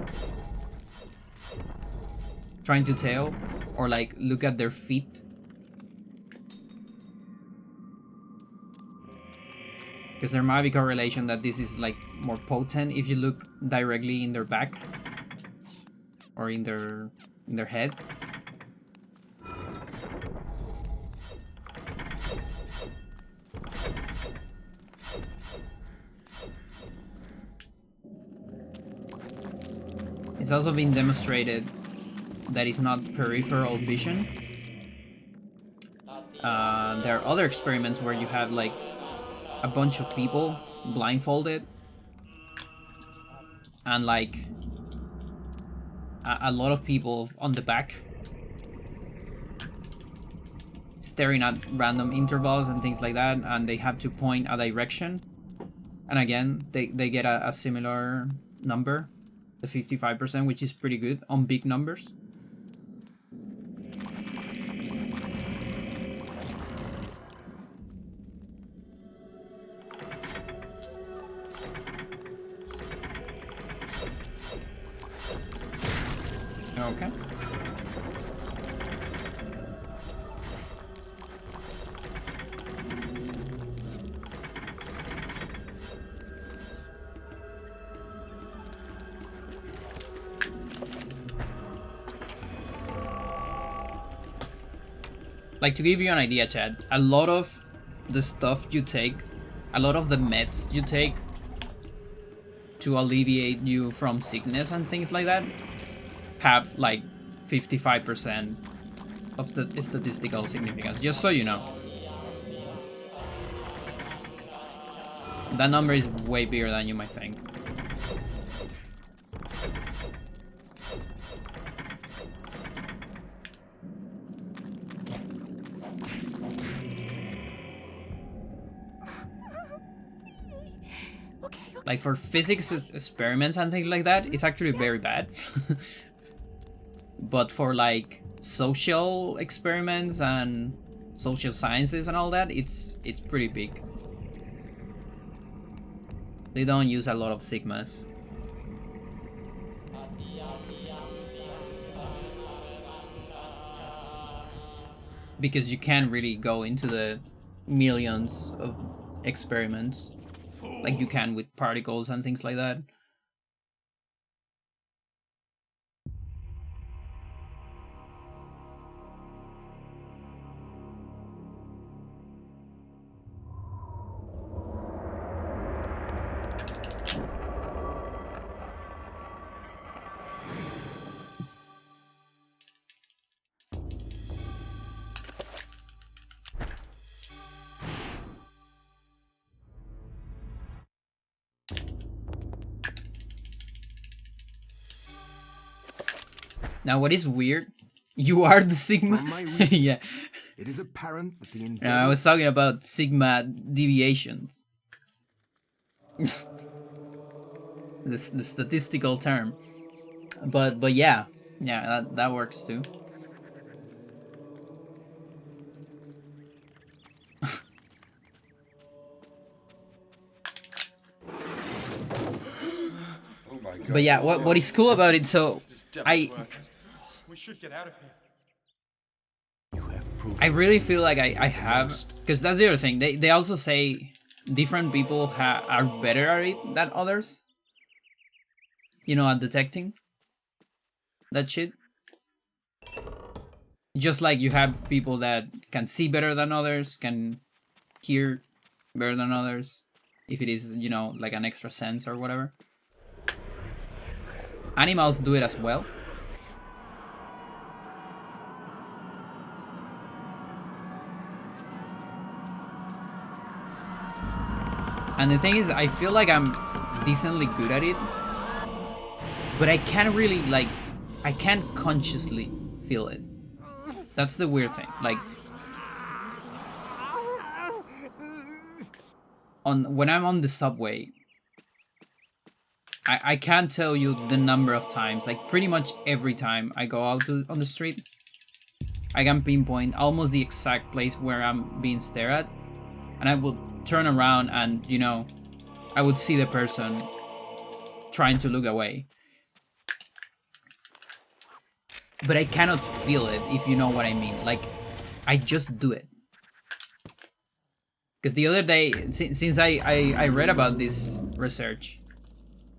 trying to tail, or like look at their feet. Because there might be correlation that this is like more potent if you look directly in their back or in their head. It's also been demonstrated that it's not peripheral vision. There are other experiments where you have like a bunch of people blindfolded and like a lot of people on the back staring at random intervals and things like that, and they have to point a direction, and again they get a similar number, the 55%, which is pretty good on big numbers. Okay. Like, to give you an idea, Chad, a lot of the stuff you take, a lot of the meds you take to alleviate you from sickness and things like that have like 55% of the statistical significance, just so you know. That number is way bigger than you might think. Like for physics experiments and things like that, it's actually very bad. But for like social experiments and social sciences and all that, it's pretty big. They don't use a lot of sigmas. Because you can't really go into the millions of experiments like you can with particles and things like that. Now, what is weird? You are the Sigma. From my research, Yeah. it is apparent that the I endeavor was talking about Sigma deviations. The statistical term. But yeah, that works too. Oh my God. But yeah, what is cool about it? So This devil's I work. We should get out of here. You have proven I really feel like I have, because that's the other thing. They also say different people are better at it than others. You know, at detecting that shit. Just like you have people that can see better than others, can hear better than others, if it is, you know, like an extra sense or whatever. Animals do it as well. And the thing is, I feel like I'm decently good at it, but I can't really, like, I can't consciously feel it. That's the weird thing. Like, when I'm on the subway, I can't tell you the number of times, like pretty much every time I go out on the street, I can pinpoint almost the exact place where I'm being stared at, and I will turn around and, you know, I would see the person trying to look away. But I cannot feel it, if you know what I mean. Like, I just do it. Because the other day, since I read about this research,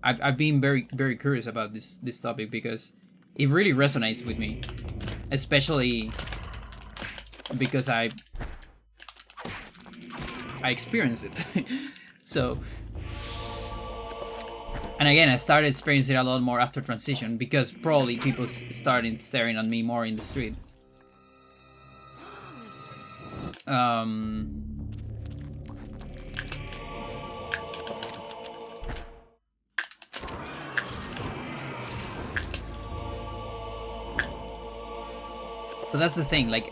I've been very curious about this topic because it really resonates with me, especially because I experienced it. So, and again, I started experiencing it a lot more after transition because probably people started staring at me more in the street. But that's the thing, like,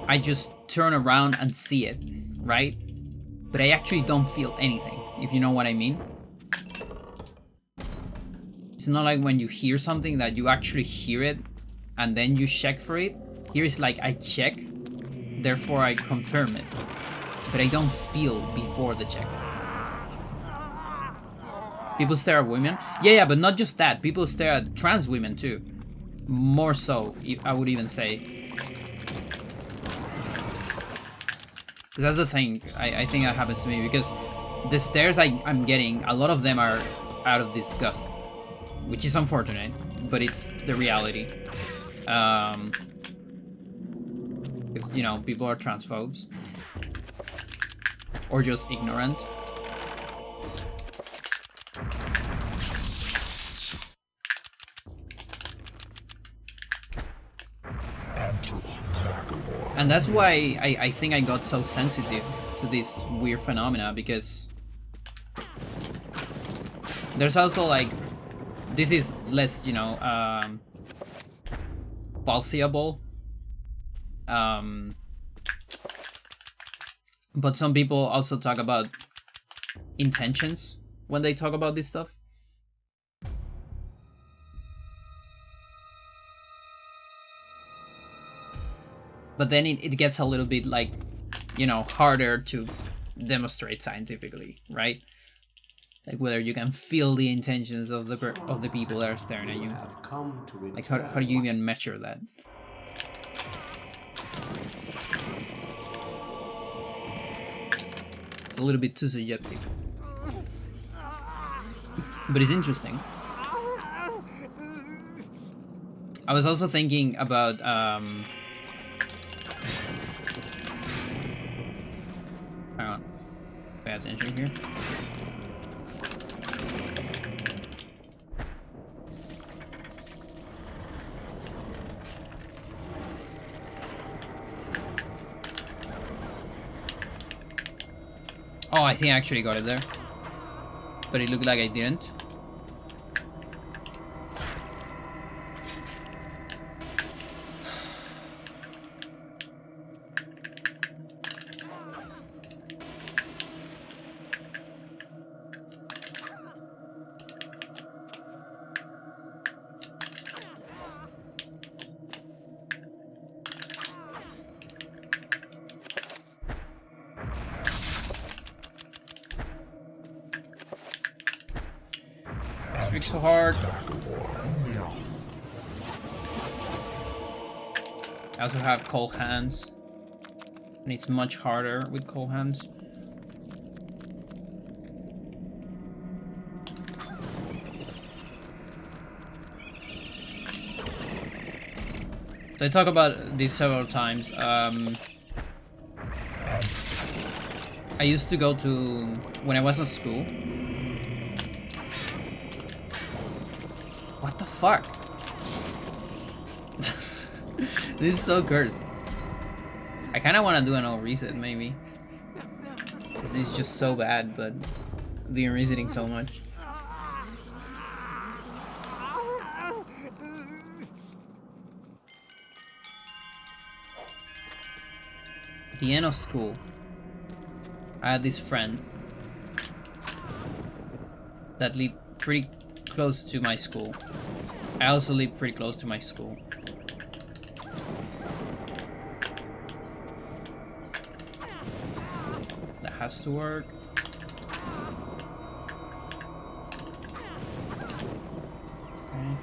I just turn around and see it, right? But I actually don't feel anything, if you know what I mean. It's not like when you hear something that you actually hear it and then you check for it. Here it's like I check, therefore I confirm it. But I don't feel before the check. People stare at women? Yeah, but not just that. People stare at trans women too. More so, I would even say. That's the thing, I think that happens to me, because the stares I'm getting, a lot of them are out of disgust. Which is unfortunate, but it's the reality. Because, you know, people are transphobes. Or just ignorant. And that's why I think I got so sensitive to this weird phenomena, because there's also like, this is less, you know, falsifiable. But some people also talk about intentions when they talk about this stuff. But then it gets a little bit like, you know, harder to demonstrate scientifically, right? Like whether you can feel the intentions of the people that are staring at you. Like how do you even measure that? It's a little bit too subjective. But it's interesting. I was also thinking about hang on. Pay attention here. Oh, I think I actually got it there. But it looked like I didn't. So hard. I also have cold hands, and it's much harder with cold hands. So I talk about this several times. I used to go to, when I was in school. What the fuck? This is so cursed. I kind of want to do an old reset, maybe. Because this is just so bad, but I've been resetting so much. At the end of school, I had this friend that lived pretty close to my school. I also live pretty close to my school. That has to work. Okay.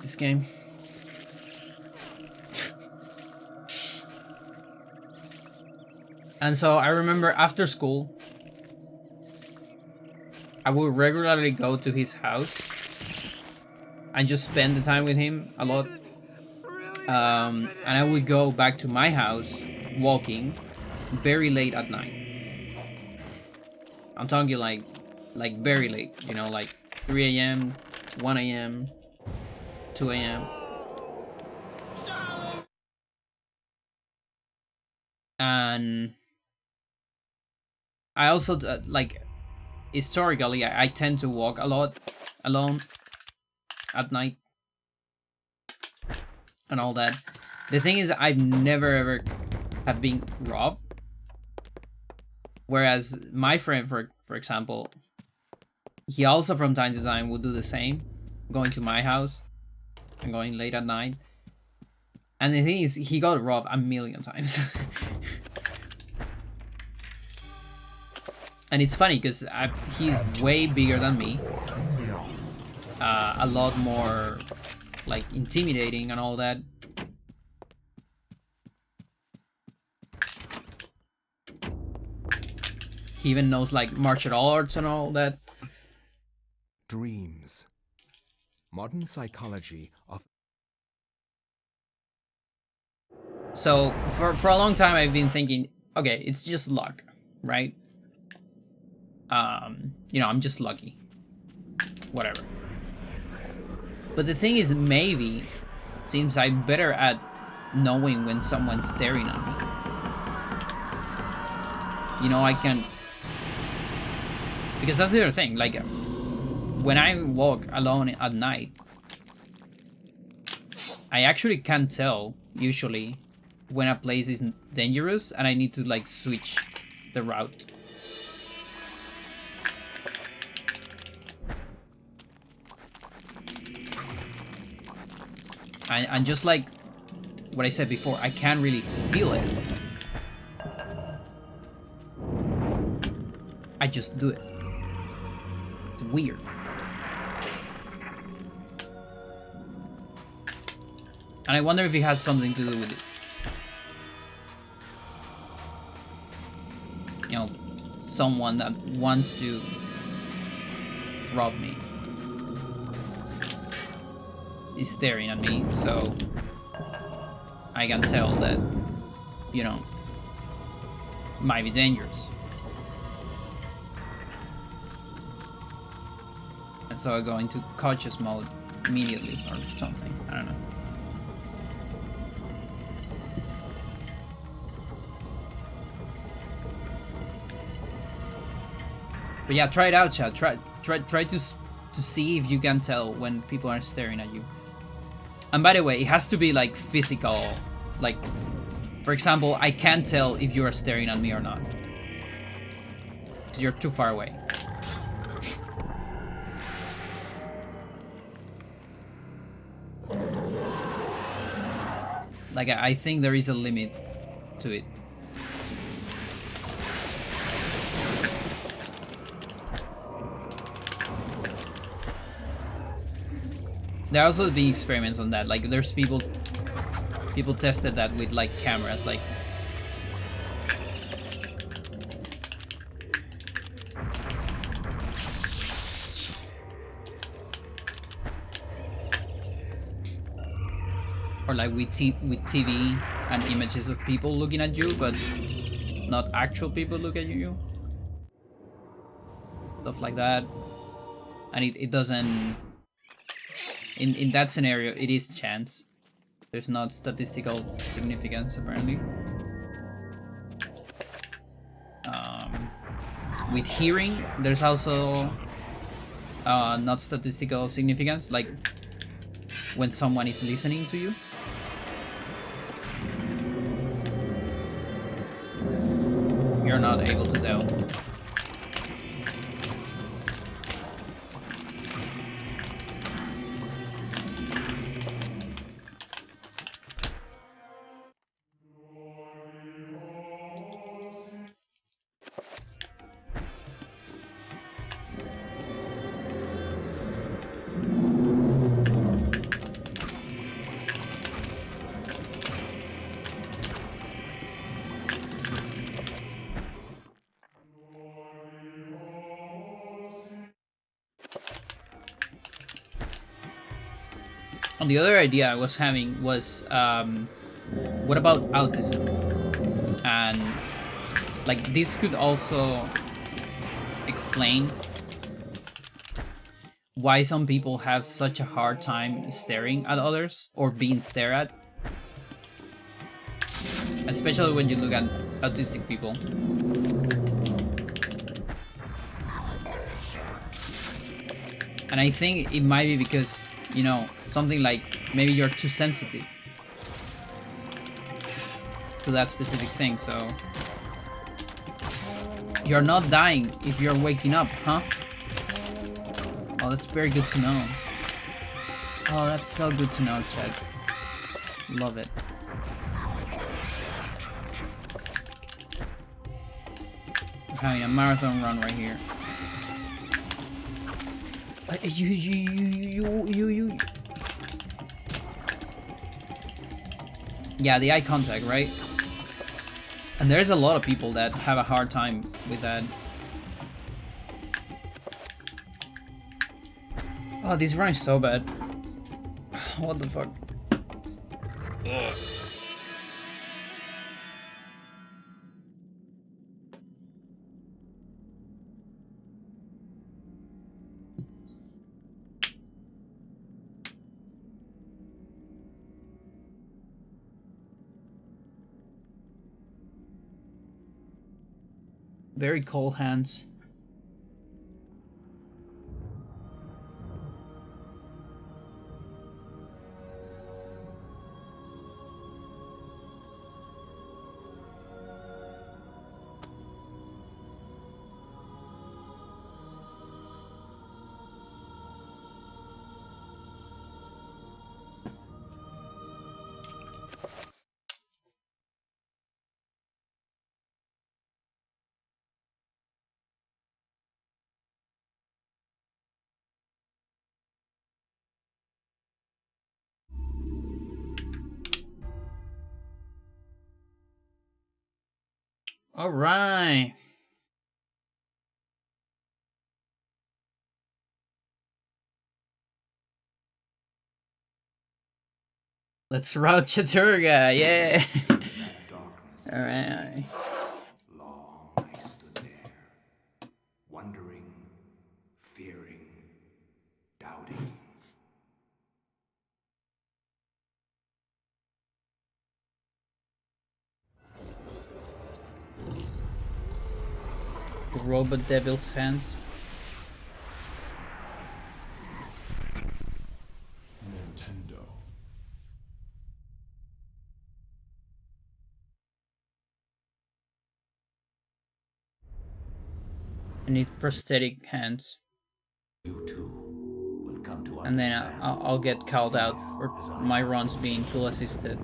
this game. And so I remember after school, I would regularly go to his house and just spend the time with him a lot. And I would go back to my house walking very late at night. I'm talking like very late, you know, like 3 a.m., 1 a.m., 2 a.m. And I also, like, historically, I tend to walk a lot alone at night and all that. The thing is, I've never ever have been robbed. Whereas my friend, for example, he also from time to time would do the same, going to my house and going late at night. And the thing is, he got robbed a million times. And it's funny because he's way bigger than me, a lot more like intimidating and all that. He even knows like martial arts and all that. Dreams. Modern psychology of... So for a long time I've been thinking, okay, it's just luck, right? You know, I'm just lucky. Whatever. But the thing is, maybe seems I'm better at knowing when someone's staring at me. You know, I can, because that's the other thing, like when I walk alone at night, I actually can tell usually when a place is dangerous and I need to like switch the route. And just like what I said before, I can't really feel it. I just do it. It's weird. And I wonder if it has something to do with this. You know, someone that wants to rob me is staring at me, so I can tell that, you know, might be dangerous. And so I go into cautious mode immediately or something. I don't know. But yeah, try it out, chat. Try to see if you can tell when people are staring at you. And by the way, it has to be like physical. Like, for example, I can't tell if you are staring at me or not, because you're too far away. Like, I think there is a limit to it. There are also being experiments on that. Like, there's people tested that with like cameras, like or like with TV and images of people looking at you, but not actual people look at you. Stuff like that. And it doesn't, in that scenario, it is chance. There's not statistical significance, apparently. With hearing, there's also not statistical significance, like when someone is listening to you. You're not able to tell. And the other idea I was having was, what about autism? And like this could also explain why some people have such a hard time staring at others or being stared at. Especially when you look at autistic people. And I think it might be because, you know, something like maybe you're too sensitive to that specific thing, so you're not dying if you're waking up, huh? Oh, that's very good to know. Oh, that's so good to know, Chad. Love it. I'm having a marathon run right here. You. Yeah, the eye contact, right? And there's a lot of people that have a hard time with that. Oh, this run is so bad. What the fuck? Ugh. Very cold hands. All right. Let's route Chaturga, yeah. All right. Long I stood there, wondering, fearing, doubting. The robot devil's hands. Nintendo. I need prosthetic hands. You too will come to And then understand. I'll get called out for my runs being tool assisted.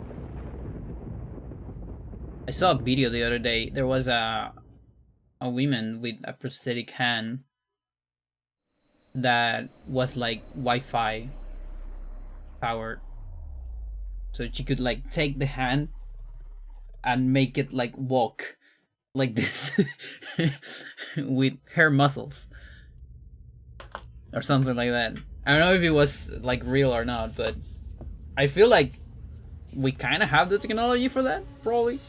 I saw a video the other day. There was a woman with a prosthetic hand that was like Wi-Fi powered, so she could like take the hand and make it like walk like this with her muscles or something like that. I don't know if it was like real or not, but I feel like we kind of have the technology for that, probably.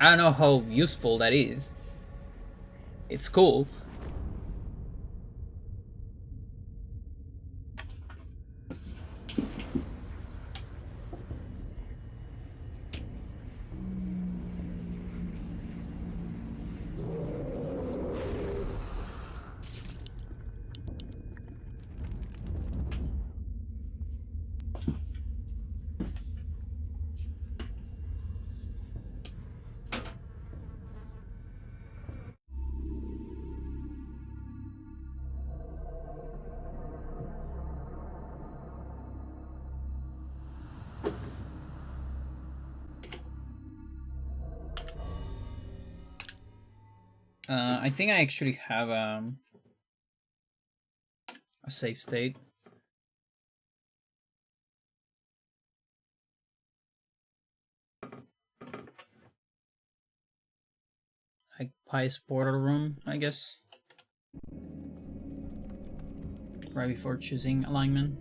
I don't know how useful that is. It's cool. I think I actually have a save state. Like Pious Portal Room, I guess. Right before choosing alignment.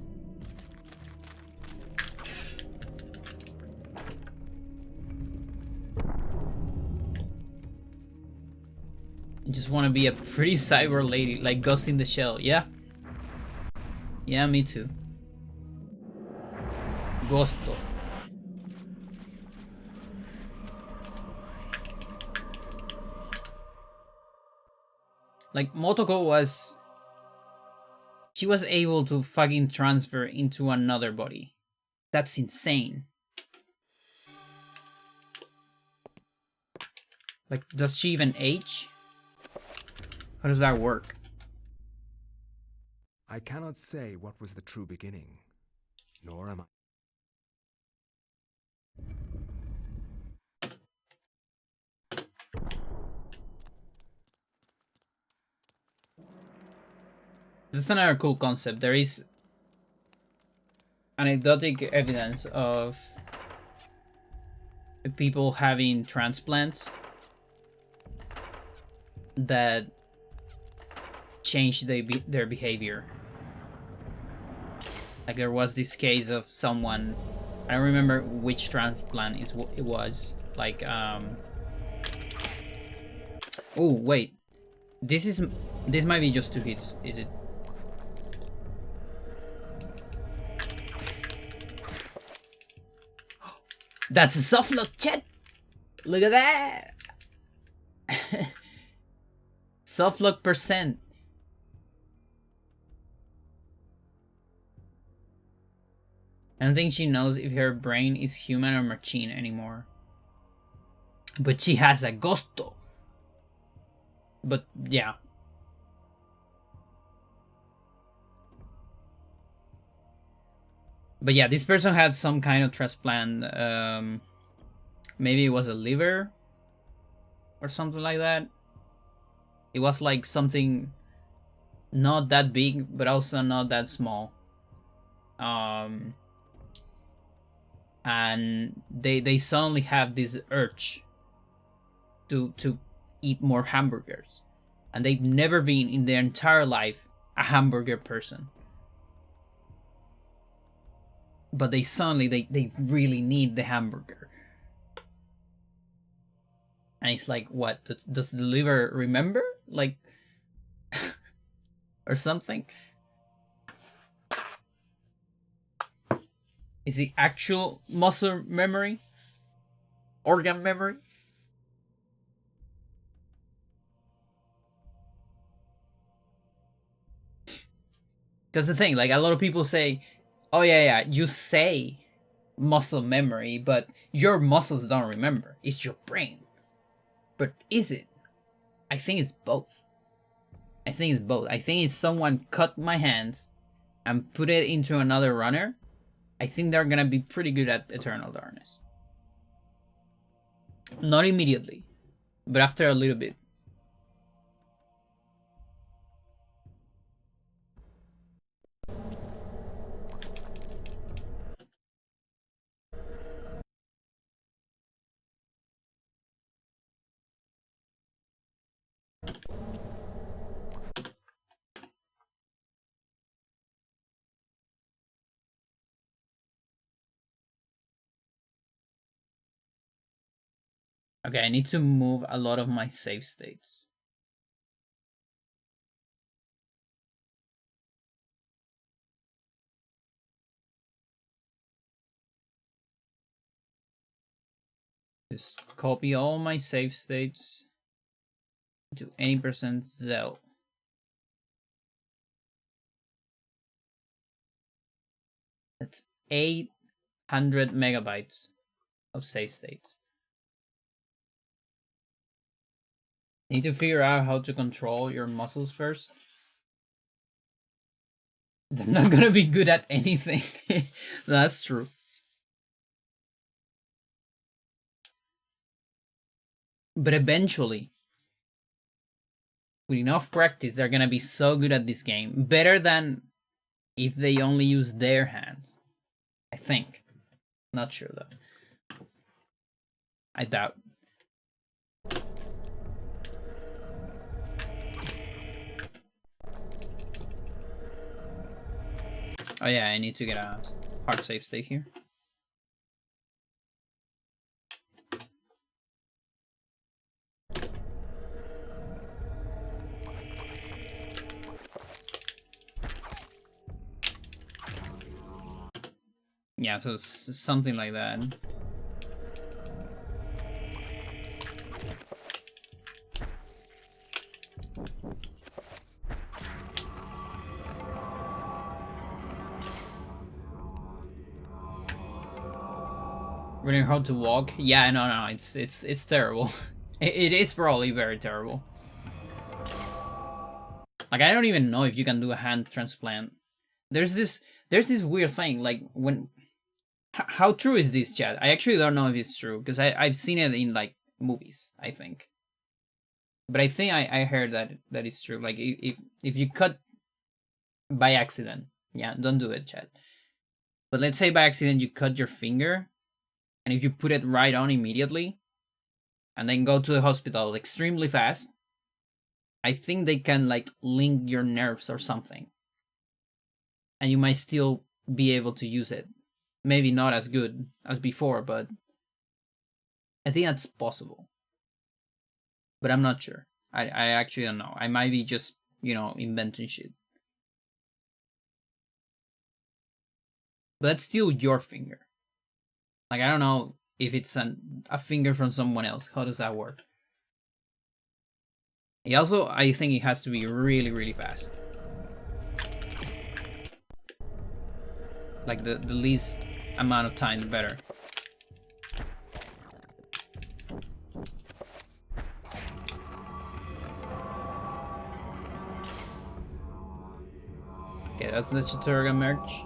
I just want to be a pretty cyber lady, like Ghost in the Shell. Yeah. Yeah, me too. Ghosto. Like, Motoko was... She was able to fucking transfer into another body. That's insane. Like, does she even age? How does that work? I cannot say what was the true beginning, nor am I. That's another cool concept. There is anecdotic evidence of people having transplants that change their behavior. Like, there was this case of someone, I don't remember which transplant it was. Like, oh wait, this might be just 2 hits, is it? That's a soft look, chat. Look at that. Soft look percent. I don't think she knows if her brain is human or machine anymore. But she has a gusto. But yeah. But yeah, this person had some kind of transplant. Maybe it was a liver or something like that. It was like something not that big, but also not that small. And they suddenly have this urge to eat more hamburgers, and they've never been in their entire life a hamburger person, but they suddenly they really need the hamburger. And it's like, what, does the liver remember, like, or something? Is it actual muscle memory? Organ memory? Because the thing, like, a lot of people say, oh yeah, you say muscle memory, but your muscles don't remember. It's your brain. But is it? I think it's both. I think it's someone cut my hands and put it into another runner. I think they're gonna be pretty good at Eternal Darkness. Not immediately, but after a little bit. Okay, I need to move a lot of my save states. Just copy all my save states to any percent Xel. That's 800 megabytes of save states. Need to figure out how to control your muscles first. They're not gonna be good at anything. That's true. But eventually, with enough practice, they're gonna be so good at this game. Better than if they only use their hands. I think. Not sure though. I doubt. Oh yeah, I need to get a hard save state here. Yeah, so something like that. Learning how to walk? Yeah, no, it's terrible. It is probably very terrible. Like, I don't even know if you can do a hand transplant. There's this weird thing, like, when... How true is this, chat? I actually don't know if it's true, because I've seen it in, like, movies, I think. But I think I heard that it's true. Like, if you cut by accident, yeah, don't do it, chat. But let's say by accident you cut your finger, and if you put it right on immediately, and then go to the hospital extremely fast, I think they can, like, link your nerves or something. And you might still be able to use it. Maybe not as good as before, but I think that's possible. But I'm not sure. I actually don't know. I might be just, you know, inventing shit. But that's still your finger. Like, I don't know if it's a finger from someone else. How does that work? Also, I think it has to be really, really fast. Like, the least amount of time, the better. Okay, that's the Chaturga merch.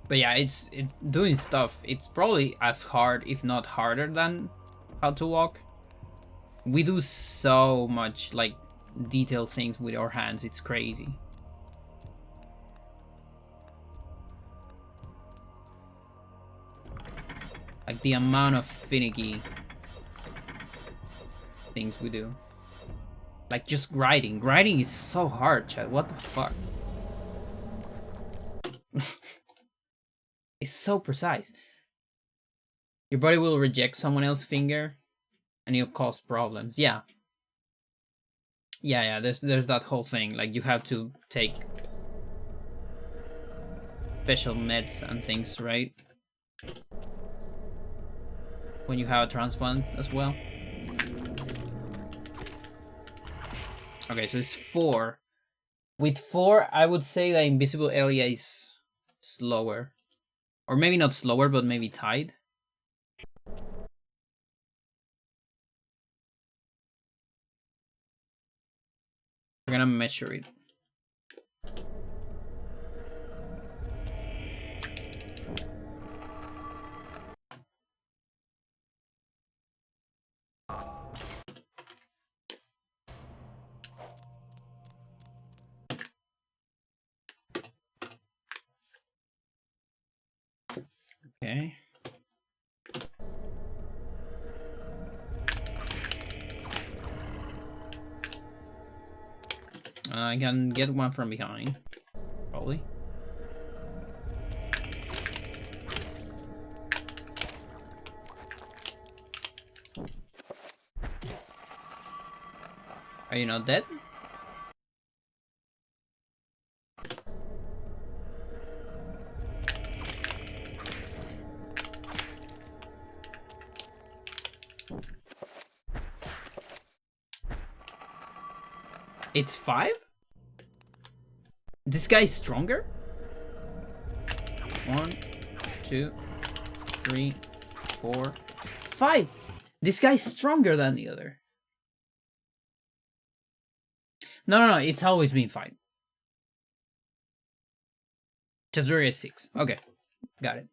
But yeah, it's doing stuff. It's probably as hard, if not harder, than how to walk. We do so much, like, detailed things with our hands. It's crazy. Like, the amount of finicky things we do. Like, just grinding. Grinding is so hard, chat. What the fuck? It's so precise. Your body will reject someone else's finger, and it'll cause problems. Yeah. Yeah, there's that whole thing. Like, you have to take special meds and things, right? When you have a transplant as well. Okay, so it's 4. With 4, I would say the invisible area is slower. Or maybe not slower, but maybe tied. We're gonna measure it. Okay. I can get one from behind, probably. Are you not dead? It's 5? This guy's stronger? 1, 2, 3, 4, 5. This guy's stronger than the other. No, it's always been 5. Chazuri is 6. Okay, got it.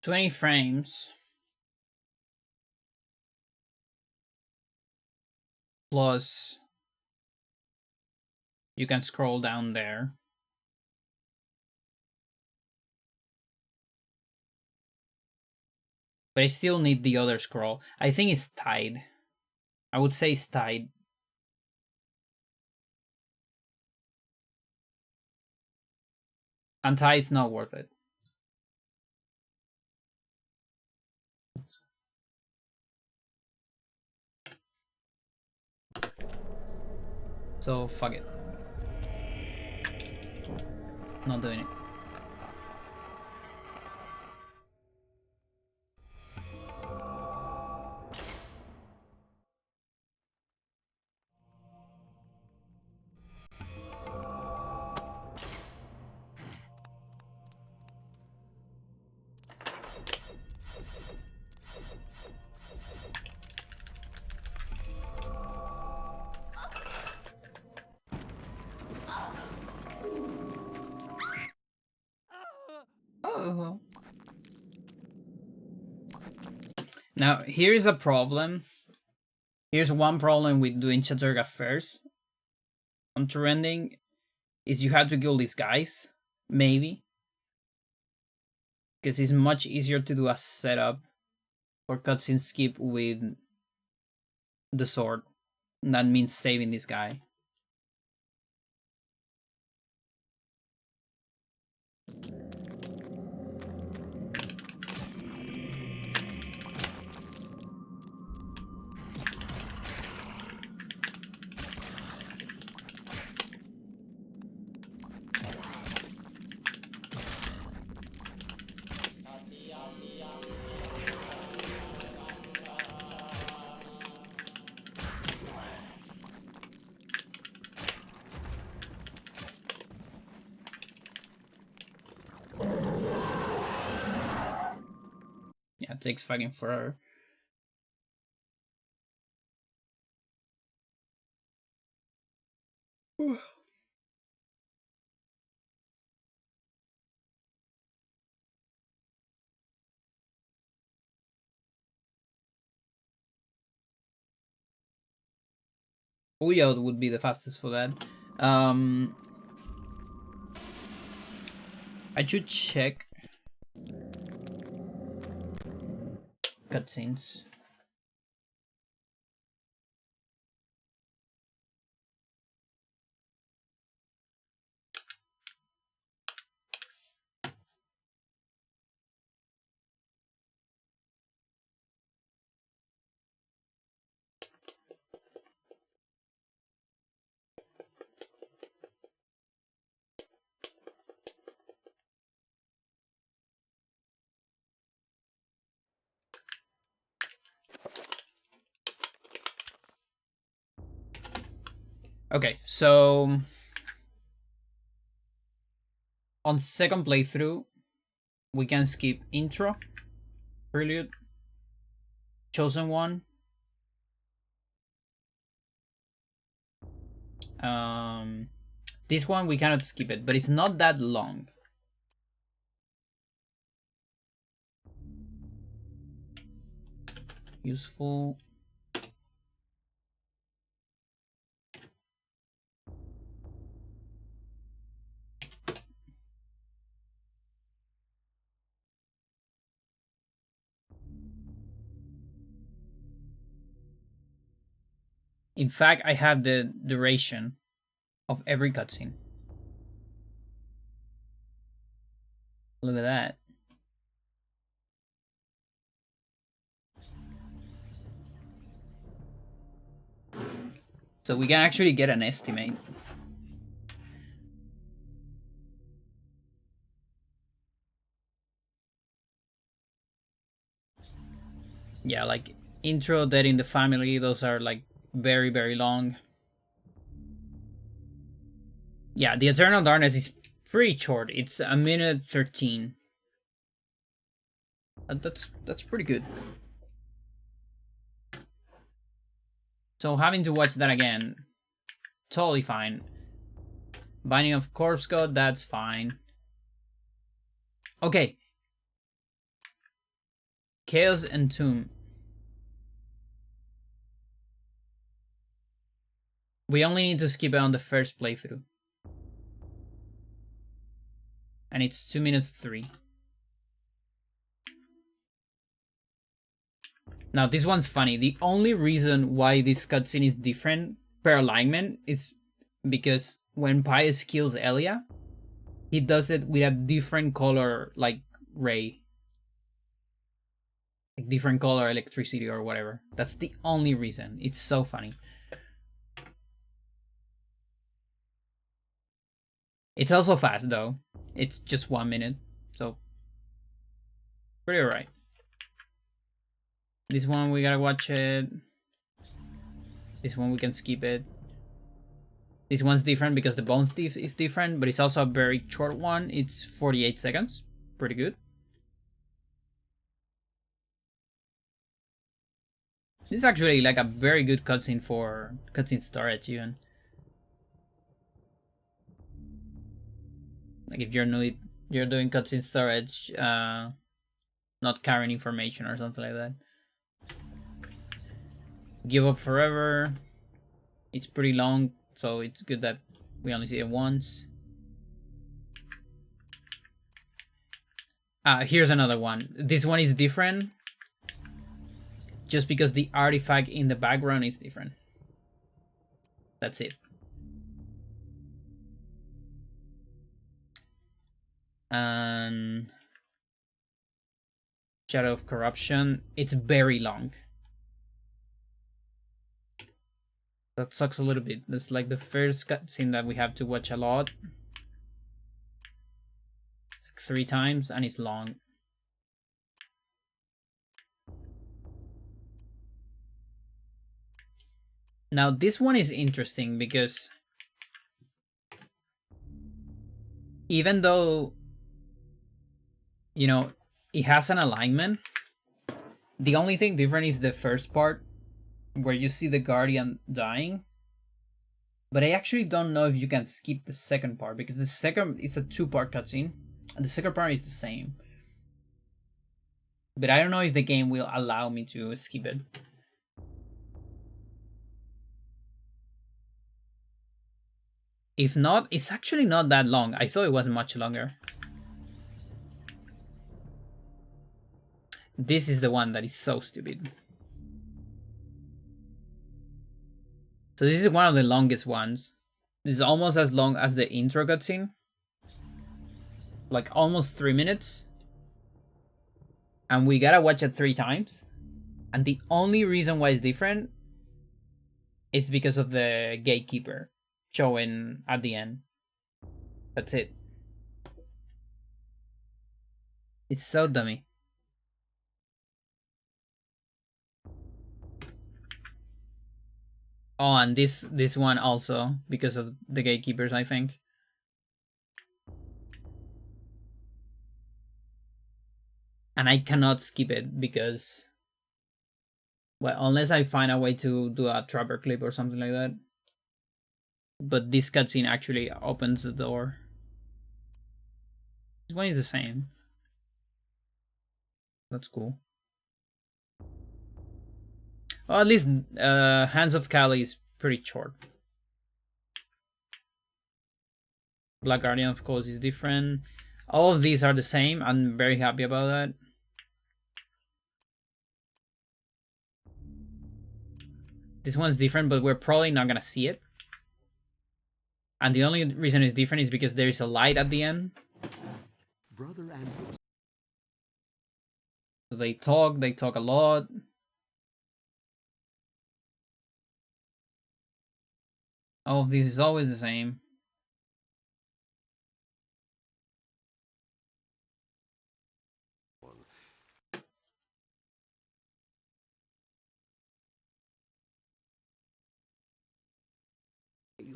20 frames. Plus, you can scroll down there. But I still need the other scroll. I think it's tied. I would say it's tied. Untie is not worth it. So fuck it. Not doing it. Oh. Now, here's a problem. Here's one problem with doing Xel'lotath first. On trending, is you have to kill these guys, maybe. Because it's much easier to do a setup or cutscene skip with the sword. And that means saving this guy. Yeah, it takes fucking forever. Uyod would be the fastest for that. I should check cutscenes. Okay, so on second playthrough, we can skip intro, prelude, chosen one, this one we cannot skip it, but it's not that long. Useful. In fact, I have the duration of every cutscene. Look at that. So we can actually get an estimate. Yeah, like intro, Dead in the Family, those are like very, very long. Yeah, the Eternal Darkness is pretty short. It's 1:13. That's pretty good. So having to watch that again, totally fine. Binding of Corpse God, that's fine. Okay. Chaos and Tomb. We only need to skip it on the first playthrough. And it's 2 minutes 3. Now this one's funny. The only reason why this cutscene is different per alignment is because when Pius kills Elia, he does it with a different color, like ray. Like different color electricity or whatever. That's the only reason. It's so funny. It's also fast though. It's just 1 minute, so pretty alright. This one we gotta watch it. This one we can skip it. This one's different because the bones is different, but it's also a very short one. It's 48 seconds. Pretty good. This is actually like a very good cutscene for cutscene storage even. Like if you're doing cutscene storage, not carrying information or something like that. Give Up Forever. It's pretty long, so it's good that we only see it once. Here's another one. This one is different just because the artifact in the background is different. That's it. And Shadow of Corruption, it's very long. That sucks a little bit. That's like the first cutscene that we have to watch a lot. Like 3 times, and it's long. Now this one is interesting because even though, you know, it has an alignment, the only thing different is the first part where you see the Guardian dying. But I actually don't know if you can skip the second part because the second is a 2-part cutscene and the second part is the same. But I don't know if the game will allow me to skip it. If not, it's actually not that long. I thought it was much longer. This is the one that is so stupid. So this is one of the longest ones. This is almost as long as the intro cutscene. Like almost 3 minutes. And we gotta watch it 3 times. And the only reason why it's different is because of the gatekeeper showing at the end. That's it. It's so dummy. Oh, and this one also because of the gatekeepers, I think. And I cannot skip it because, well, unless I find a way to do a trapper clip or something like that. But this cutscene actually opens the door. This one is the same. That's cool. Well, at least Hands of Kali is pretty short. Black Guardian, of course, is different. All of these are the same. I'm very happy about that. This one's different, but we're probably not gonna see it. And the only reason it's different is because there is a light at the end. Brother and So they talk a lot. All of this is always the same.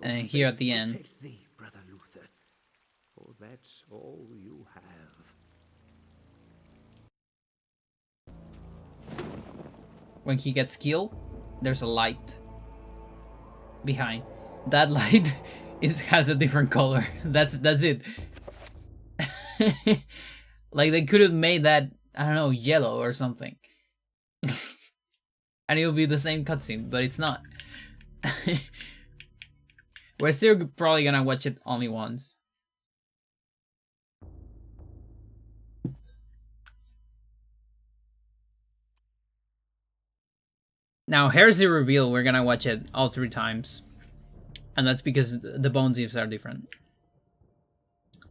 And here at the end. protect thee, Brother Luther. For that's all you have. When he gets killed, there's a light behind. That light has a different color. That's it. Like they could have made that I don't know, yellow or something. And it'll be the same cutscene, but it's not. We're still probably gonna watch it only once. Now, here's the reveal. We're gonna watch it all 3 times. And that's because the bone thieves are different.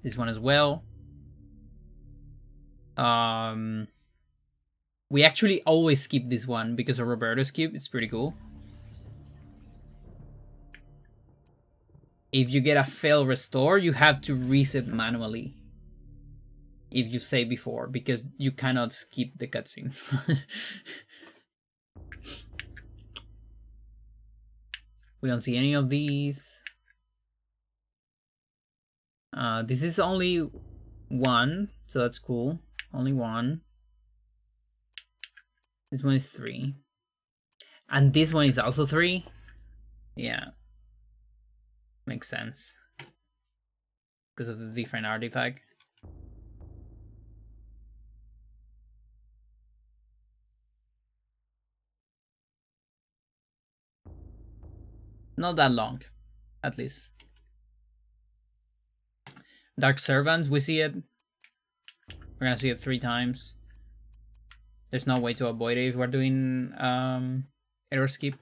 This one as well. We actually always skip this one because of Roberto's cube. It's pretty cool. If you get a fail restore, you have to reset manually. If you save before, because you cannot skip the cutscene. We don't see any of these. This is only 1, so that's cool. Only 1. This one is 3. And this one is also 3. Yeah. Makes sense. Because of the different artifact. Not that long, at least. Dark Servants, we see it. We're gonna see it 3 times. There's no way to avoid it if we're doing error skip.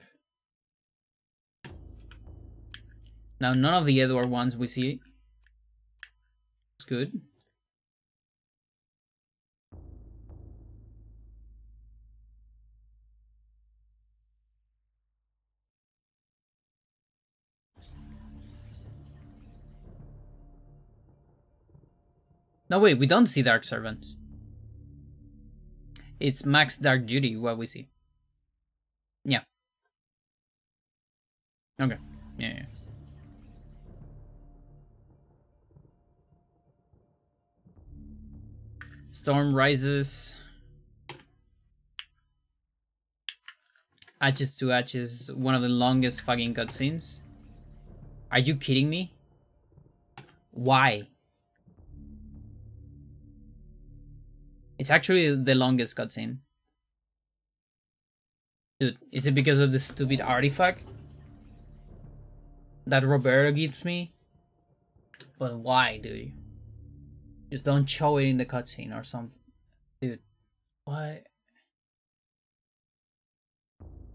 Now, none of the Edward ones we see. It's good. No, wait, we don't see Dark Servants. It's Max Dark Duty, what we see. Yeah. Okay. Yeah. Storm Rises. Ashes to Ashes, one of the longest fucking cutscenes. Are you kidding me? Why? It's actually the longest cutscene. Dude, is it because of the stupid artifact that Roberto gives me? But why, dude? Just don't show it in the cutscene or something. Dude, what?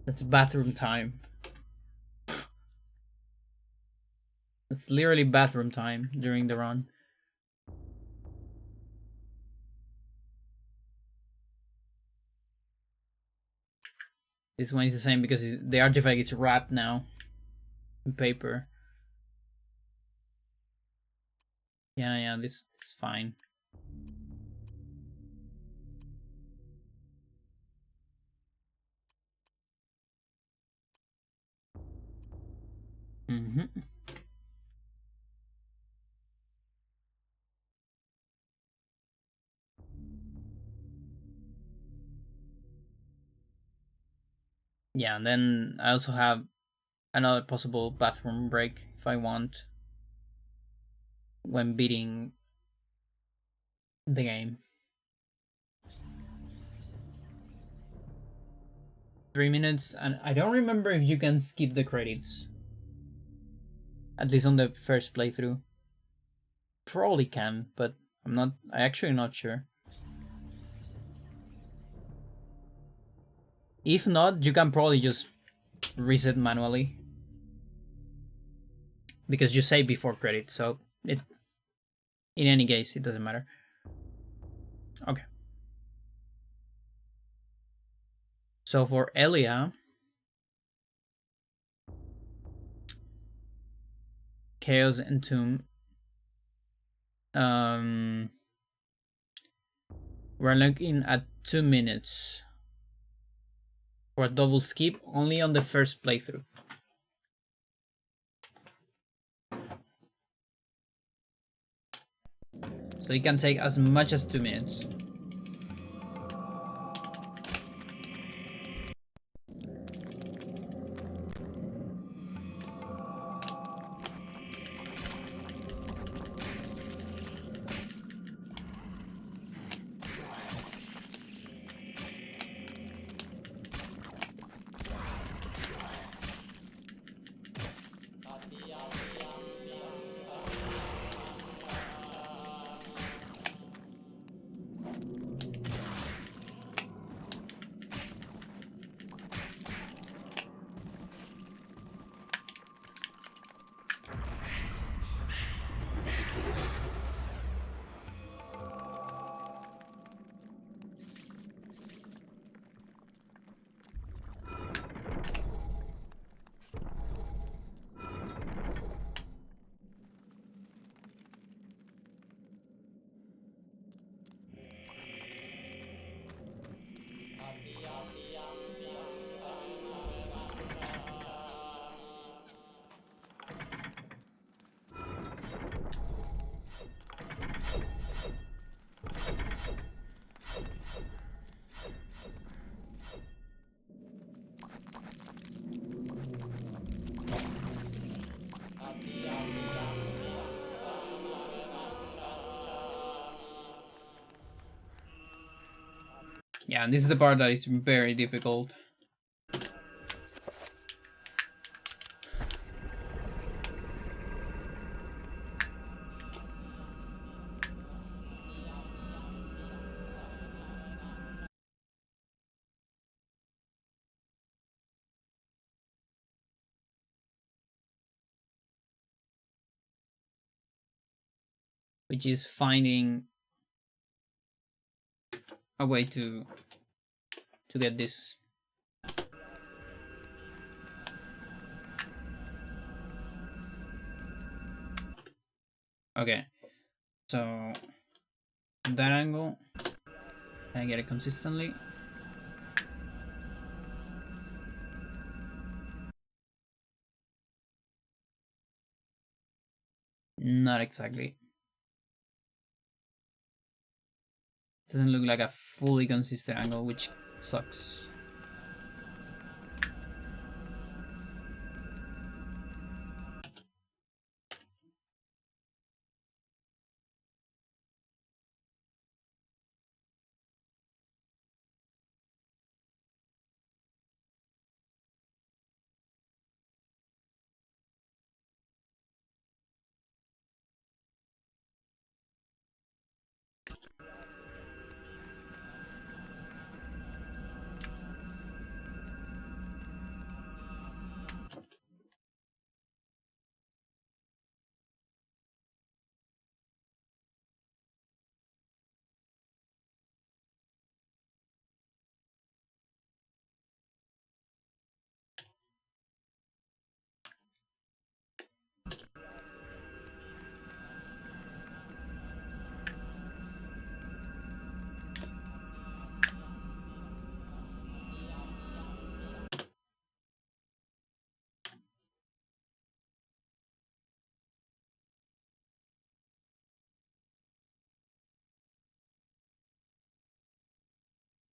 That's bathroom time. It's literally bathroom time during the run. This one is the same because the artifact is wrapped now in paper. Yeah, this is fine. Yeah, and then I also have another possible bathroom break if I want when beating the game. 3 minutes, and I don't remember if you can skip the credits. At least on the first playthrough. Probably can, but I'm actually not sure. If not, you can probably just reset manually. Because you save before credits, so in any case, it doesn't matter. Okay. So for Elia, Chaos and Tomb, we're looking at 2 minutes for a double skip only on the first playthrough. So it can take as much as 2 minutes. Yeah, and this is the part that is very difficult. Which is finding a way to get this. Okay, so that angle, can I get it consistently? Not exactly. Doesn't look like a fully consistent angle, which sucks.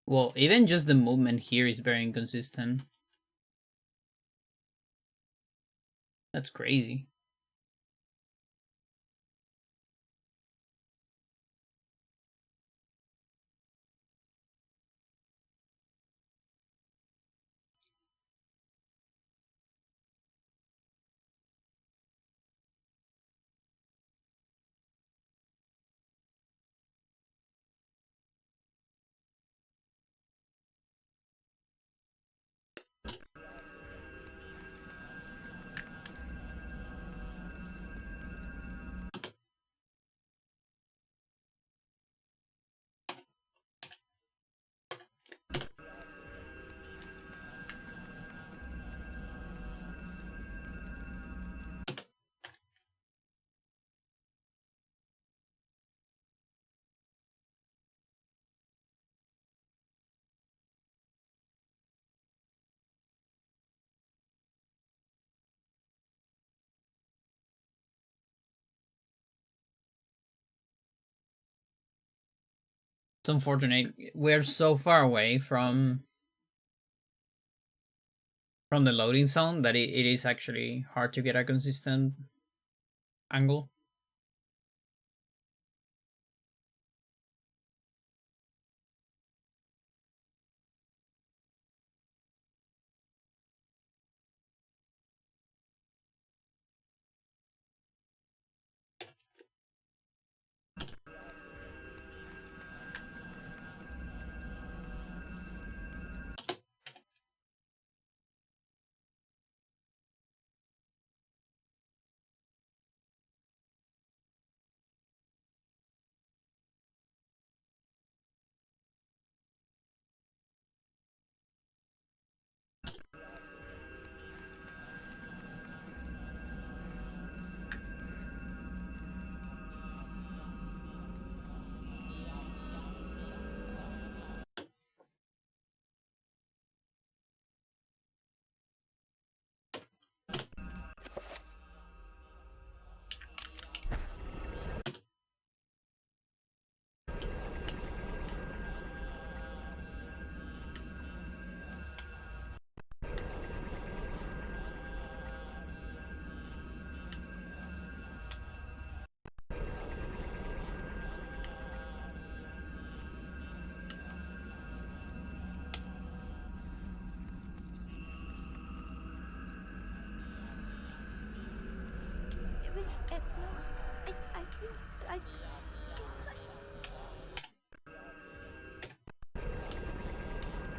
Well, even just the movement here is very inconsistent. That's crazy. It's unfortunate. We're so far away from the loading zone that it is actually hard to get a consistent angle.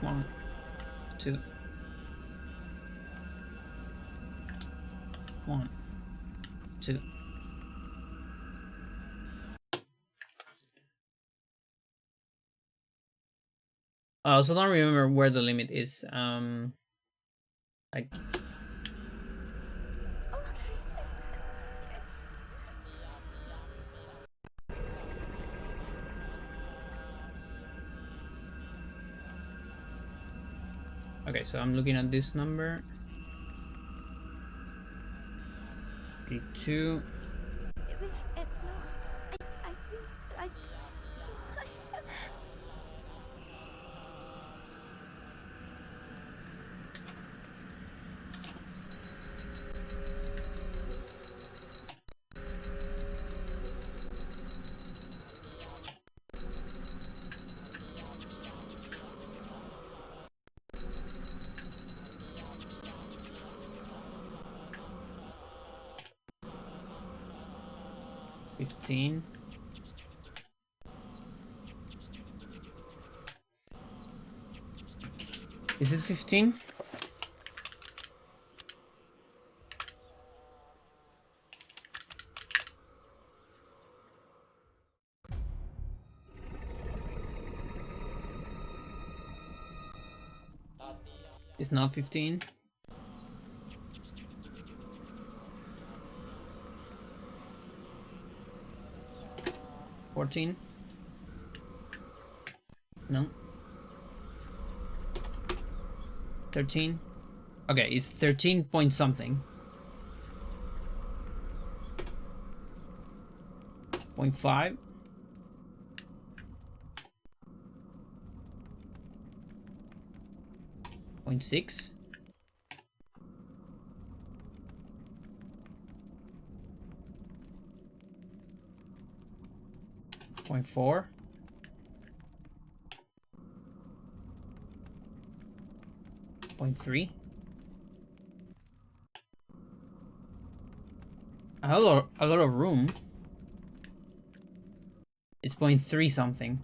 1, 2, 1, 2. I also don't remember where the limit is. Like. Okay, so I'm looking at this number. 2. No, I think I so I. 15. Is it 15? It's not 15. $14? No. 13? Okay, it's 13 point something. 0.5? 0.6? 0.4? 0.3? A lot of room. It's 0.3 something.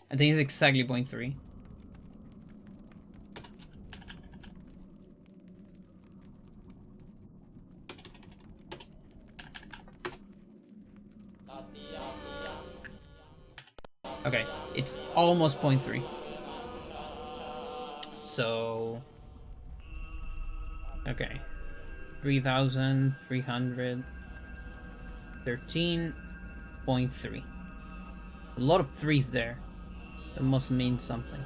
I think it's exactly 0.3. Okay, it's almost 0.3. So, okay, 3,313.3. A lot of threes there. That must mean something.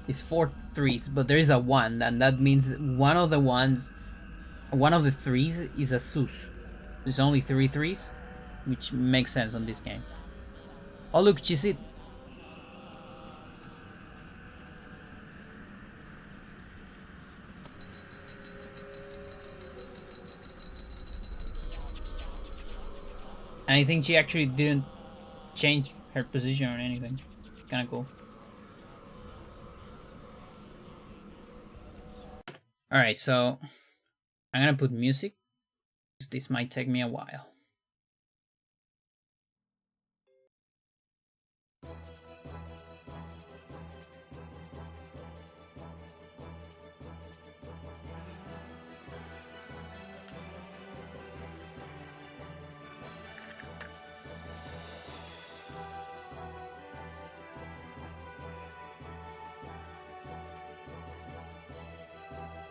It's 4 threes, but there is a 1, and that means one of the threes is a sus. There's only 3 threes, which makes sense on this game. Oh look, she's it. And I think she actually didn't change her position or anything. Kinda cool. Alright, so I'm gonna put music. This might take me a while.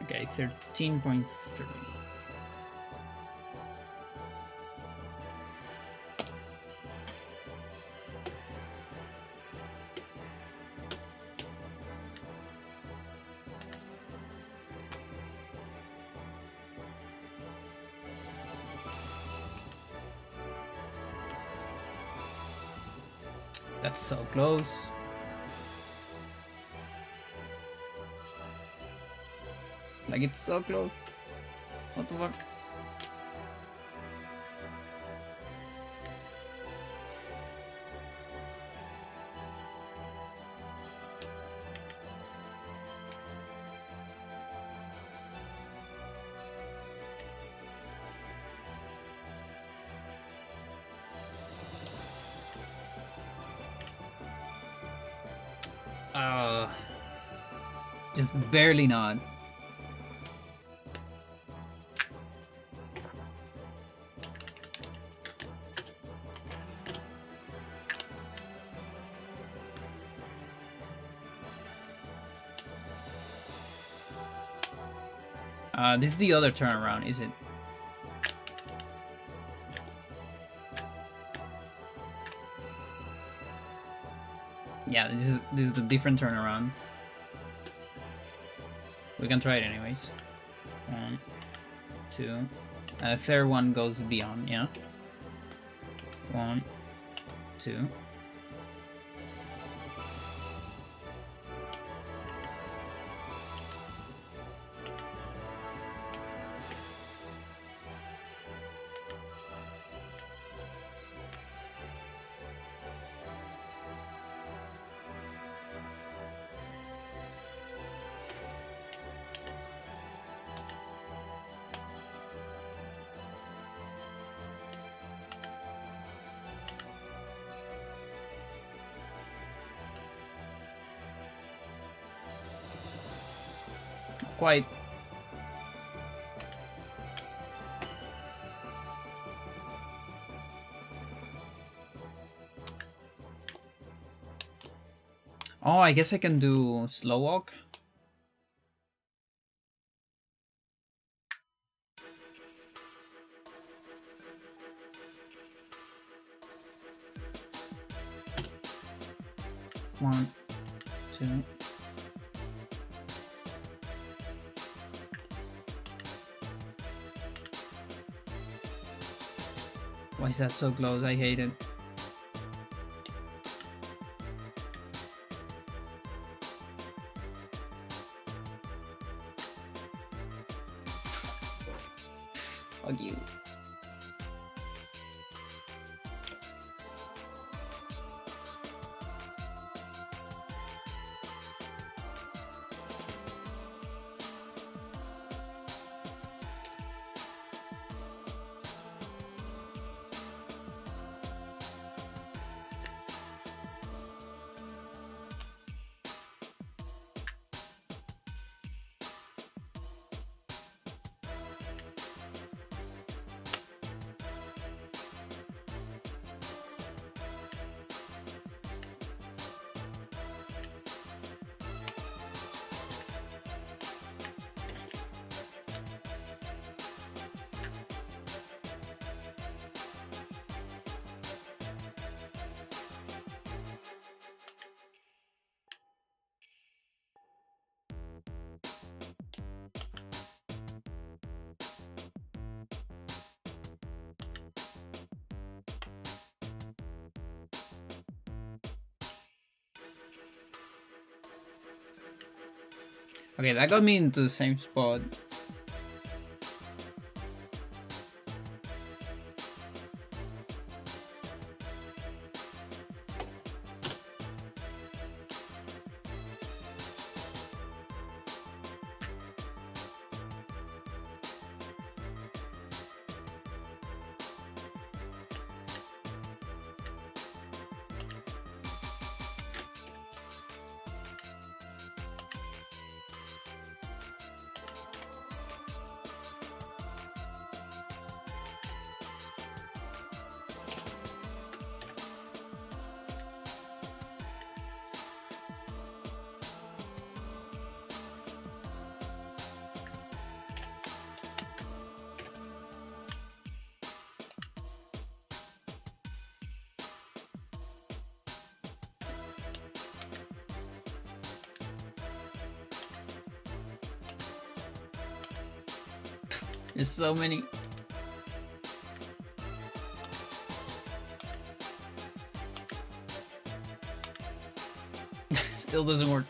Okay, 13.3. That's so close. Like, it's so close. What the fuck? Just barely not. This is the other turnaround, is it? Yeah, this is the different turnaround. We can try it anyways. 1, 2, and the third one goes beyond. Yeah. 1, 2. Quite. Oh, I guess I can do slow walk. One, 2. Why is that so close? I hate it. Fuck you. Okay, that got me into the same spot. There's so many. Still doesn't work.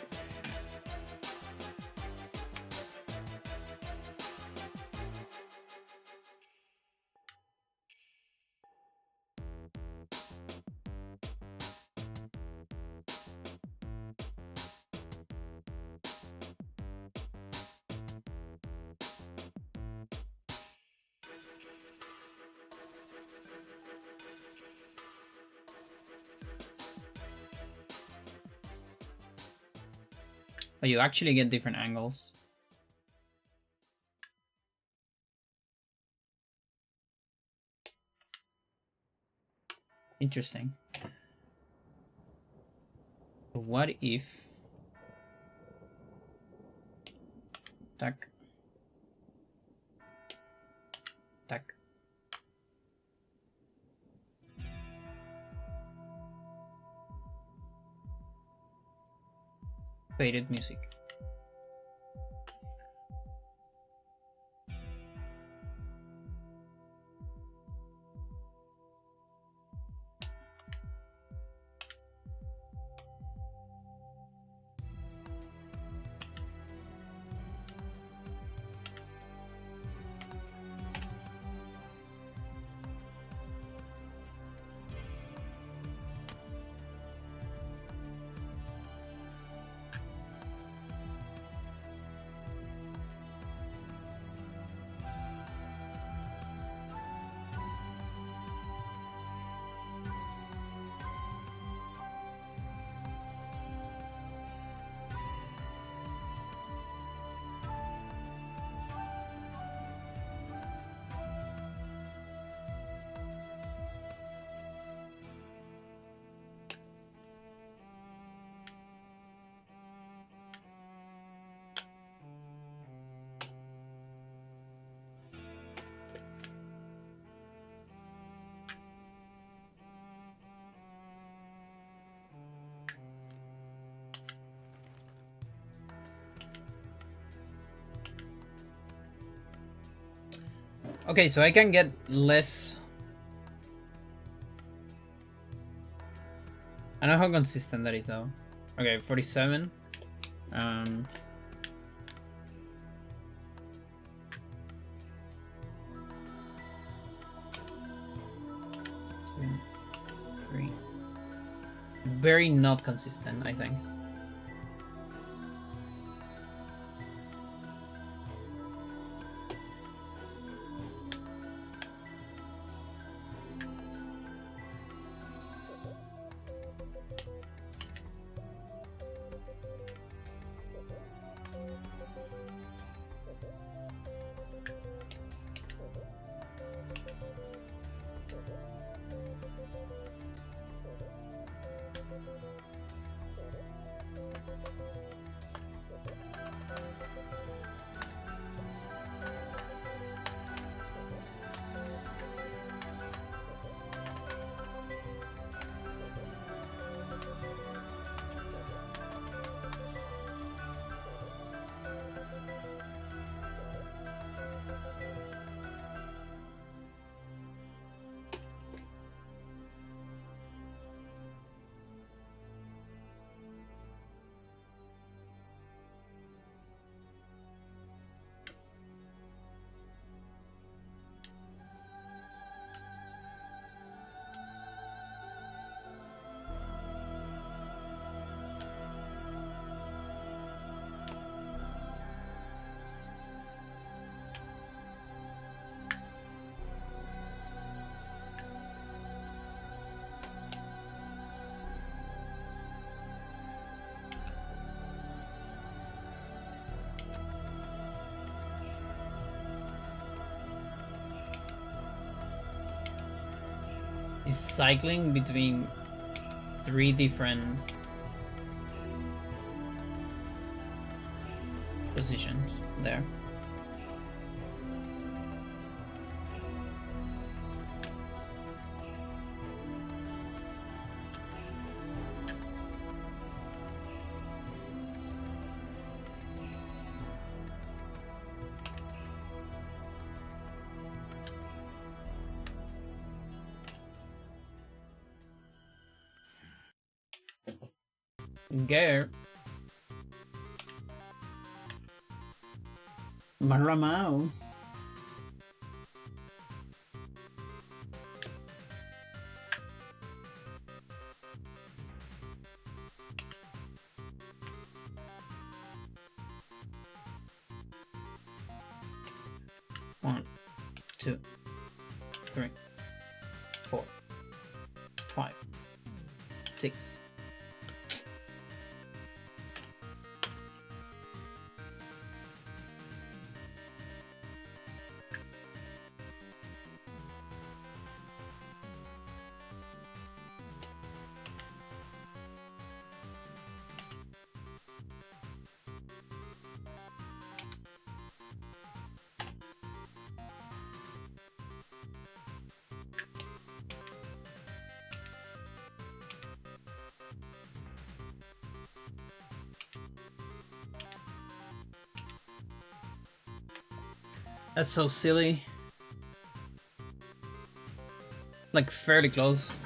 But you actually get different angles. Interesting. What if... Tac. Tac. Faded music. Okay, so I can get less... I know how consistent that is though. Okay, 47. Two, 3. Very not consistent, I think. Is cycling between 3 different positions there. Gare. Maramao. One, 2, 3, 4, 5, 6. That's so silly. Like fairly close.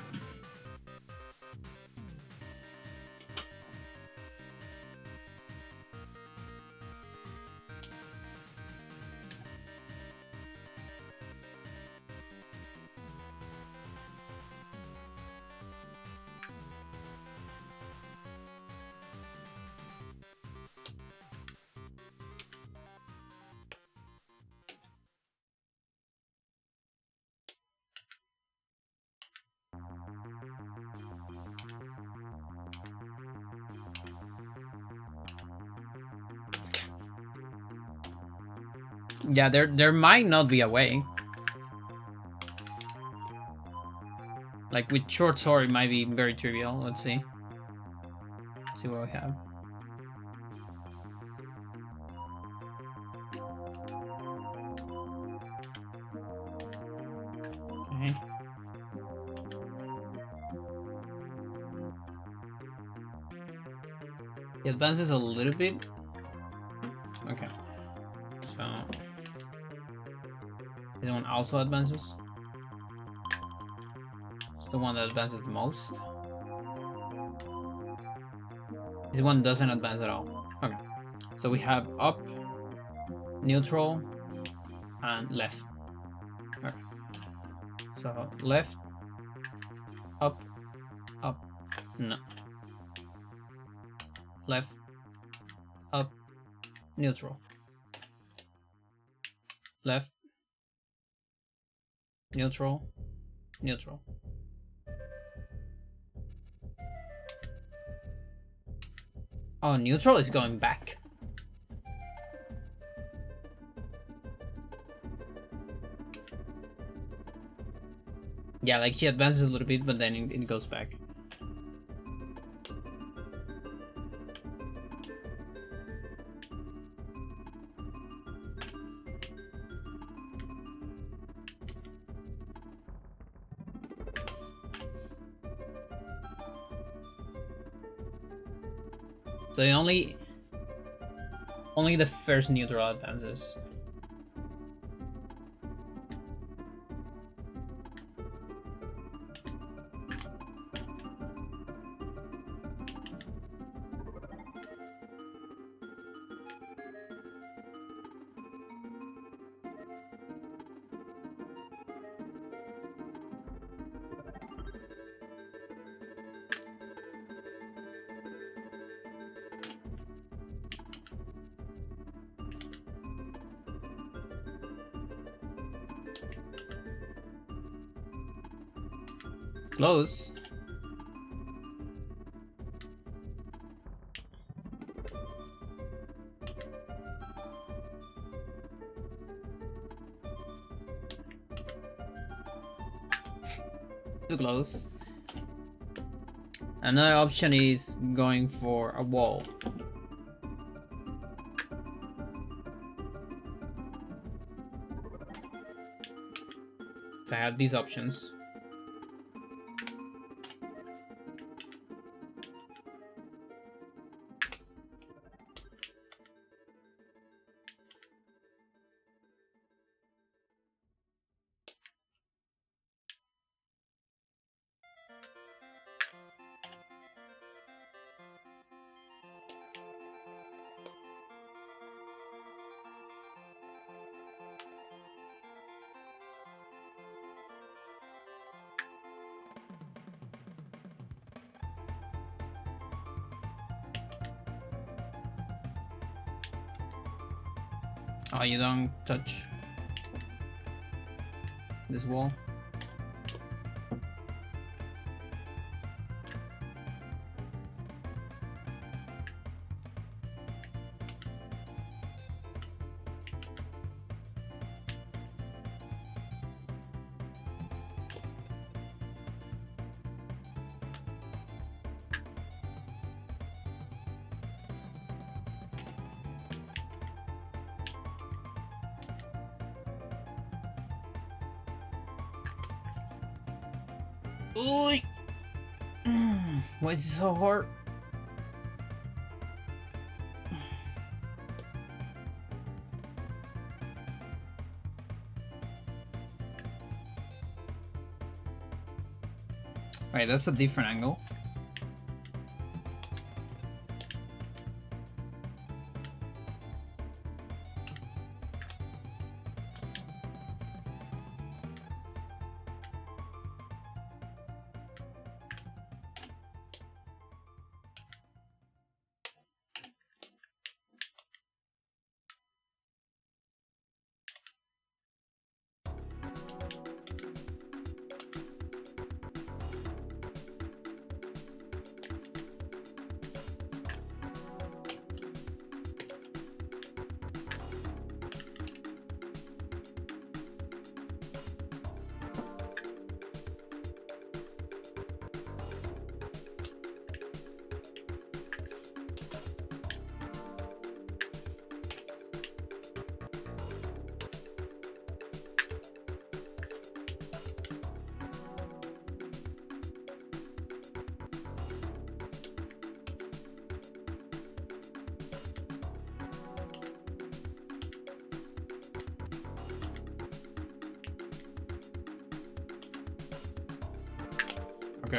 Yeah, there might not be a way. Like with short sword, it might be very trivial. Let's see. Let's see what we have. Okay. He advances a little bit. Okay. So this one also advances. It's the one that advances the most. This one doesn't advance at all. Okay. So we have up, neutral, and left. Okay. So left, up, no. Left, up, neutral. Left, neutral, neutral. Oh, neutral is going back. Yeah, like she advances a little bit, but then it goes back. So only the first neutral advances. Close. Too close. Another option is going for a wall. So I have these options. Oh, you don't touch this wall. Oy! Why is it so hard? Right, that's a different angle.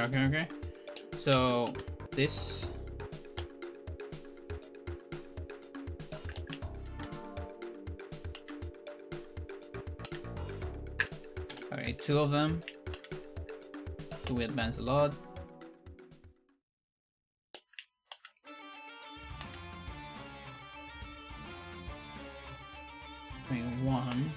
Okay. So this. Okay, 2 of them. Do we advance a lot? I mean, 1.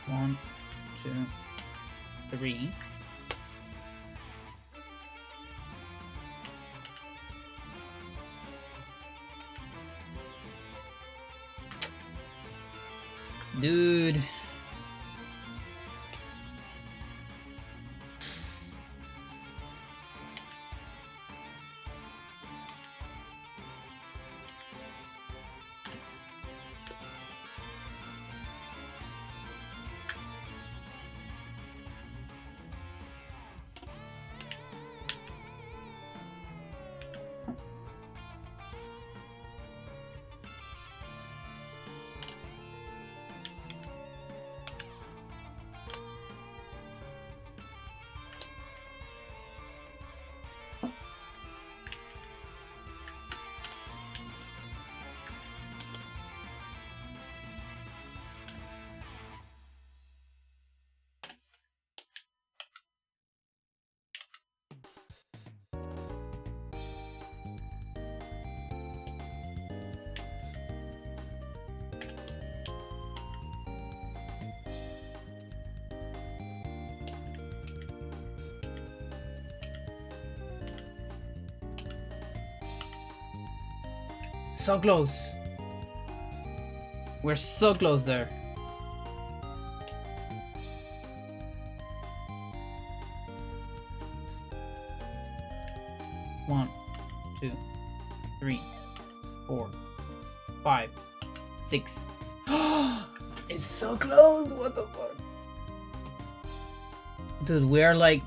One, 2, 3. Dude. So close. We're so close there. One, 2, 3, 4, 5, 6. It's so close. What the fuck? Dude, we are like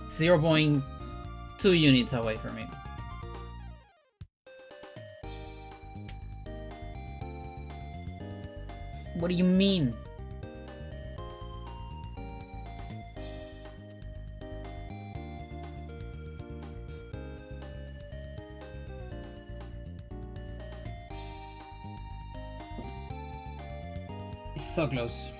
0.2 units away from it. What do you mean? It's so close.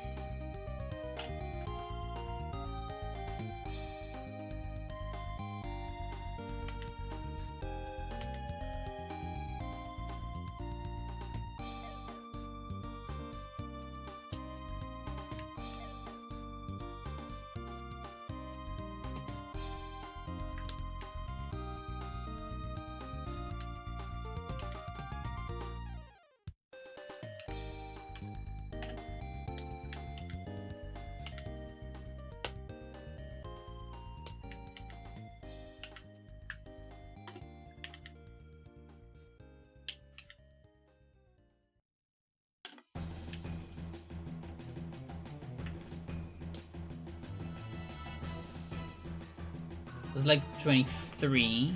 It's like 23.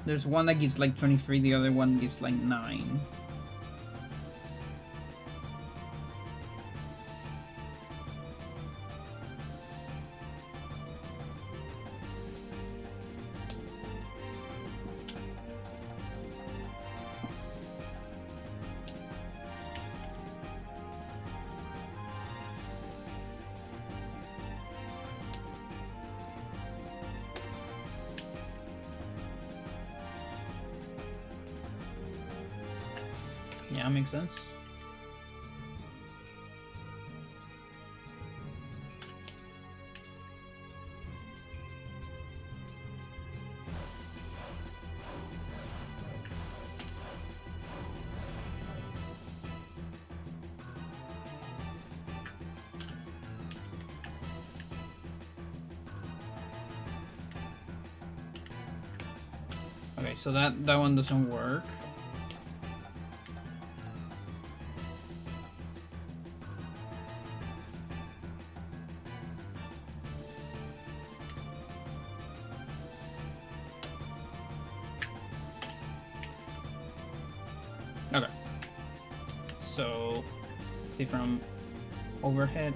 There's one that gives like 23, the other one gives like 9. Yeah, makes sense. Okay, so that one doesn't work. Okay. So, see from overhead.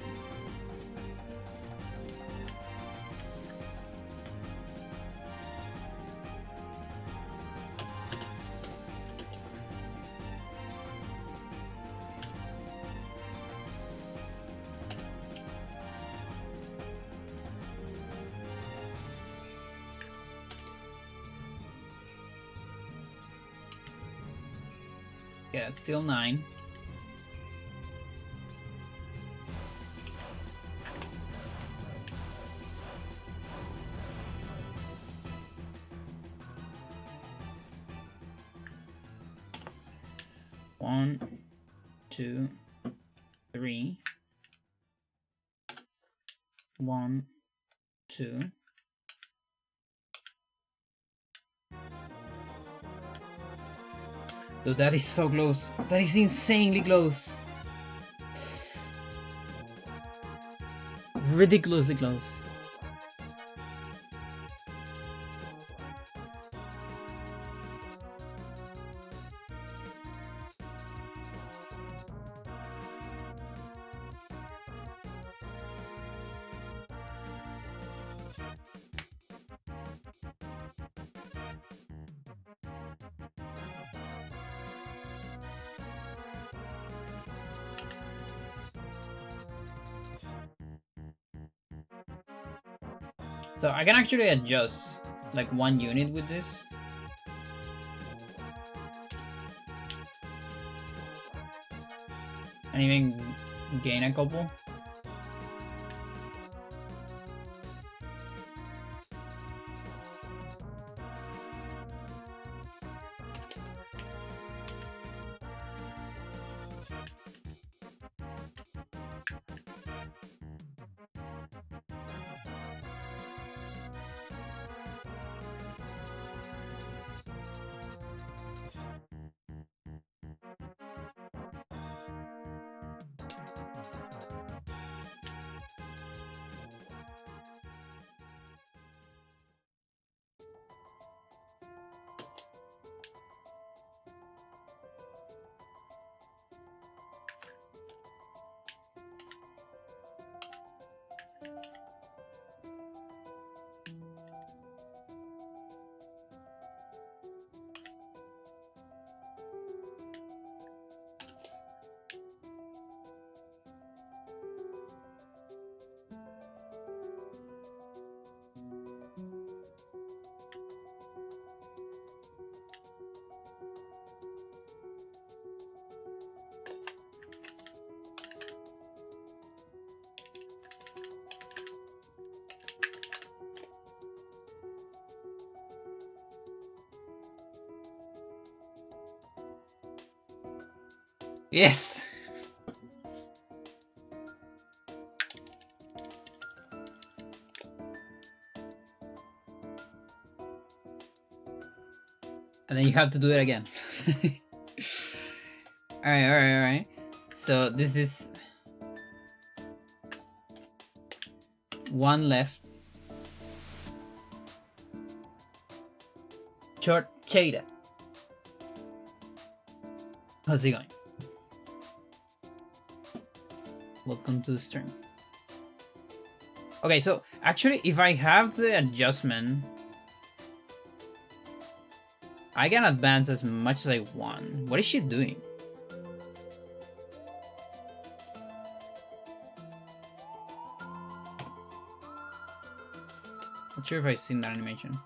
Yeah, it's still 9. One, 2, 3. 1, 2. Dude, that is so close. That is insanely close. Ridiculously close. So I can actually adjust like 1 unit with this. And even gain a couple. Yes! have to do it again. Alright. So this is one left. Short Chada. How's it going? Welcome to the stream. Okay, so actually, if I have the adjustment, I can advance as much as I want. What is she doing? Not sure if I've seen that animation.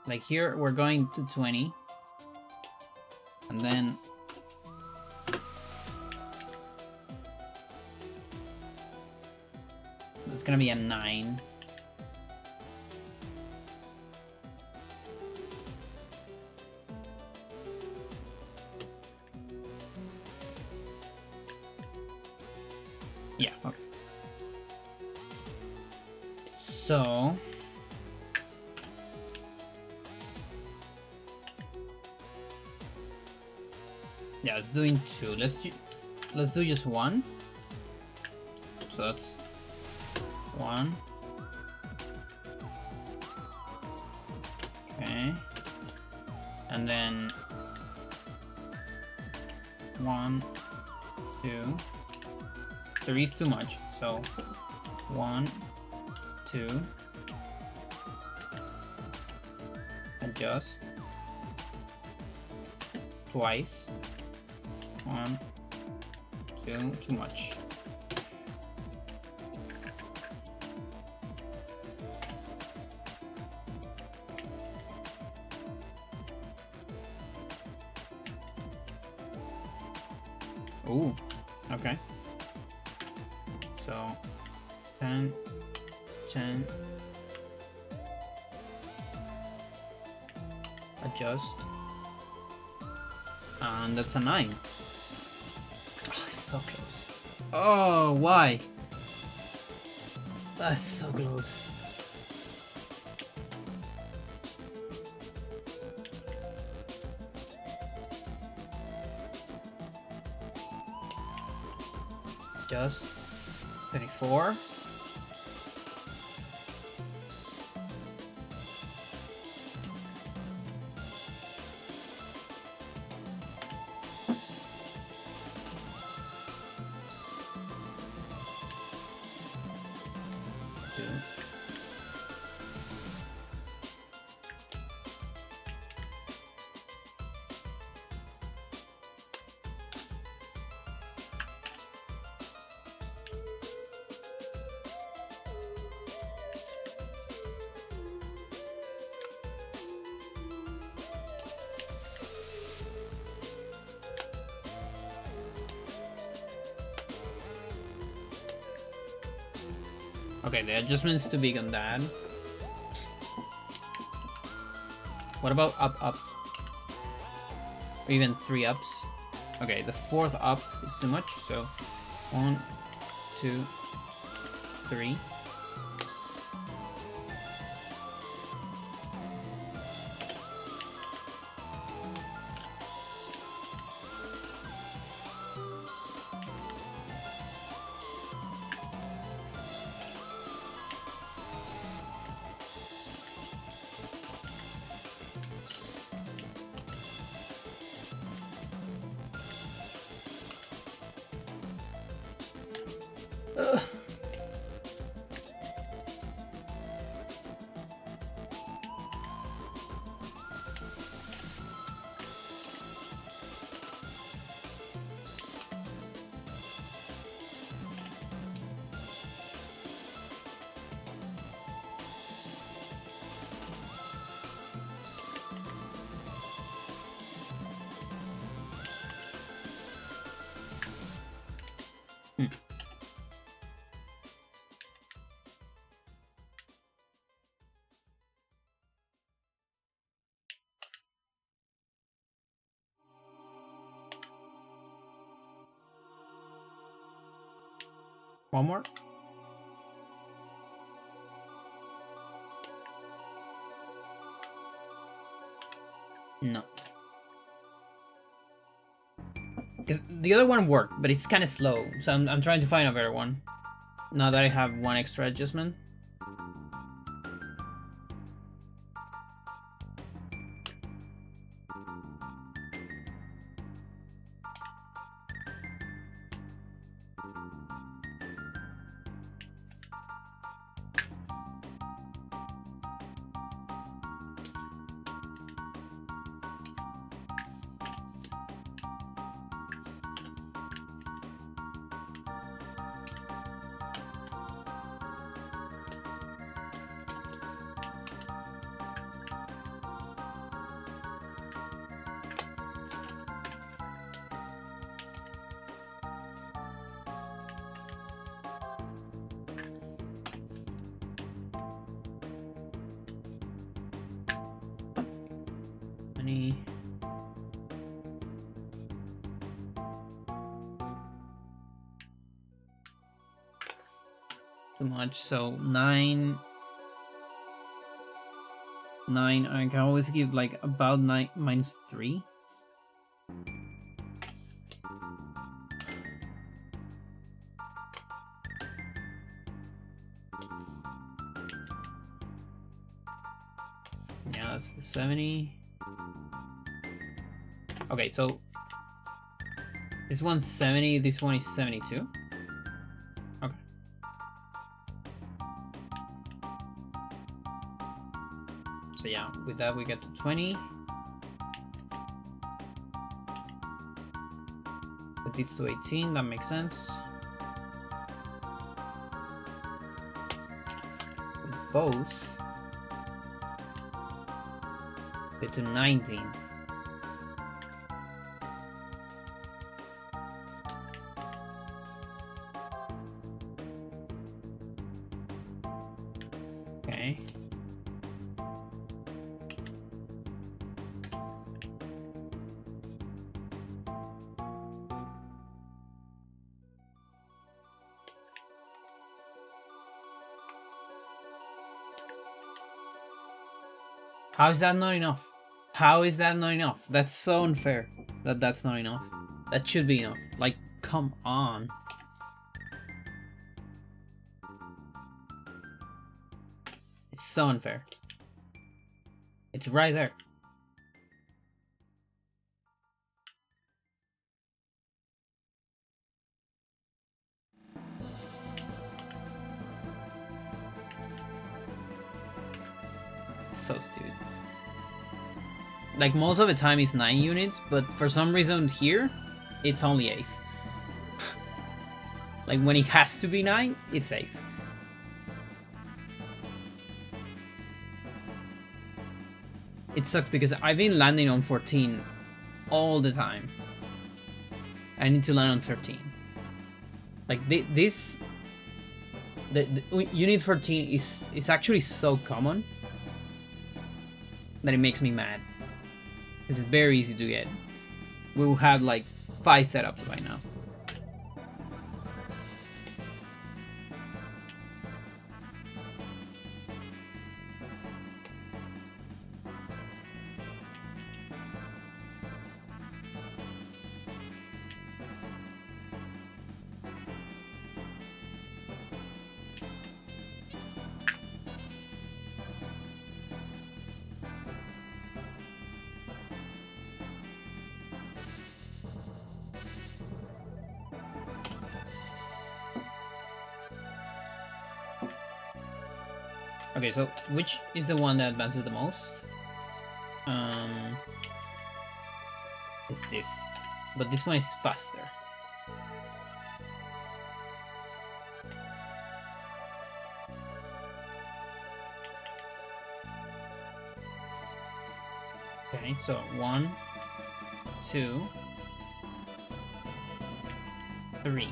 Like here, we're going to 20. And then... it's gonna be a 9. Yeah, okay. So... yeah, it's doing 2. Let's do just 1. So that's 1. Okay. And then 1, 2. 3 is too much. So 1, 2. Adjust. Twice. 1, 2, too much. Ooh, okay. So 10, 10. Adjust. And that's a 9. Oh, so close. Oh, why? That's so close. Just 34. Okay, the adjustment's too big on that. What about up, up? Or even 3 ups? Okay, the 4th up is too much, so 1, 2, 3. One more? No. Because the other one worked, but it's kind of slow. So I'm trying to find a better one. Now that I have one extra adjustment. Too much, so 9. I can always give like about 9 -3. Yeah, that's the 70. Okay, so this one's 70, this one is 72. Okay. So yeah, with that we get to 20. That leads to 18, that makes sense. With both, get to 19. Okay. How is that not enough? How is that not enough? That's so unfair that that's not enough. That should be enough. Like, come on. It's so unfair. It's right there. So stupid. Like, most of the time it's 9 units, but for some reason here, it's only 8. Like, when it has to be 9, it's 8. It sucks because I've been landing on 14 all the time. I need to land on 13. Like, this... The unit 14 is actually so common that it makes me mad. This is very easy to get. We will have like 5 setups by now. Okay, so which is the one that advances the most? Is this. But this one is faster. Okay, so 1, 2, 3.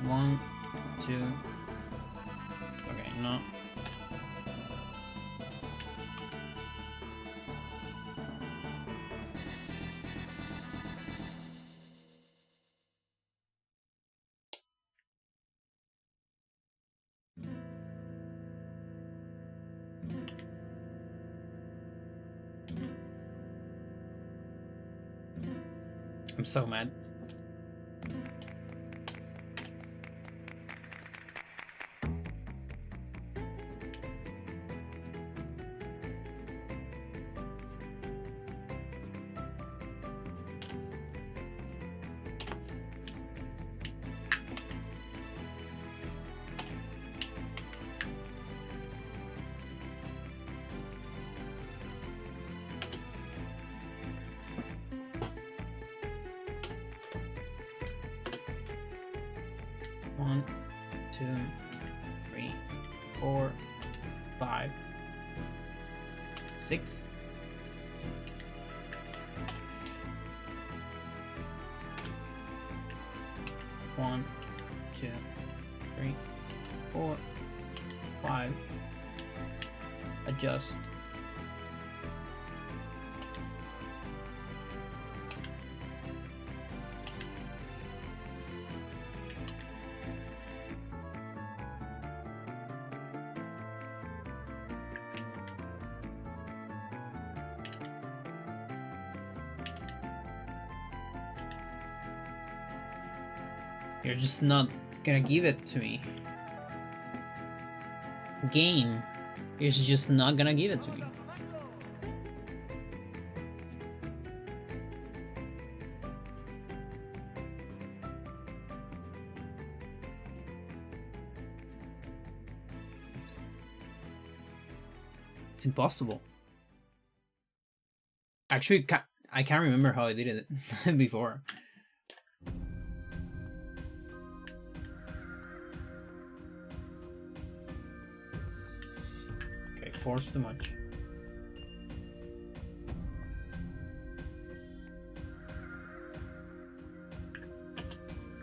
1, 2. Okay, no. I'm so mad. One, 2, 3, 4, 5, 6. One, 2, 3, 4, 5. Adjust. You're just not gonna give it to me. Game. You're just not gonna give it to me. It's impossible. Actually, I can't remember how I did it before. Okay, 4's too much.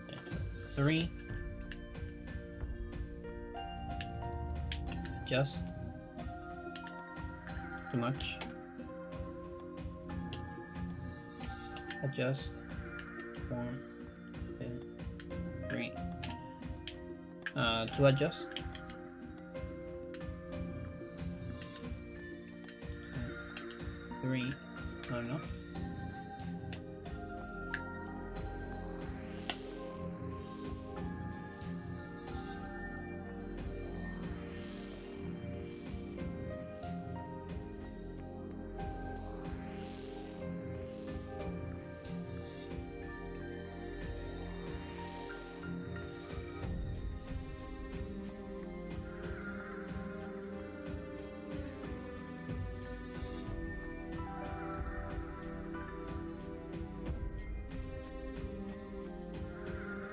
Okay, so 3. Just too much. Adjust. 1, 2, 3. To adjust. 3. Not enough.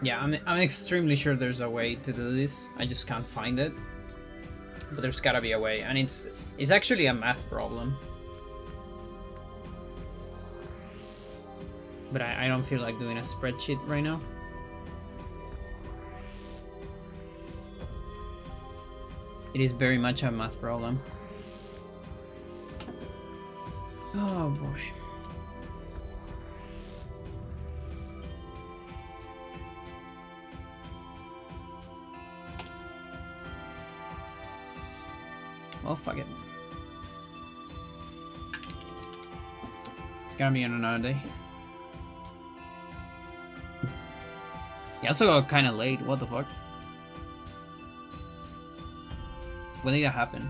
Yeah, I'm extremely sure there's a way to do this. I just can't find it. But there's gotta be a way, and it's actually a math problem. But I don't feel like doing a spreadsheet right now. It is very much a math problem. Oh boy. Well, fuck it. It's gonna be on another day. He also got kind of late. What the fuck? When did that happen?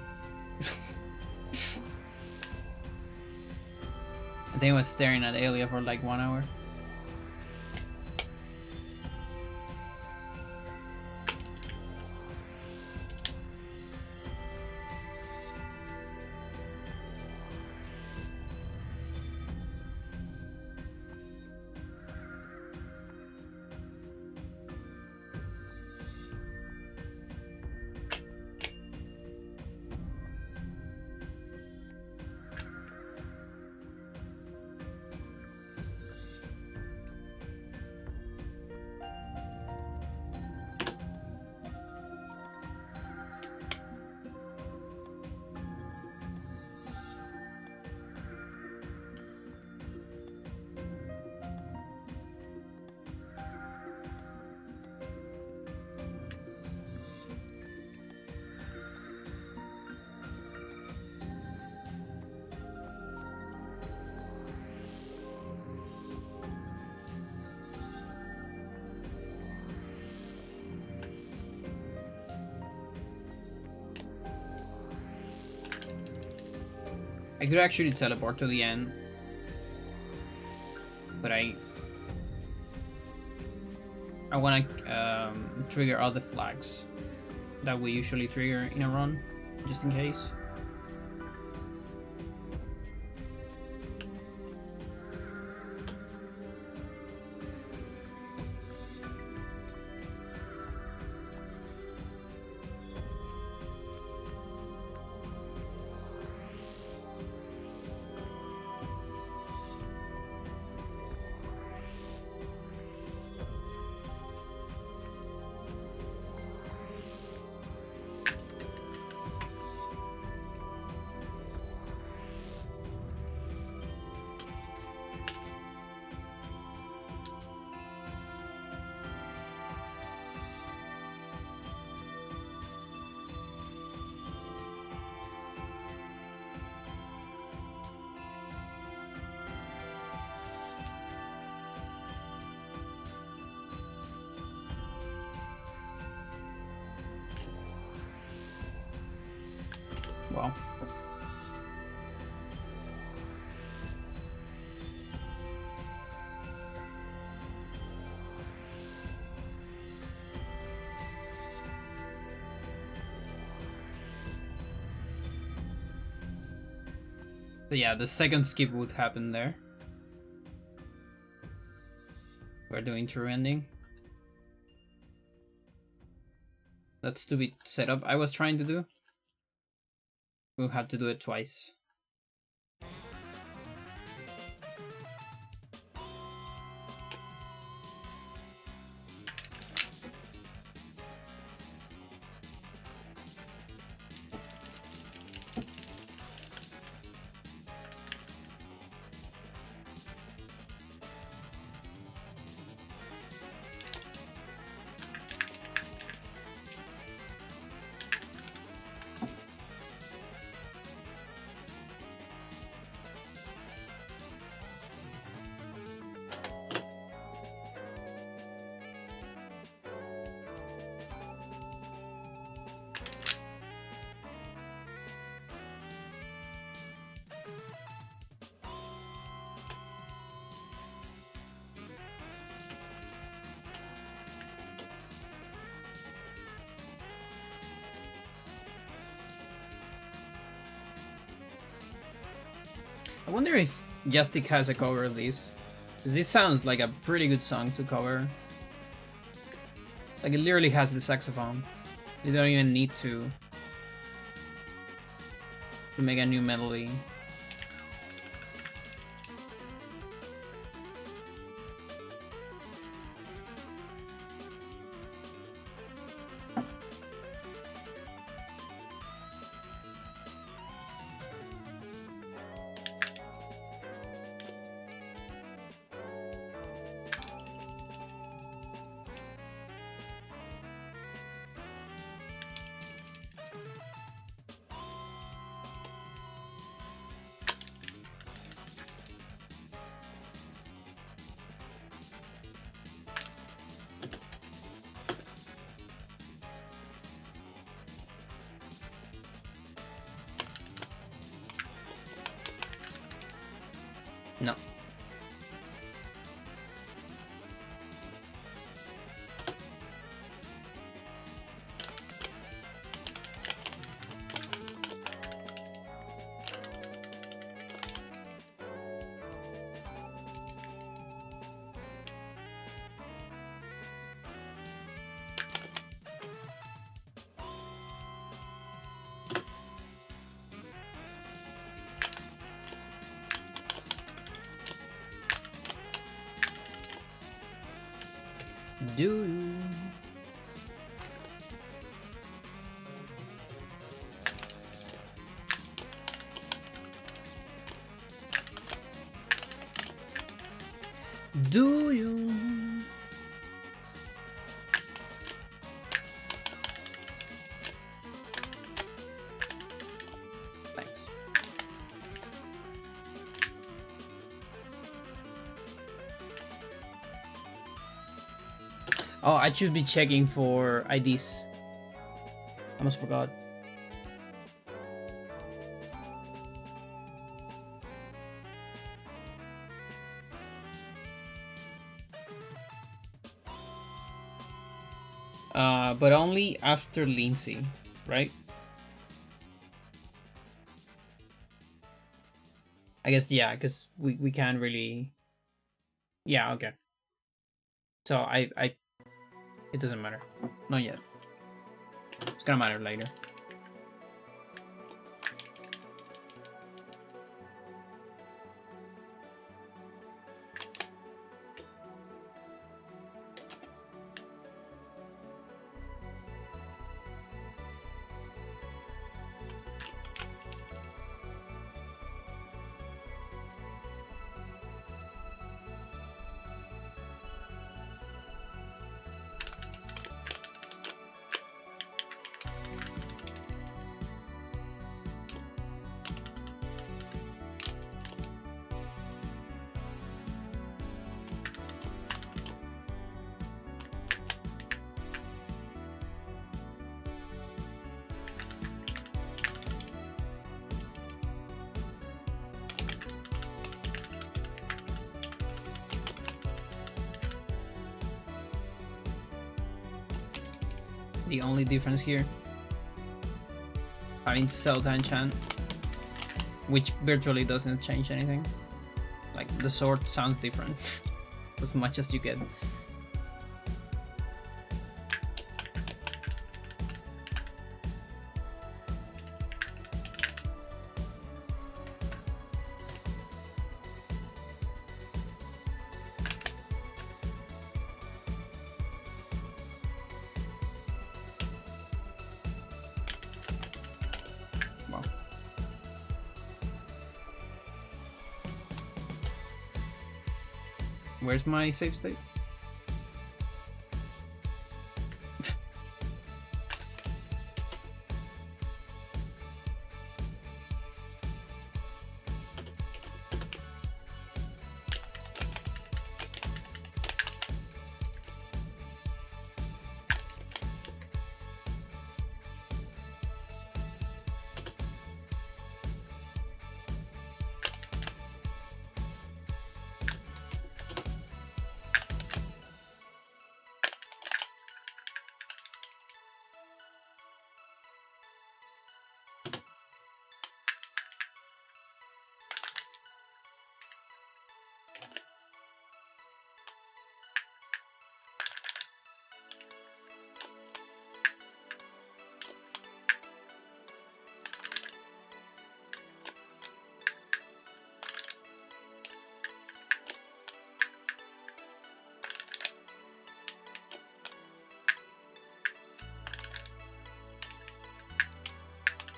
I think I was staring at Aelia for like 1 hour. I could actually teleport to the end, but I want to trigger all the flags that we usually trigger in a run, just in case. Well, so yeah, the second skip would happen there. We're doing true ending. That stupid setup I was trying to do. We'll have to do it twice. I wonder if Justic has a cover of this. 'Cause this sounds like a pretty good song to cover. Like, it literally has the saxophone. You don't even need to make a new melody. No. Do you? Do you? Thanks. Oh, I should be checking for IDs. I almost forgot. But only after Lindsay, right? I guess, yeah, because we can't really... Yeah, okay. So it doesn't matter. Not yet. It's gonna matter later. The only difference here, having Xel'lotath enchant, which virtually doesn't change anything. Like, the sword sounds different. As much as you get. Wow. Where's my save state?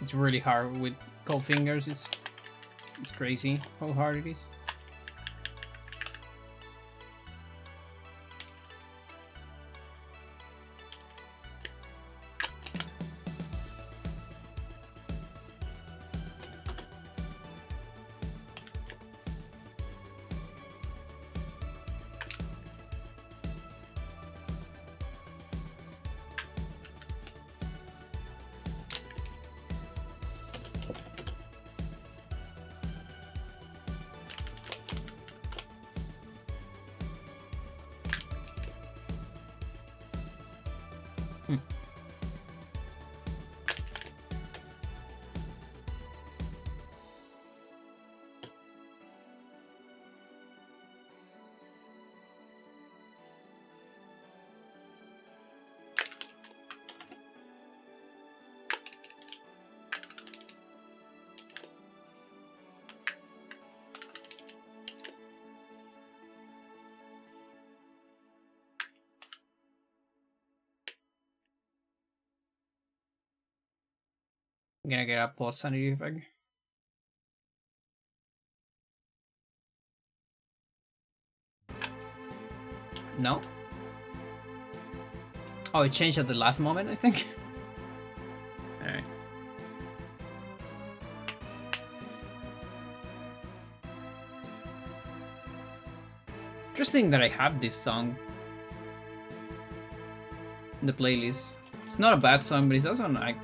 It's really hard with cold fingers. It's crazy how hard it is. I'm gonna get a post sanity effect. No. Oh, it changed at the last moment, I think. Alright. Interesting that I have this song in the playlist. It's not a bad song, but it's also like,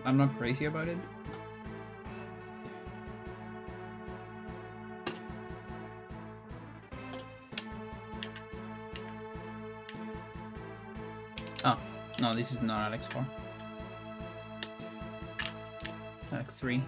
I'm not crazy about it. Oh, No, this is not Alex 4. Alex 3.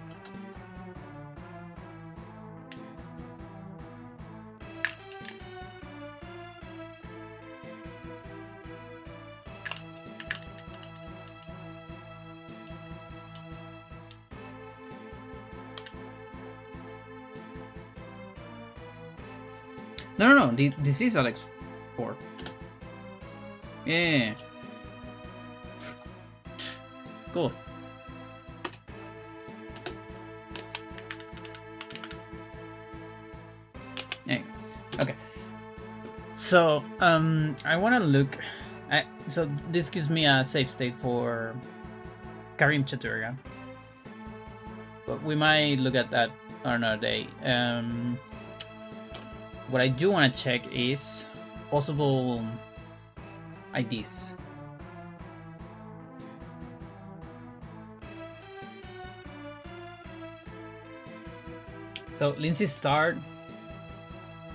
No. This is Alex 4. Yeah. Cool. Yeah. Okay. So I want to look. So this gives me a save state for Karim Chaturga, but we might look at that on another day. What I do want to check is possible IDs. So Lindsay start,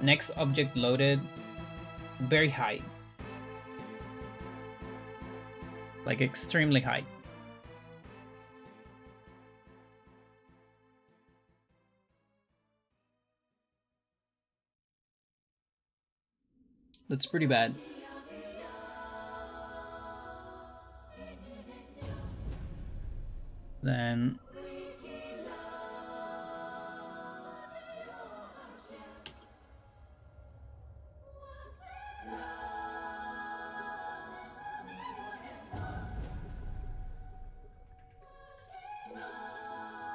next object loaded, very high, like extremely high. That's pretty bad. Then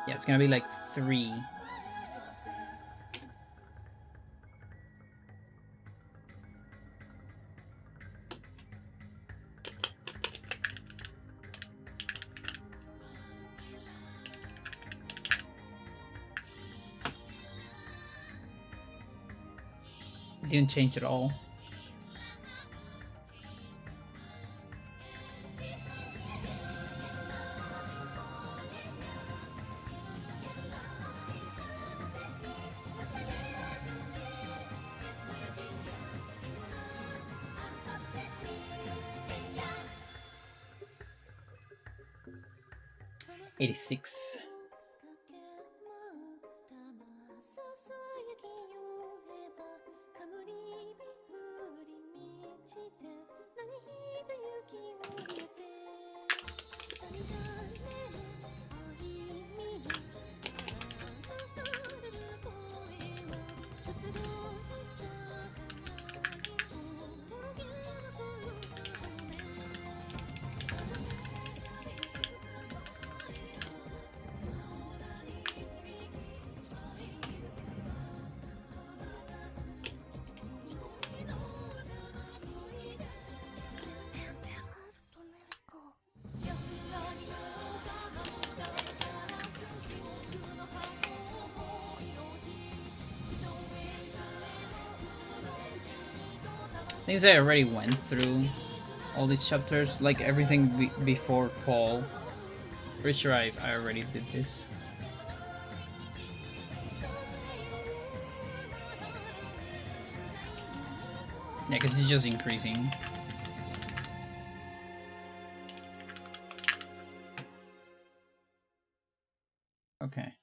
yeah, it's gonna be like 3. Didn't change at all. $86. Things I already went through all these chapters, like everything before Paul. Pretty sure I already did this. Yeah, because it's just increasing. Okay.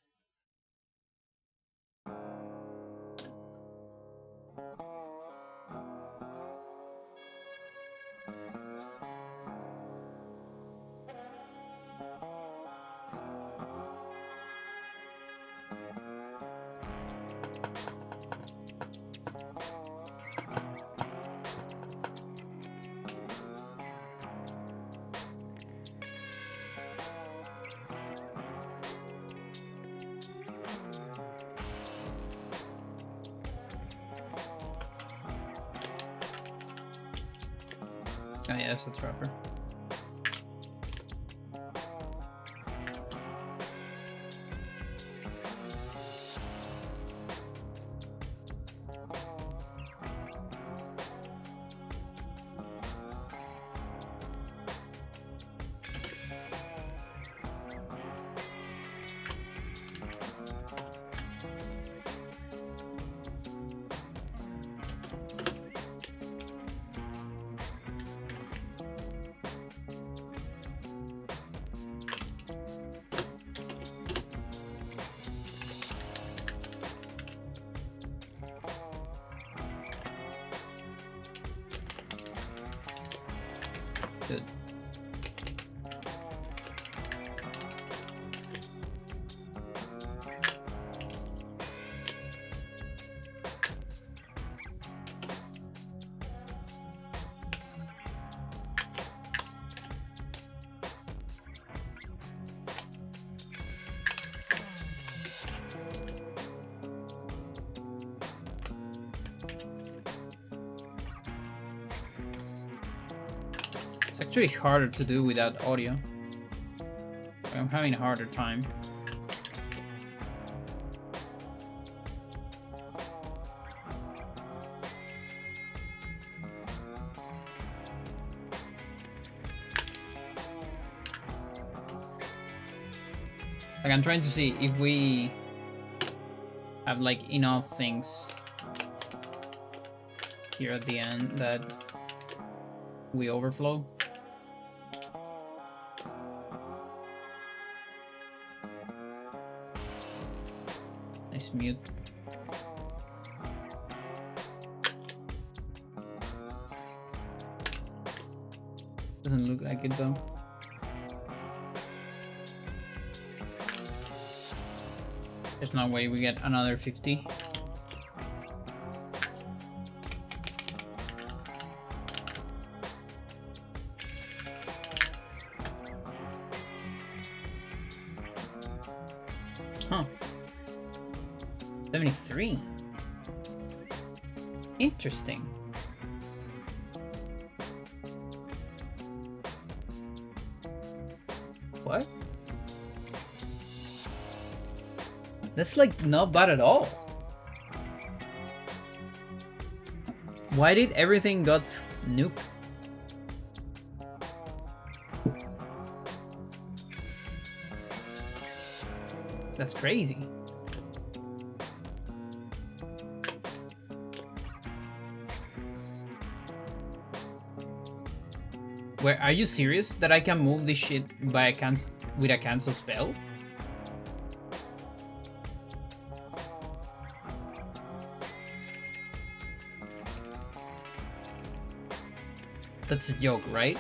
Oh yeah, that's the trapper. Good. It's actually harder to do without audio. I'm having a harder time. Like, I'm trying to see if we have like enough things here at the end that we overflow. Nice mute. Doesn't look like it though. There's no way we get another 50. Huh. 73. Interesting. What? That's like not bad at all. Why did everything got nuked? That's crazy. Where are you serious that I can move this shit by a with a cancel spell? That's a joke, right?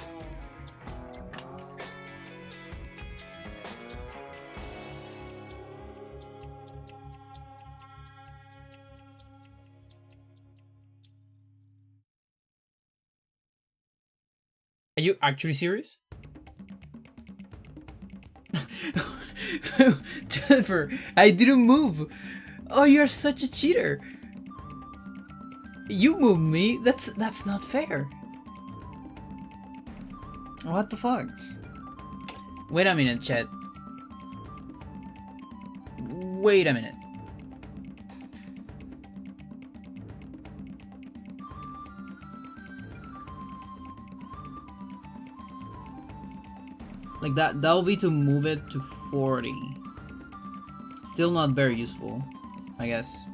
Are you actually serious? Jennifer, I didn't move. Oh, you're such a cheater. You moved me. That's not fair. What the fuck? Wait a minute, chat. Wait a minute. Like that'll be to move it to 40. Still not very useful, I guess.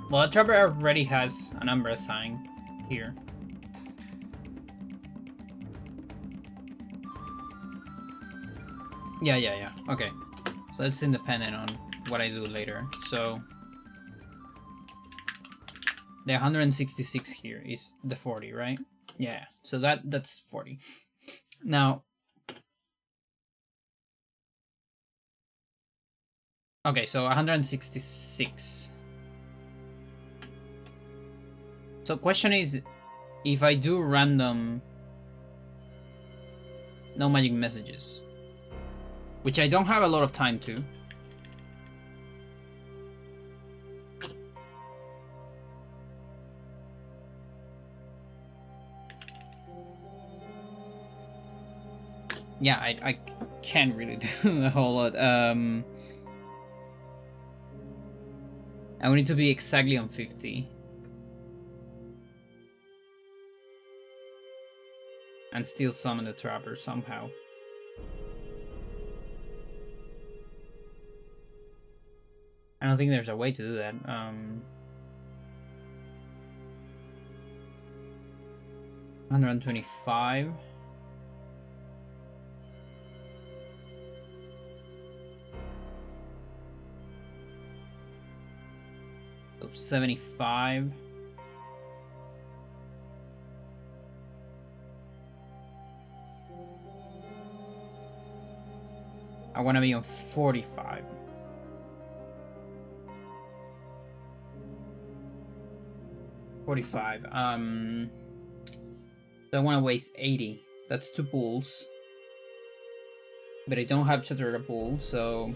Well, a trapper already has a number assigned here. Yeah. Okay. So it's independent on what I do later. So the 166 here is the 40, right? Yeah. So that's 40. Now, okay, so 166. So question is, if I do random no magic messages, which I don't have a lot of time to. Yeah, I can't really do a whole lot. I will need to be exactly on 50. And still summon the trapper somehow. I don't think there's a way to do that. 125. So 75. I want to be on 45. So I want to waste 80. That's 2 pulls. But I don't have Chatter pull, so...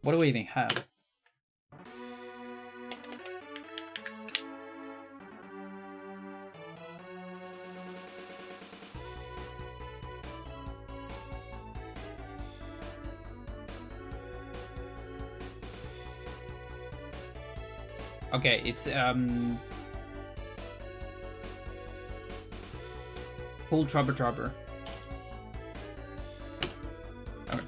What do we even have? Okay, it's full trapper. Okay.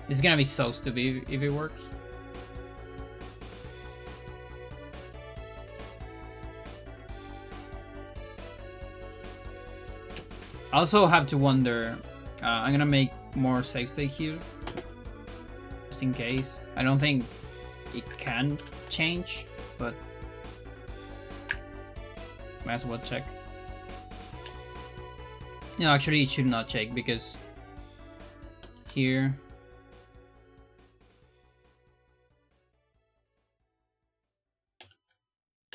This is gonna be so stupid if it works. I also have to wonder, I'm gonna make more save state here, just in case. I don't think it can change, but might as well check. No, actually it should not check, because here...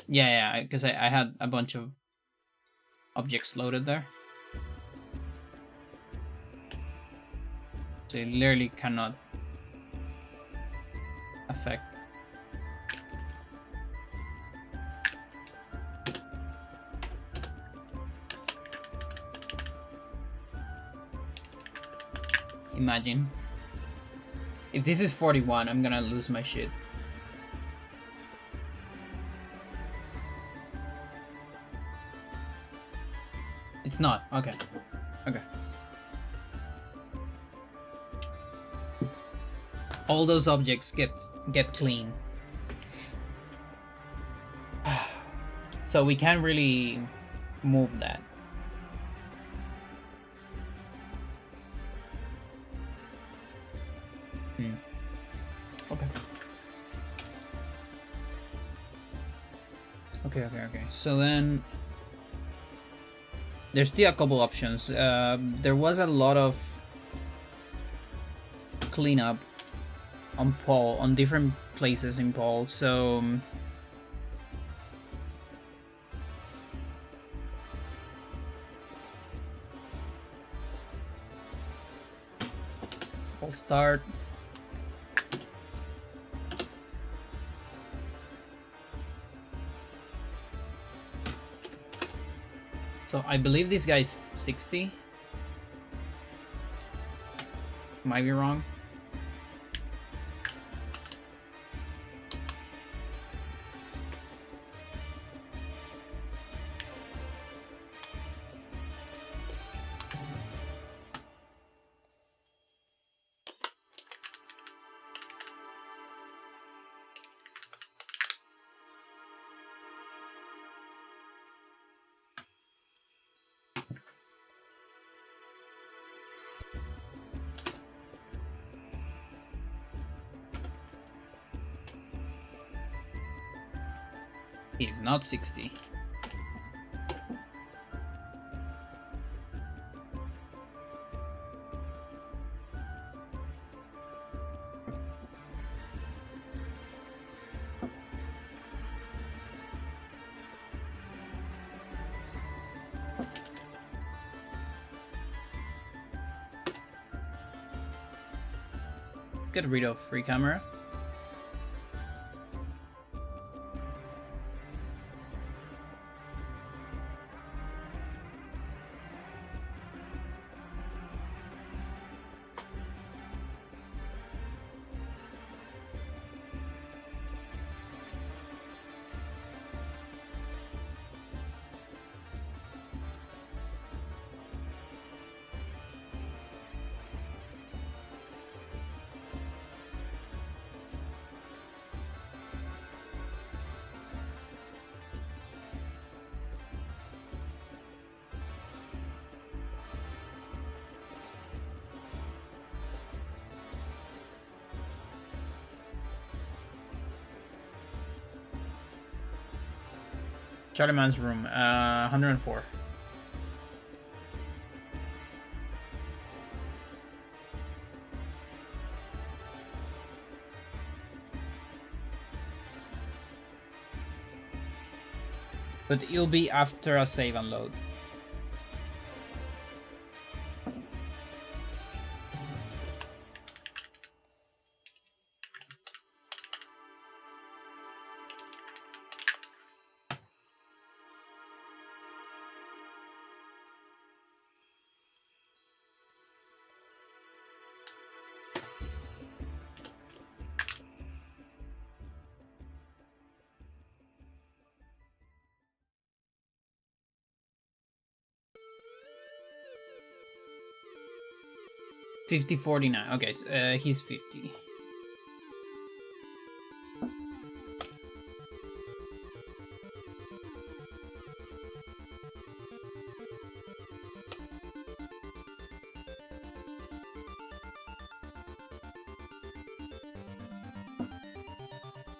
Yeah, because I had a bunch of objects loaded there. So it literally cannot affect. Imagine. If this is 41, I'm gonna lose my shit. It's not. Okay. Okay. All those objects get clean. So we can't really move that. Okay. Okay. So then there's still a couple options. There was a lot of cleanup on Paul, on different places in Paul, so I'll start. So I believe this guy's 60. Might be wrong. He's not 60. Get rid of free camera. Charlemagne's room, 104. But it'll be after a save and load. $50.49. Okay, he's 50.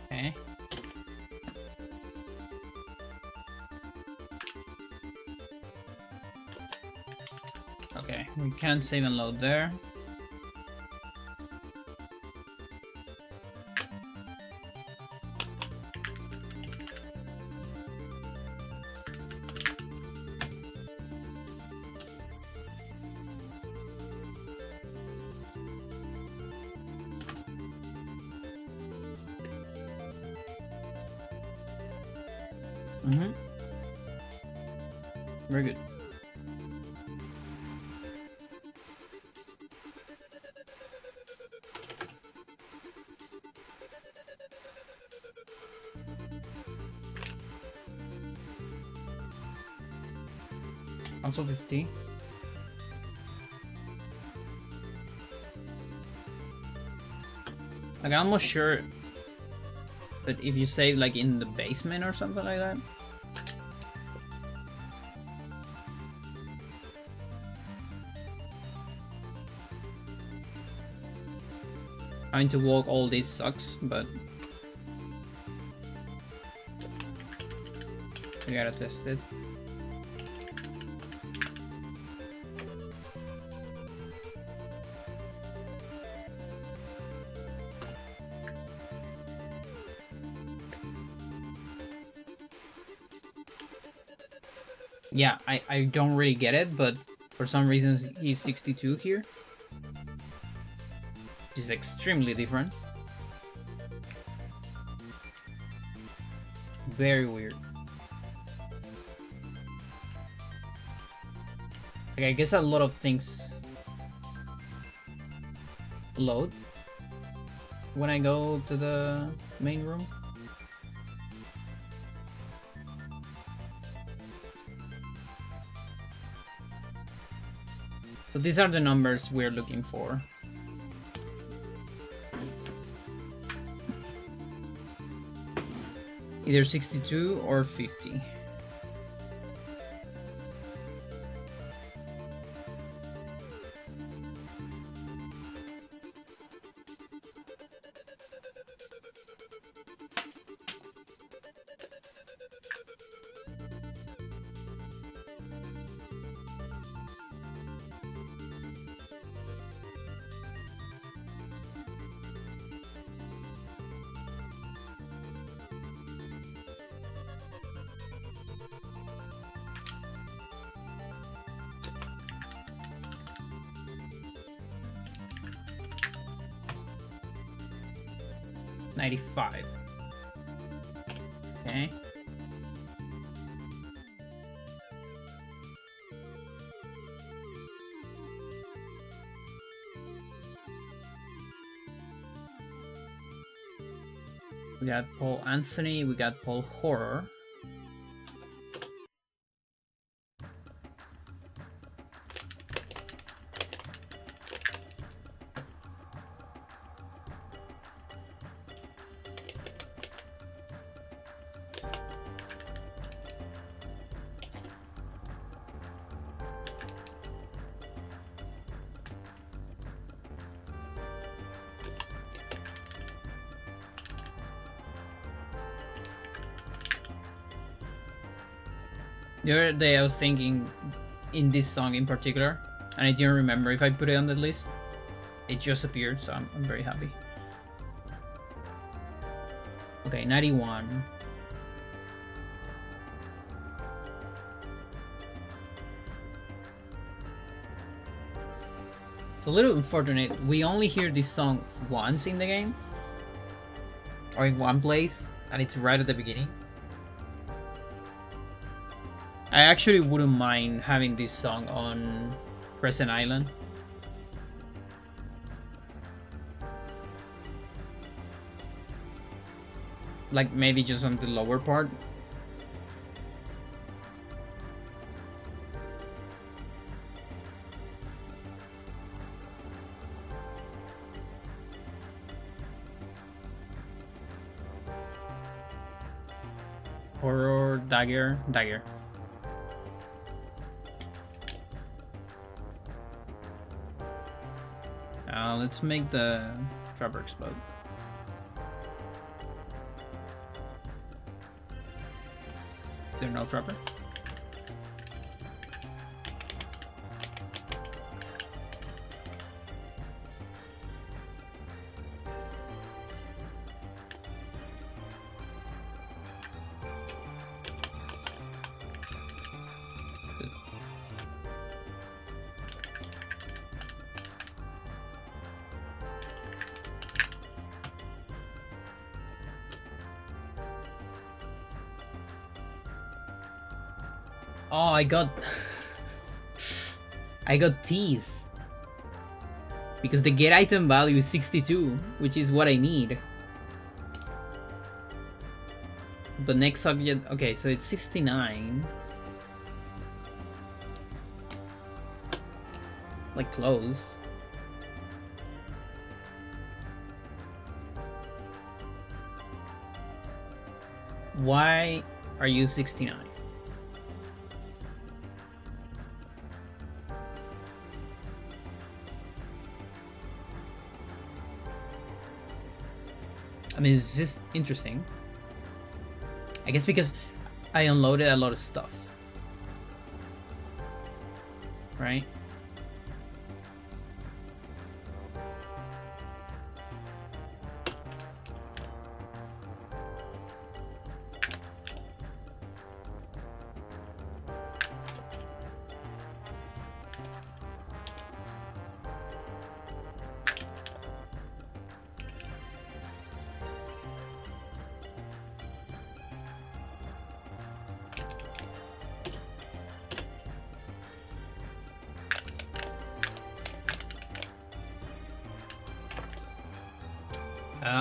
Okay. Okay, we can't save and load there. Very good. Also 50. Like, I'm not sure, but if you save like in the basement or something like that. Having to walk all this sucks, but we gotta test it. Yeah, I don't really get it, but for some reason he's 62 here. Which is extremely different. Very weird. Like, I guess a lot of things load when I go to the main room. So these are the numbers we're looking for. Either 62 or 50. 95. Okay. We got Paul Anthony, we got Paul Horror. The other day I was thinking in this song in particular, and I didn't remember if I put it on the list. It just appeared, so I'm very happy. Okay, 91. It's a little unfortunate. We only hear this song once in the game, or in one place, and it's right at the beginning. I actually wouldn't mind having this song on Crescent Island. Like maybe just on the lower part. Horror, dagger. Let's make the trapper explode. There's no trapper. Oh, I got teased because the get item value is 62, which is what I need. The next subject, okay, so it's 69. Like close. Why are you 69? I mean, it's just interesting. I guess because I unloaded a lot of stuff. Right?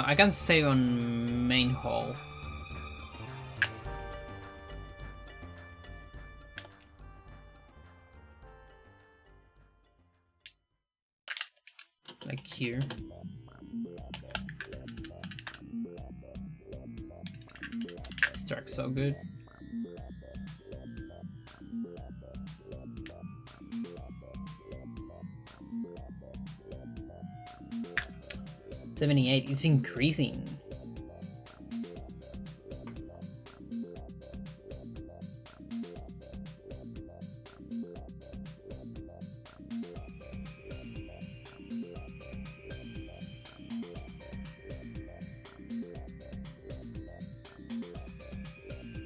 I can save on main hall. Like here. Stark's so good. $78, it's increasing.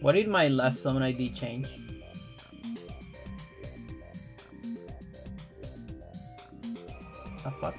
What did my last summon ID change? Ah, fuck.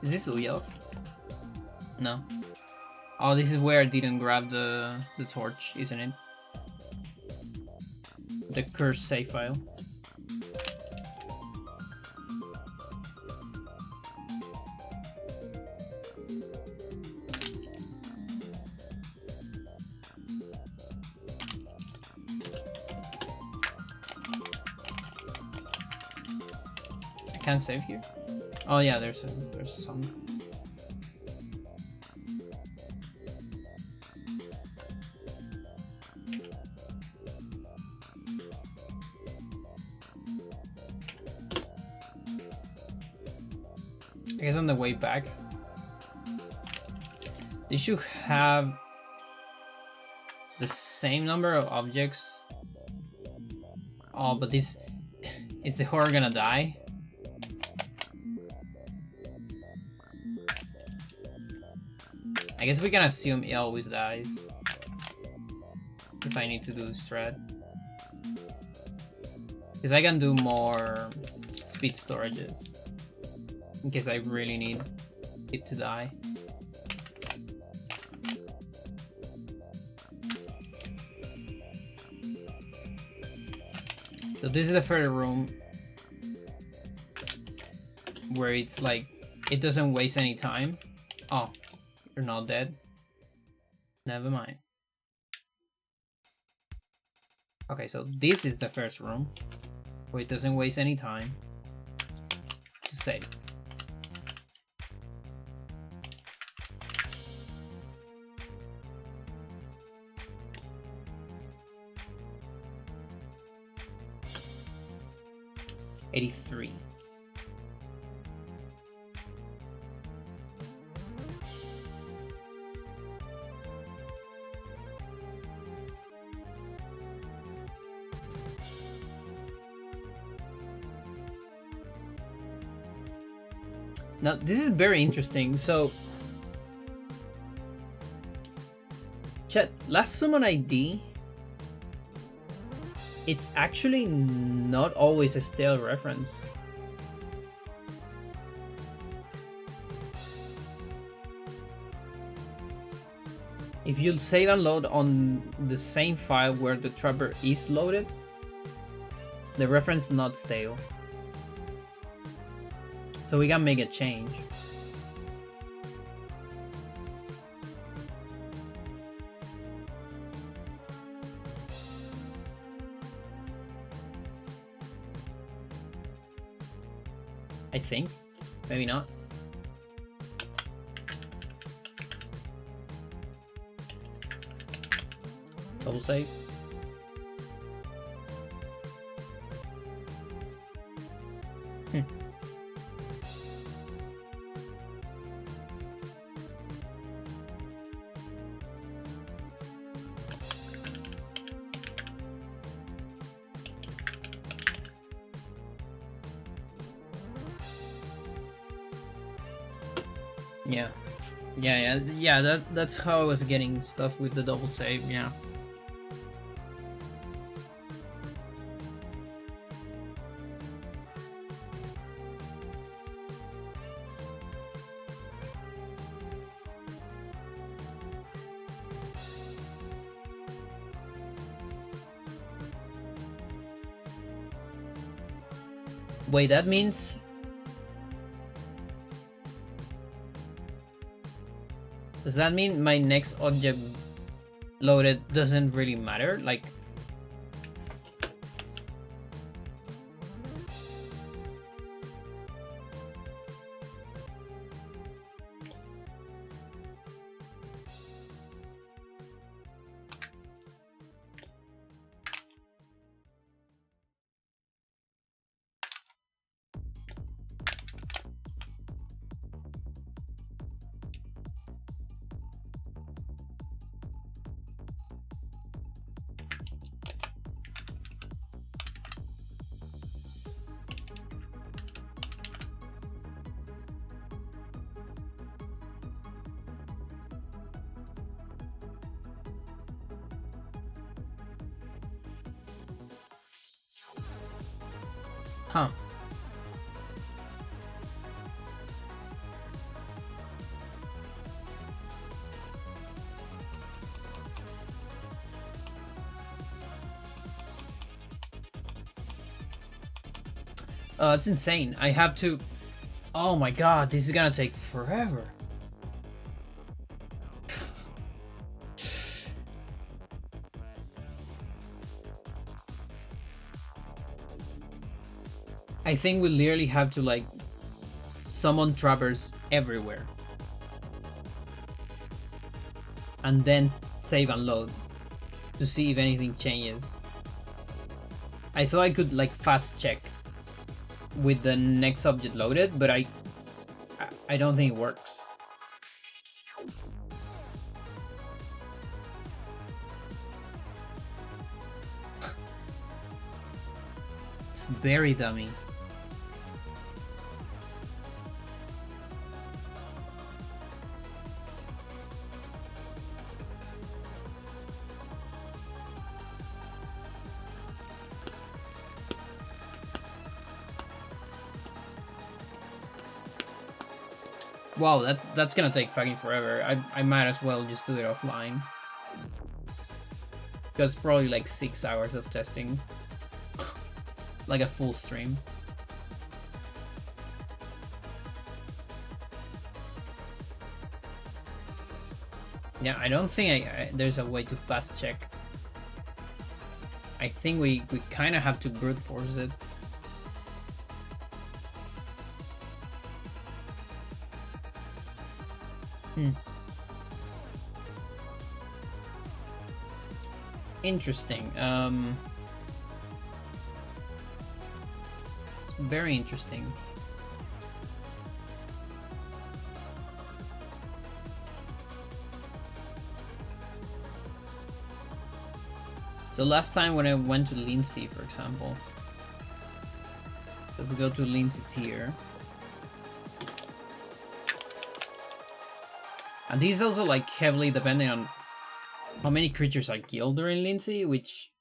Is this Uyelf? No. Oh, this is where I didn't grab the torch, isn't it? The cursed save file. I can't save here. Oh yeah, there's a song. I guess on the way back, they should have the same number of objects. Oh, but this is the horror gonna die? I guess we can assume he always dies if I need to do strat, because I can do more speed storages in case I really need it to die. So this is the third room where it's like it doesn't waste any time. Oh, you're not dead. Never mind. Okay, so this is the first room where it doesn't waste any time to save. $83. Now, this is very interesting. So, chat, last summon ID, it's actually not always a stale reference. If you save and load on the same file where the trapper is loaded, the reference not stale. So we can make a change. I think, maybe not. Double save. Yeah. That's how I was getting stuff with the double save. Yeah. Wait, that means does that mean my next object loaded doesn't really matter? Like, huh. It's insane. I have to... Oh my god, this is gonna take forever. I think we literally have to like summon trappers everywhere. And then save and load to see if anything changes. I thought I could like fast check with the next object loaded, but I don't think it works. It's very dummy. Wow, that's gonna take fucking forever. I might as well just do it offline. That's probably like 6 hours of testing. Like a full stream. Yeah, I don't think there's a way to fast check. I think we kind of have to brute force it. Interesting. It's very interesting. So last time when I went to Lindsay, for example, so if we go to Lindsay tier, and these also like heavily depending on how many creatures are killed during Lindsay, which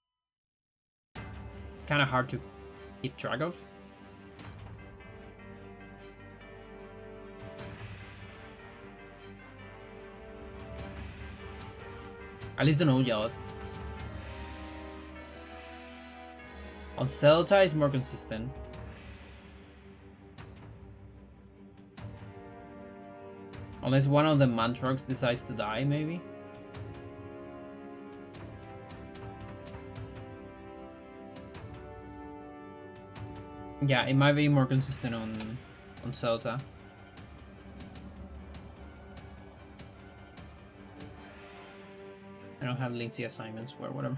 is kind of hard to keep track of. At least I know Xel'lotath. On Xel'lotath is more consistent. Unless one of the Mantrox decides to die, maybe. Yeah, it might be more consistent on Xel'lotath. I don't have Lindsay assignments or whatever.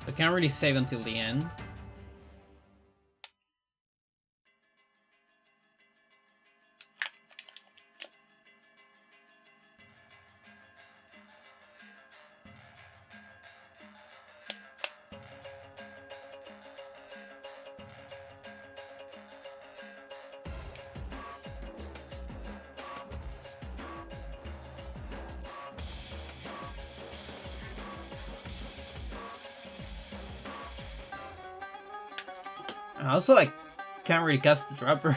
I can't really save until the end. Also, I can't really cast the trapper.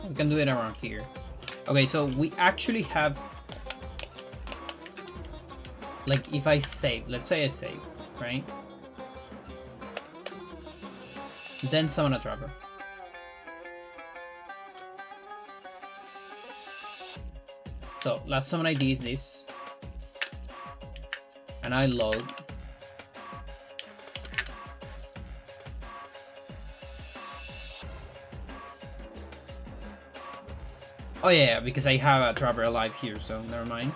I can do it around here. Okay, so we actually have... Like, if I save, let's say I save, right? Then summon a trapper. So, last summon ID is this. And I load. Oh yeah, because I have a trapper alive here, so never mind.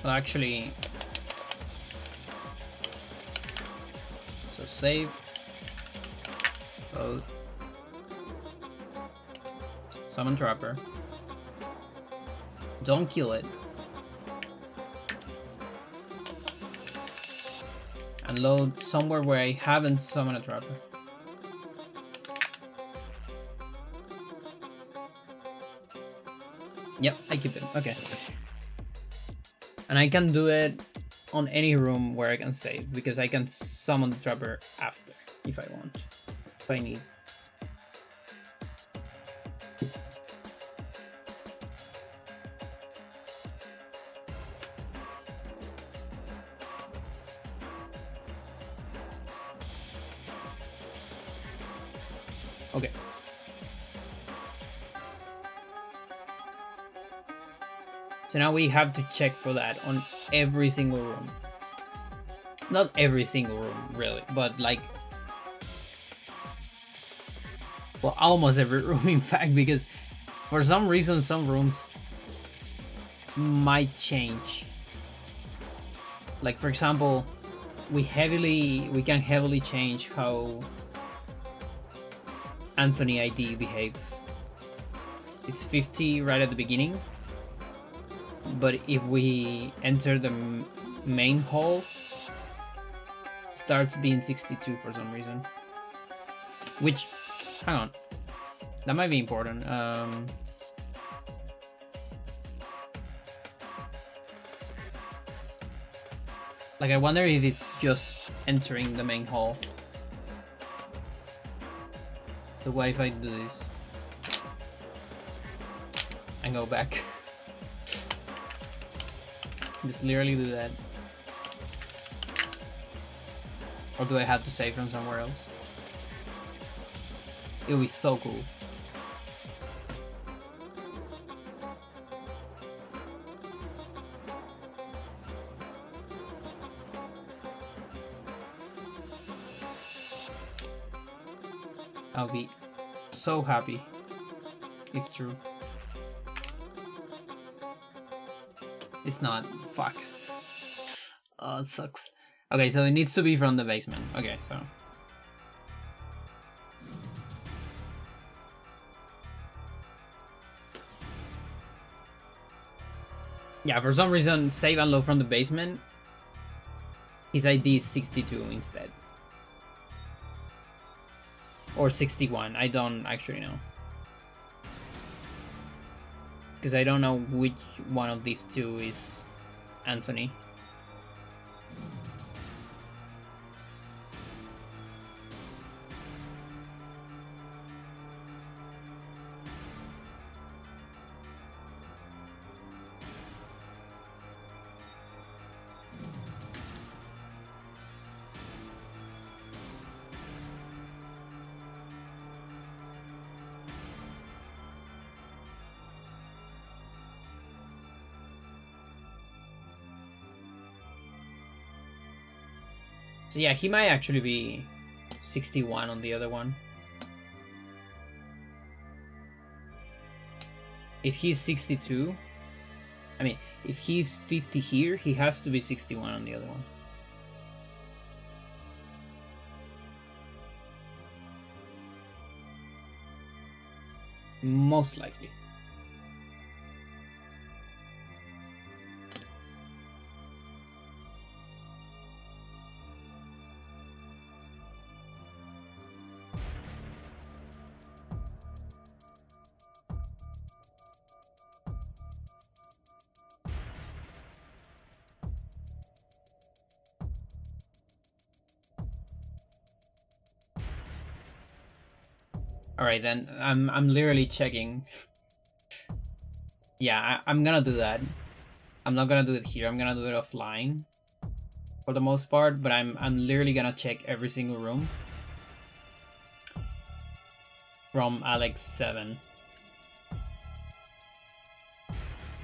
Well, actually, so save. So summon trapper. Don't kill it. And load somewhere where I haven't summoned a trapper. Yep, I keep it. Okay. And I can do it on any room where I can save, because I can summon the trapper after if I want. If I need. Okay. So now we have to check for that on every single room. Not every single room, really, but like... well, almost every room, in fact, because for some reason some rooms might change. Like, for example, we can heavily change how Anthony ID behaves. It's 50 right at the beginning, but if we enter the main hall, it starts being 62 for some reason. Which, hang on, that might be important. Like, I wonder if it's just entering the main hall. So what if I do this and go back? Just literally do that. Or do I have to save from somewhere else? It would be so cool. I'll be so happy if true. It's not. Fuck. Oh, it sucks. Okay, so it needs to be from the basement. Okay, so. Yeah, for some reason, save and load from the basement. His ID is 62 instead. Or 61, I don't actually know. Because I don't know which one of these two is Anthony. So yeah, he might actually be 61 on the other one. If he's 62, I mean, if he's 50 here, he has to be 61 on the other one. Most likely. Alright then, I'm literally checking. Yeah, I'm gonna do that. I'm not gonna do it here, I'm gonna do it offline for the most part, but I'm literally gonna check every single room from Alex 7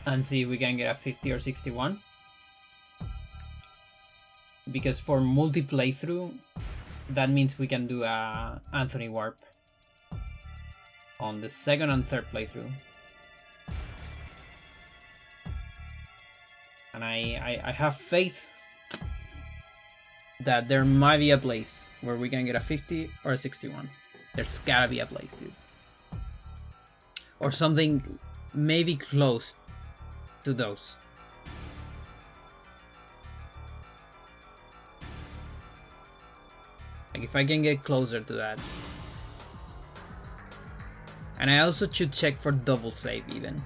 and see if we can get a 50 or 61. Because for multi-playthrough, that means we can do a Anthony Warp on the second and third playthrough. And I have faith that there might be a place where we can get a 50 or a 61. There's gotta be a place, dude. Or something maybe close to those. Like if I can get closer to that. And I also should check for double save even.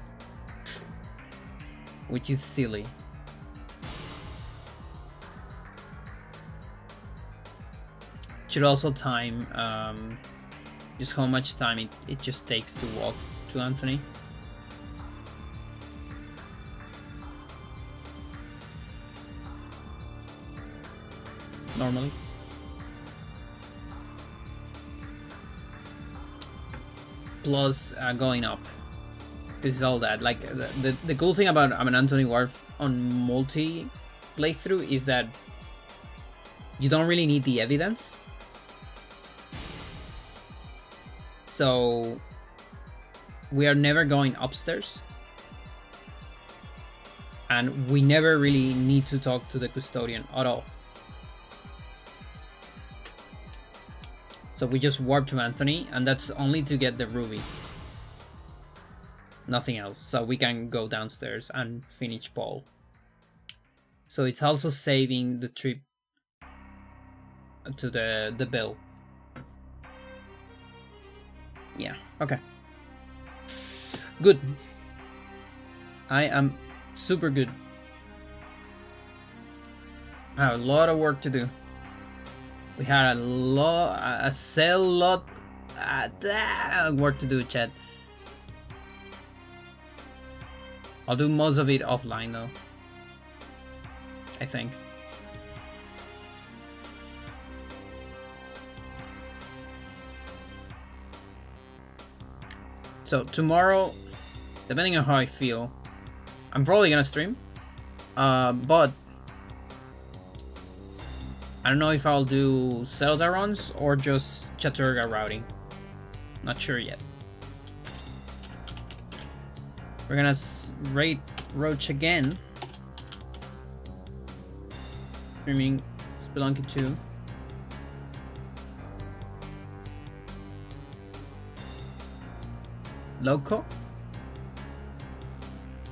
Which is silly. Should also time just how much time it just takes to walk to Anthony. Normally. Plus going up. This is all that. Like the cool thing about Anthony Wharf on multi playthrough is that you don't really need the evidence. So we are never going upstairs. And we never really need to talk to the custodian at all. So we just warp to Anthony, and that's only to get the ruby. Nothing else. So we can go downstairs and finish Paul. So it's also saving the trip to the bill. Yeah, okay. Good. I am super good. I have a lot of work to do. We had a lot work to do, chat. I'll do most of it offline though, I think. So tomorrow, depending on how I feel, I'm probably gonna stream, but I don't know if I'll do Xel'lotath runs or just Chaturga routing. Not sure yet. We're gonna rate Roach again. Streaming Spelunky 2. Loco?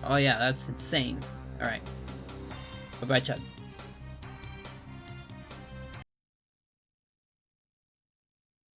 Oh yeah, that's insane. Alright. Bye bye, chat.